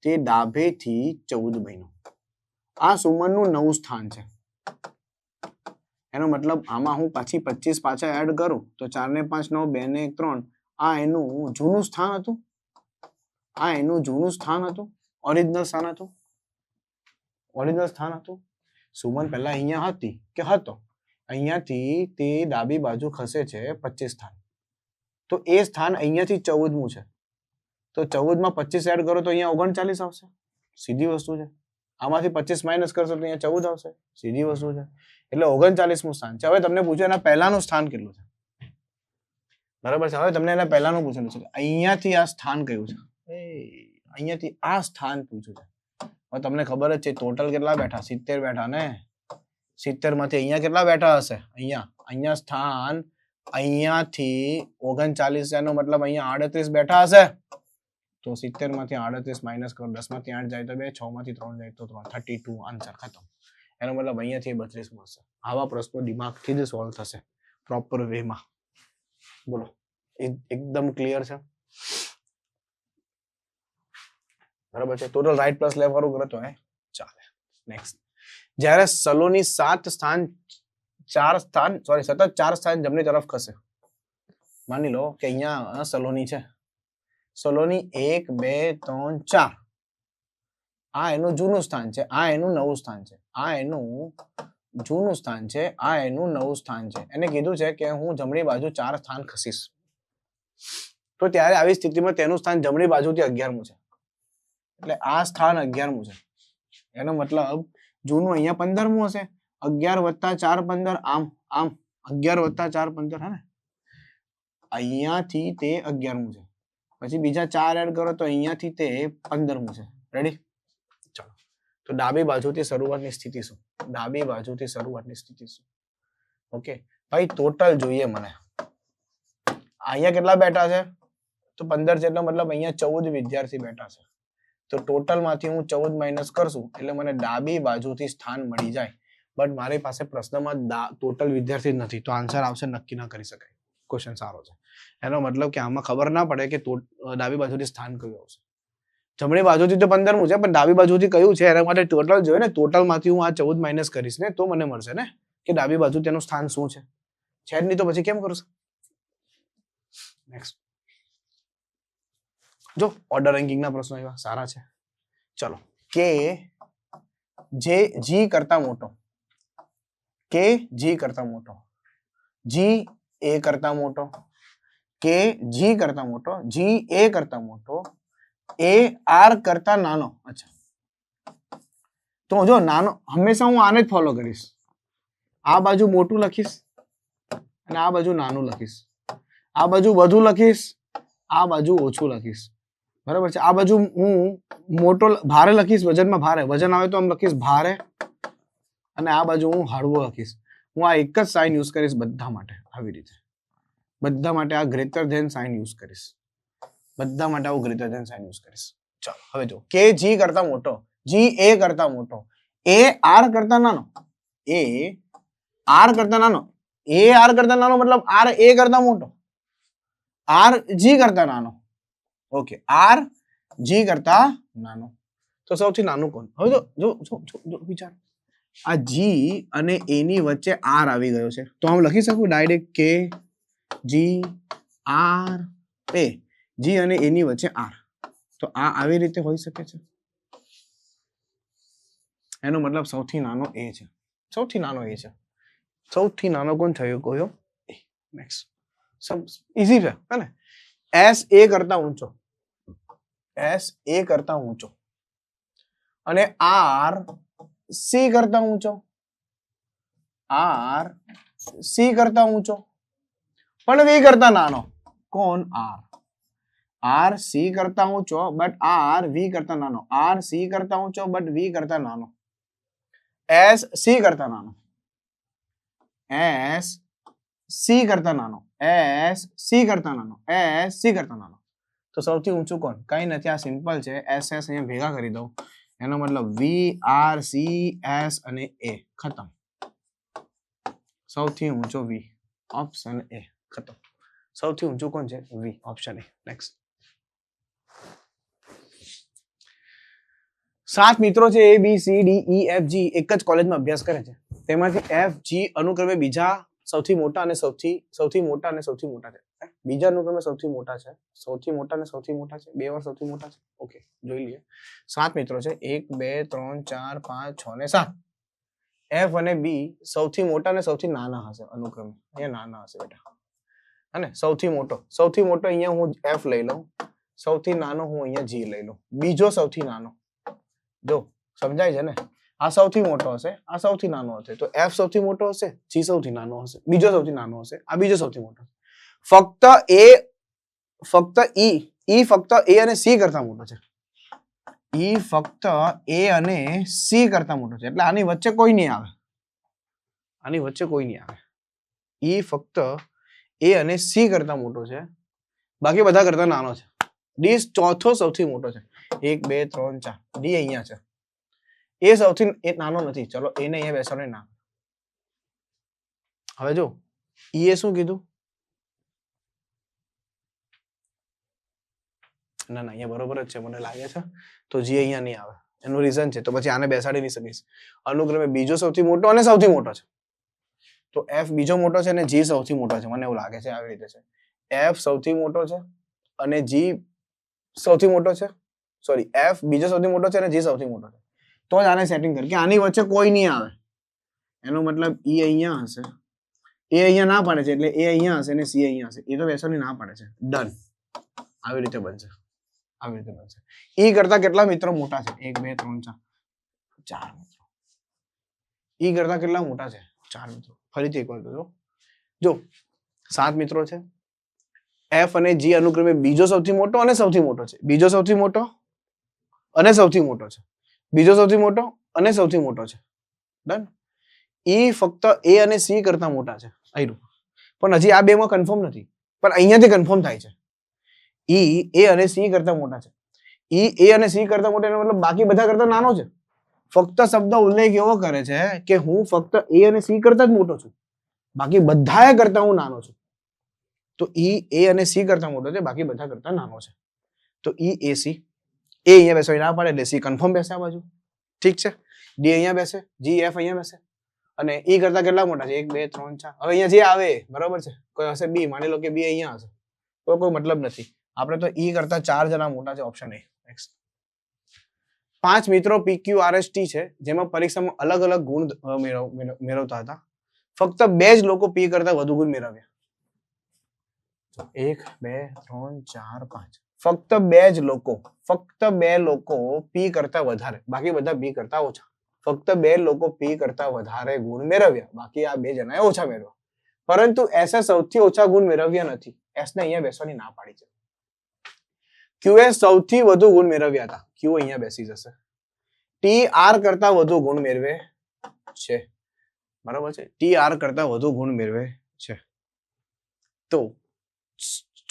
તે ડાબેથી 14 બન્યો. આ સુમનનું નવું સ્થાન છે. એનો મતલબ આમાં હું પાછી 25 પાછા એડ કરું તો 4 ને 5 9, 2 ને 1 3. આ એનું જૂનું સ્થાન હતું. આ એનું જૂનું સ્થાન હતું, ઓરિજિનલ સ્થાન હતું. ઓરિજિનલ સ્થાન હતું. સુમન પહેલા અહીંયા હતી કે હતો, અહીંયાથી તે ડાબી બાજુ ખસે છે 25 સ્થાન. તો એ સ્થાન અહીંયાથી 14મું છે. તો 14 માં 25 એડ કરો તો અહીંયા 39 આવશે. સીધી વસ્તુ છે. આમાંથી 25 માઇનસ કરશો તો અહીંયા 14 આવશે. સીધી વસ્તુ છે. એટલે 39મું સ્થાન છે. હવે તમને પૂછ્યું એના પહેલાનું સ્થાન કેટલું છે? બરાબર છે. હવે તમને એના પહેલાનું પૂછેલું છે. અહીંયાથી આ સ્થાન કયું છે? અહીંયાથી આ સ્થાન પૂછ્યું છે. હવે તમને ખબર જ છે ટોટલ કેટલા બેઠા? 70 બેઠા ને. 70 માંથી અહીંયા કેટલા બેઠા હશે? અહીંયા સ્થાન અહીંયાથી 39 એનો મતલબ અહીંયા 38 બેઠા હશે. તો 70 માંથી 38 માઇનસ કરો, 10 માંથી 8 જાય તો 2, 6 માંથી 3 જાય તો 3, 32 આન્સર ખતમ. એનો મતલબ અહીંયાથી 32 મળશે. આવા પ્રશ્નો દિમાગથી જ સોલ્વ થશે પ્રોપર વેમાં. બોલો, એકદમ ક્લિયર છે? બરાબર છે. ટોટલ રાઈટ પ્લસ લેફ્ટ વાળું કરો તો ચાલે. નેક્સ્ટ, જ્યારે સલોની સતત 4 સ્થાન જમણી તરફ ખસે. માની લો કે અહીંયા સલોની છે. સલોની 1 2 3 4. આ એનું જૂનું સ્થાન છે, આ એનું નવું સ્થાન છે. આ એનું જૂનું સ્થાન છે, આ એનું નવું સ્થાન છે. એને કીધું છે કે હું જમણી બાજુ 4 સ્થાન ખસીશ. તો ત્યારે આવી સ્થિતિમાં તેનું સ્થાન જમણી બાજુથી 11મું છે. એટલે આ સ્થાન 11મું છે. એનો મતલબ જૂનું અહીંયા 15મું હશે. 11 + 4 15. આમ 11 + 4 15. હે ને? અહીંયાથી તે 11મું છે. પછી બીજા 4 એડ કરો તો અહીંયાથી તે 15મું છે. રેડી? ચાલો, તો ડાબી બાજુથી શરૂઆતની સ્થિતિ શું? ડાબી બાજુથી શરૂઆતની સ્થિતિ શું? ઓકે ભાઈ, ટોટલ જોઈએ મને. અહીંયા કેટલા બેઠા છે? તો 15 છે. એટલે મતલબ અહીંયા 14 વિદ્યાર્થી બેઠા છે. તો ટોટલ માંથી હું 14 માઇનસ કરશું એટલે મને ડાબી બાજુથી સ્થાન મળી જાય. બટ મારી પાસે પ્રશ્નમાં ટોટલ વિદ્યાર્થી નથી, તો આન્સર આવશે નક્કી ના કરી શકાય. ક્વેશ્ચન સારો છે. એનો મતલબ કે આમાં ખબર ના પડે કે ડાબી બાજુથી સ્થાન કયું આવશે. જમણી બાજુથી તો 15મું છે, પણ ડાબી બાજુથી કયું છે એના માટે ટોટલ જોઈએ ને. ટોટલ માંથી હું આ 14 માઇનસ કરીશ ને તો મને મળશે ને કે ડાબી બાજુ તેનું સ્થાન શું છે. છે જ નહીં તો પછી કેમ કરશે? નેક્સ્ટ, જો ઓર્ડર રેન્કિંગના પ્રશ્નો એવા સારા છે. ચલો, કે જે જી કરતા મોટો, કે જી કરતા મોટો, જી એ કરતા મોટો, કે જી કરતા મોટો, જી એ કરતા મોટો, એ આર કરતા નાનો. અચ્છા, તો જો નાનો હંમેશા હું આને જ ફોલો કરીશ. આ બાજુ મોટું લખીશ અને આ બાજુ નાનું લખીશ. આ બાજુ વધુ લખીશ, આ બાજુ ઓછું લખીશ. બરાબર છે? આ બાજુ હું મોટો ભારે લખીશ, વજનમાં ભારે, વજન આવે તો આમ લખીશ ભારે, અને આ બાજુ હું હળવો લખીશ. હું આ એક જ સાઇન યુઝ કરીશ બધા માટે. આવી રીતે બધા માટે આ ગ્રેટર ધેન સાઇન યુઝ કરીશ. બધા માટે આવું ગ્રેટર ધેન સાઇન યુઝ કરીશ. ચાલો, હવે જો કે જી કરતા મોટો, જી એ કરતા મોટો, એ આર કરતા નાનો, એ આર કરતા નાનો, એ આર કરતા નાનો મતલબ આર એ કરતા મોટો, આર જી કરતા નાનો. ઓકે, આર જી કરતા નાનો. તો સૌથી નાનું કોણ? હવે જો વિચાર, આ જી અને એ ની વચ્ચે આર આવી ગયો છે, તો હું લખી શકું ડાયરેક્ટ કે જી આર એ. જી અને એ ની વચ્ચે આર, તો આ આવી રીતે હોઈ શકે છે. એનો મતલબ સૌથી નાનો એ છે. સૌથી નાનો એ છે. સૌથી નાનો કોણ થયો? કોયો એ. નેક્સ્ટ, સબ ઈઝી છે ને? એસ એ કરતા ઊંચો, એસ એ કરતા ઊંચો, અને આર સી કરતા ઊંચો, આર સી કરતા ઊંચો પણ વી કરતા નાનો. કોણ? આર. આર સી કરતા ઊંચો બટ આર વી કરતા નાનો. આર સી કરતા ઊંચો બટ વી કરતા નાનો. એસ સી કરતા નાનો, એસ સી કરતા નાનો, એસ સી કરતા નાનો, એસ સી કરતા નાનો. તો સૌથી ઊંચું કોણ? કઈ નથી, આ સિમ્પલ છે. એસ એસ અહીંયા ભેગા કરી દઉં. એનો મતલબ વી આર સી એસ અને એ. ખતમ. સૌથી ઊંચો વી. Option A. ખતમ. સૌથી ઊંચું કોણ છે? વી. Option A. નેક્સ્ટ, 7 મિત્રો છે. A B C D E F G એક જ કોલેજમાં અભ્યાસ કરે છે. તેમાંથી એફ જી અનુક્રમે બીજા સૌથી મોટા અને સૌથી મોટા અને સૌથી મોટા છે. બીજા અનુક્રમે સૌથી મોટા છે, સૌથી મોટા અને સૌથી મોટા છે, 2 વાર સૌથી મોટા છે. ઓકે, જોઈ લઈએ. 7 મિત્રો છે. 1 2 3 4 5 6 ને 7. એફ અને બી સૌથી મોટા અને સૌથી નાના હશે અનુક્રમે. અહીંયા નાના હશે બેટા. અને સૌથી મોટો અહીંયા હું એફ લઈ લઉં, સૌથી નાનો હું અહીંયા જી લઈ લઉં. બીજો સૌથી નાનો, જો સમજાય છે ને? આ સૌથી મોટો હશે, આ સૌથી નાનો હશે. તો F સૌથી મોટો હશે, G સૌથી નાનો હશે, બીજો સૌથી નાનો હશે, આ બીજો સૌથી મોટો હશે. ફક્ત E ફક્ત A અને C કરતા મોટો છે. E ફક્ત A અને C કરતા મોટો છે. એટલે આની વચ્ચે કોઈ નહીં આવે. આની વચ્ચે કોઈ નહીં આવે. E ફક્ત A અને C કરતા મોટો છે. બાકી બધા કરતા નાનો છે. D ચોથો સૌથી મોટો છે. 1 2 3 4. D અહીંયા છે. એ સૌથી નાનો નથી. ચલો એને અહીંયા બેસાડો ના. હવે જો E એ શું કીધું? ના ના અહીંયા બરોબર જ છે મને લાગે છે. તો G અહીંયા નહીં આવે. એનું રીઝન છે. તો પછી આને બેસાડી નહીં શકીશ. અનુક્રમે બીજો સૌથી મોટો અને સૌથી મોટો છે. તો F બીજો મોટો છે અને G સૌથી મોટો છે. મને એવું લાગે છે આવી રીતે છે. F સૌથી મોટો છે અને G સૌથી મોટો છે. સોરી, F બીજો સૌથી મોટો છે અને G સૌથી મોટો છે. તો જ આને સેટિંગ કર કે આની વચ્ચે કોઈ નહીં આવે. એનો મતલબ E અહીંયા હશે. A અહીંયા ના પાડે છે એટલે A અહીંયા હશે અને C અહીંયા હશે. એ તો બેસાડી ના પાડે છે. ડન. આવી રીતે બનશે. આવી રીતે બનશે. E કરતા કેટલા મિત્રો મોટા છે? 1 2 3 4 4 મિત્રો. E કરતા કેટલા મોટા છે? 4 મિત્રો. ફરીથી એકવાર જો 7 મિત્રો છે. F અને G અનુક્રમે બીજો સૌથી મોટો અને સૌથી મોટો છે. બીજો સૌથી મોટો અને સૌથી મોટો છે. બીજો સૌથી મોટો અને સૌથી મોટો છે. ડન. E ફક્ત A અને C કરતા મોટા છે. આયરું. પણ હજી આ બે માં કન્ફર્મ નથી. પણ અહીંયાથી કન્ફર્મ થાય છે. E A અને C કરતા મોટા છે. E A અને C કરતા મોટા એનો મતલબ બાકી બધા કરતા નાનો છે. ફક્ત શબ્દ ઉલ્લેખ એવો કરે છે કે હું ફક્ત A અને C કરતા જ મોટો છું. બાકી બધાએ કરતા હું નાનો છું. તો E A અને C કરતા મોટો છે, બાકી બધા કરતા નાનો છે. તો E A C. A અહીંયા બેસે ના પાડે એટલે C કન્ફર્મ બેસે આ બાજુ. ઠીક છે. D અહીંયા બેસે, G F અહીંયા બેસે. અને E કરતા કેટલા મોટા છે? 1 2 3 4. હવે અહીંયા જે આવે બરોબર છે. કોઈ હશે B, માની લો કે B અહીંયા હશે. તો કોઈ મતલબ નથી. આપણે તો E કરતા 4 જણા મોટા છે. Option A. નેક્સ્ટ. 5 મિત્રો PQRST છે જેમાં પરીક્ષામાં અલગ અલગ ગુણ મેળવતા હતા. ફક્ત 2 જ લોકો P કરતા વધુ ગુણ મેળવ્યા. 1 2 3 4 5. ફક્ત 2 જ લોકો, ફક્ત 2 લોકો P કરતા વધારે, બાકી બધા B કરતા ઓછા. ફક્ત 2 લોકો P કરતા વધારે ગુણ મેળવ્યા, બાકી આ 2 જણાએ ઓછા મેળવ્યા. પરંતુ S સૌથી ઓછા ગુણ મેળવ્યા નથી. S ને અહીંયા બેસવાની ના પાડી છે. Q એ સૌથી વધુ ગુણ મેળવ્યા હતા. Q અહીંયા બેસી જશે. T R કરતા વધુ ગુણ મેળવે છે. બરાબર છે. T R કરતા વધુ ગુણ મેળવે છે. તો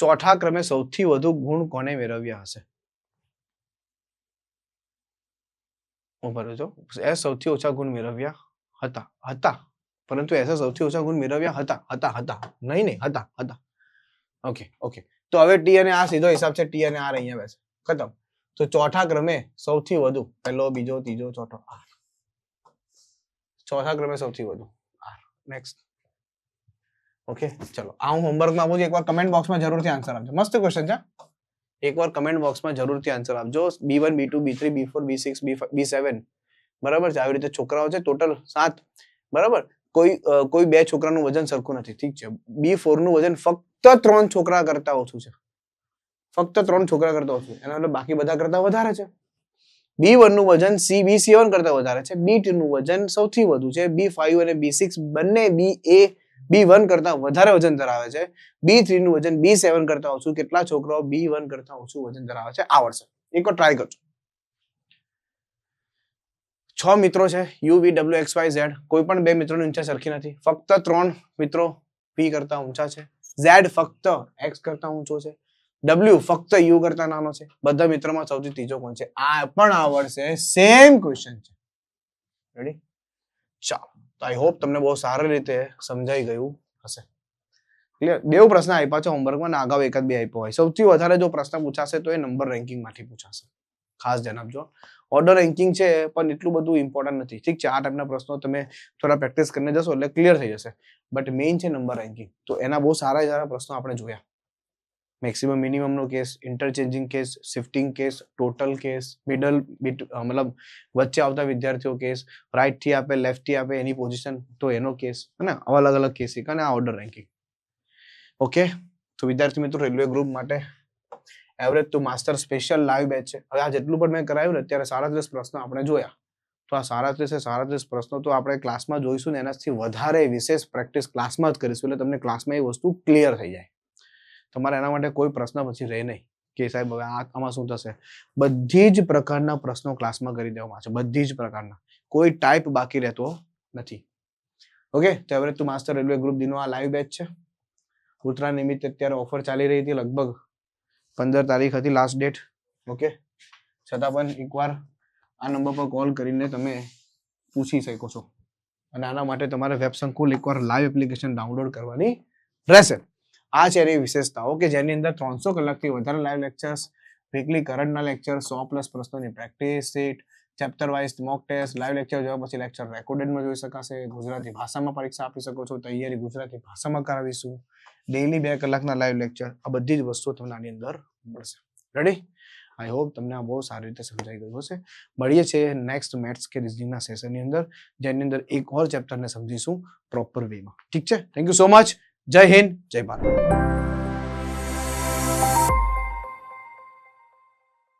ચોથા ક્રમે સૌથી વધુ ગુણ કોને મેળવ્યા હશે? ઉપર જો S સૌથી ઓછા ગુણ મેળવ્યા હતા. પરંતુ S સૌથી ઓછા ગુણ મેળવ્યા હતા. નહીં હતા. ઓકે. તો હવે T અને R સીધો હિસાબ છે. T અને R અહીંયા બેસે. ખતમ. તો ચોથા ક્રમે સૌથી વધુ પહેલો, બીજો, ત્રીજો, ચોથો R. ચોથા ક્રમે સૌથી વધુ R. નેક્સ્ટ. ઓકે ચલો આ હું હોમવર્કમાં આપું છું. એકવાર કમેન્ટ બોક્સમાં જરૂરથી આન્સર આપજો. મસ્ત ક્વેશ્ચન છે. એકવાર કમેન્ટ બોક્સમાં જરૂરથી આન્સર આપજો. B1 B2 B3 B4 B6 B7 બરાબર છે. આવી રીતે છોકરાઓ છે ટોટલ 7 બરાબર. કોઈ 2 છોકરાનું વજન સરખું નથી. ઠીક છે. B4 નું વજન ફક્ત 3 છોકરા કરતા ઓછું છે. ફક્ત 3 છોકરા કરતા ઓછું. એના એટલે બાકી બધા કરતા વધારે છે. B1 નું વજન B7 કરતા વધારે છે. B2 નું વજન સૌથી વધુ છે. B5 અને B6 બંને B1 કરતા વધારે વજન ધરાવે છે. B3 નું વજન B7 કરતા ઓછું. કેટલા છોકરાઓ B1 કરતા ઓછું વજન ધરાવે છે? આવડશે. એકવાર ટ્રાય કરજો. 6 મિત્રો છે. U V W X Y Z. કોઈ પણ 2 મિત્રોની ઊંચાઈ સરખી નથી. ફક્ત 3 મિત્રો P કરતા ઊંચા છે. Z ફક્ત X કરતા ઊંચો છે. W ફક્ત U કરતા નાનો છે. બધા મિત્રોમાં સૌથી ત્રીજો કોણ છે? આ પણ આવડશે. સેમ ક્વેશ્ચન છે. રેડી? ચાલો. તો આઈ હોપ તમને બહુ સારી રીતે સમજાઈ ગયું હશે. ક્લિયર? 2 પ્રશ્ન આપ્યા છે હોમવર્કમાં, અગાઉ 1 જ 2 આપ્યો હોય. સૌથી વધારે જો પ્રશ્ન પૂછાશે તો એ નંબર રેન્કિંગ માંથી પૂછાશે. ખાસ ધ્યાન આપજો. ઓર્ડર રેન્કિંગ છે પણ એટલું બધું ઇમ્પોર્ટન્ટ નથી. ઠીક છે. આ ટાઈપના પ્રશ્નો તમે થોડા પ્રેક્ટિસ કરીને જશો એટલે ક્લિયર થઈ જશે. બટ મેઇન છે નંબર રેન્કિંગ. તો એના બહુ સારા પ્રશ્નો આપણે જોયા. મેક્સિમમ મિનિમમ નો case, interchanging case, shifting case, total case, મતલબ વચ્ચે આવતા વિદ્યાર્થીઓ કેસ, રાઈટ થી આપે, લેફ્ટ થી આપે એની પોઝિશન, તો એનો કેસ, અને અલગ અલગ કેસ અને આ ઓર્ડર રેન્કિંગ. ઓકે. તો વિદ્યાર્થી મિત્રો રેલવે ગ્રુપ માટે average to master special live batch છે. હવે આ જેટલું પણ મેં કરાયું ને અત્યારે 37 પ્રશ્નો આપણે જોયા. તો આ 37 પ્રશ્નો તો આપણે ક્લાસમાં જોઈશું ને એનાથી વધારે વિશેષ પ્રેક્ટિસ ક્લાસમાં જ કરીશું, એટલે તમને ક્લાસમાં એ વસ્તુ ક્લિયર થઈ જાય. તમારે એના માટે કોઈ પ્રશ્ન પછી રહે નહીં કે સાહેબ હવે આમાં શું થશે. બધી જ પ્રકારના પ્રશ્નો ક્લાસમાં કરી દેવામાં છે, બધી જ પ્રકારના, કોઈ ટાઈપ બાકી રહેતો નથી. ઓકે, તો average to master railway group ડીનો આ લાઈવ બેચ છે. ઉત્તરાયણ નિમિત્તે અત્યારે ઓફર ચાલી રહી હતી, લગભગ 15 તારીખ હતી લાસ્ટ ડેટ. ઓકે, છતાં પણ એકવાર આ નંબર પર કોલ કરીને તમે પૂછી શકો છો. અને આના માટે તમારે વેબ સંકુલ એકવાર લાઈવ એપ્લિકેશન ડાઉનલોડ કરવાની રહેશે. આ છે એની વિશેષતાઓ કે જેની અંદર 300 કલાકથી વધારે લાઈવ લેક્ચર્સ, વીકલી કરંટના લેક્ચર, 100+ પ્રશ્નોની practice set, chapter wise mock test, live lecture જોયા પછી લેક્ચર રેકોર્ડેડમાં જોઈ શકાશે. ગુજરાતી ભાષામાં પરીક્ષા આપી શકો છો, તૈયારી ગુજરાતી ભાષામાં કરાવીશું. ડેઈલી 2 કલાકના લાઈવ લેક્ચર, આ બધી જ વસ્તુઓ તમને આની અંદર મળશે. રેડી? આઈ હોપ તમને આ બહુ સારી રીતે સમજાઈ ગયું હશે. મળીએ છીએ નેક્સ્ટ મેથ્સ કે રિઝનિંગના સેશનની અંદર, જેની અંદર એક ઓર ચેપ્ટરને સમજીશું પ્રોપર વેમાં. ઠીક છે? Thank you so much. જય હિન્દ, જય ભારત.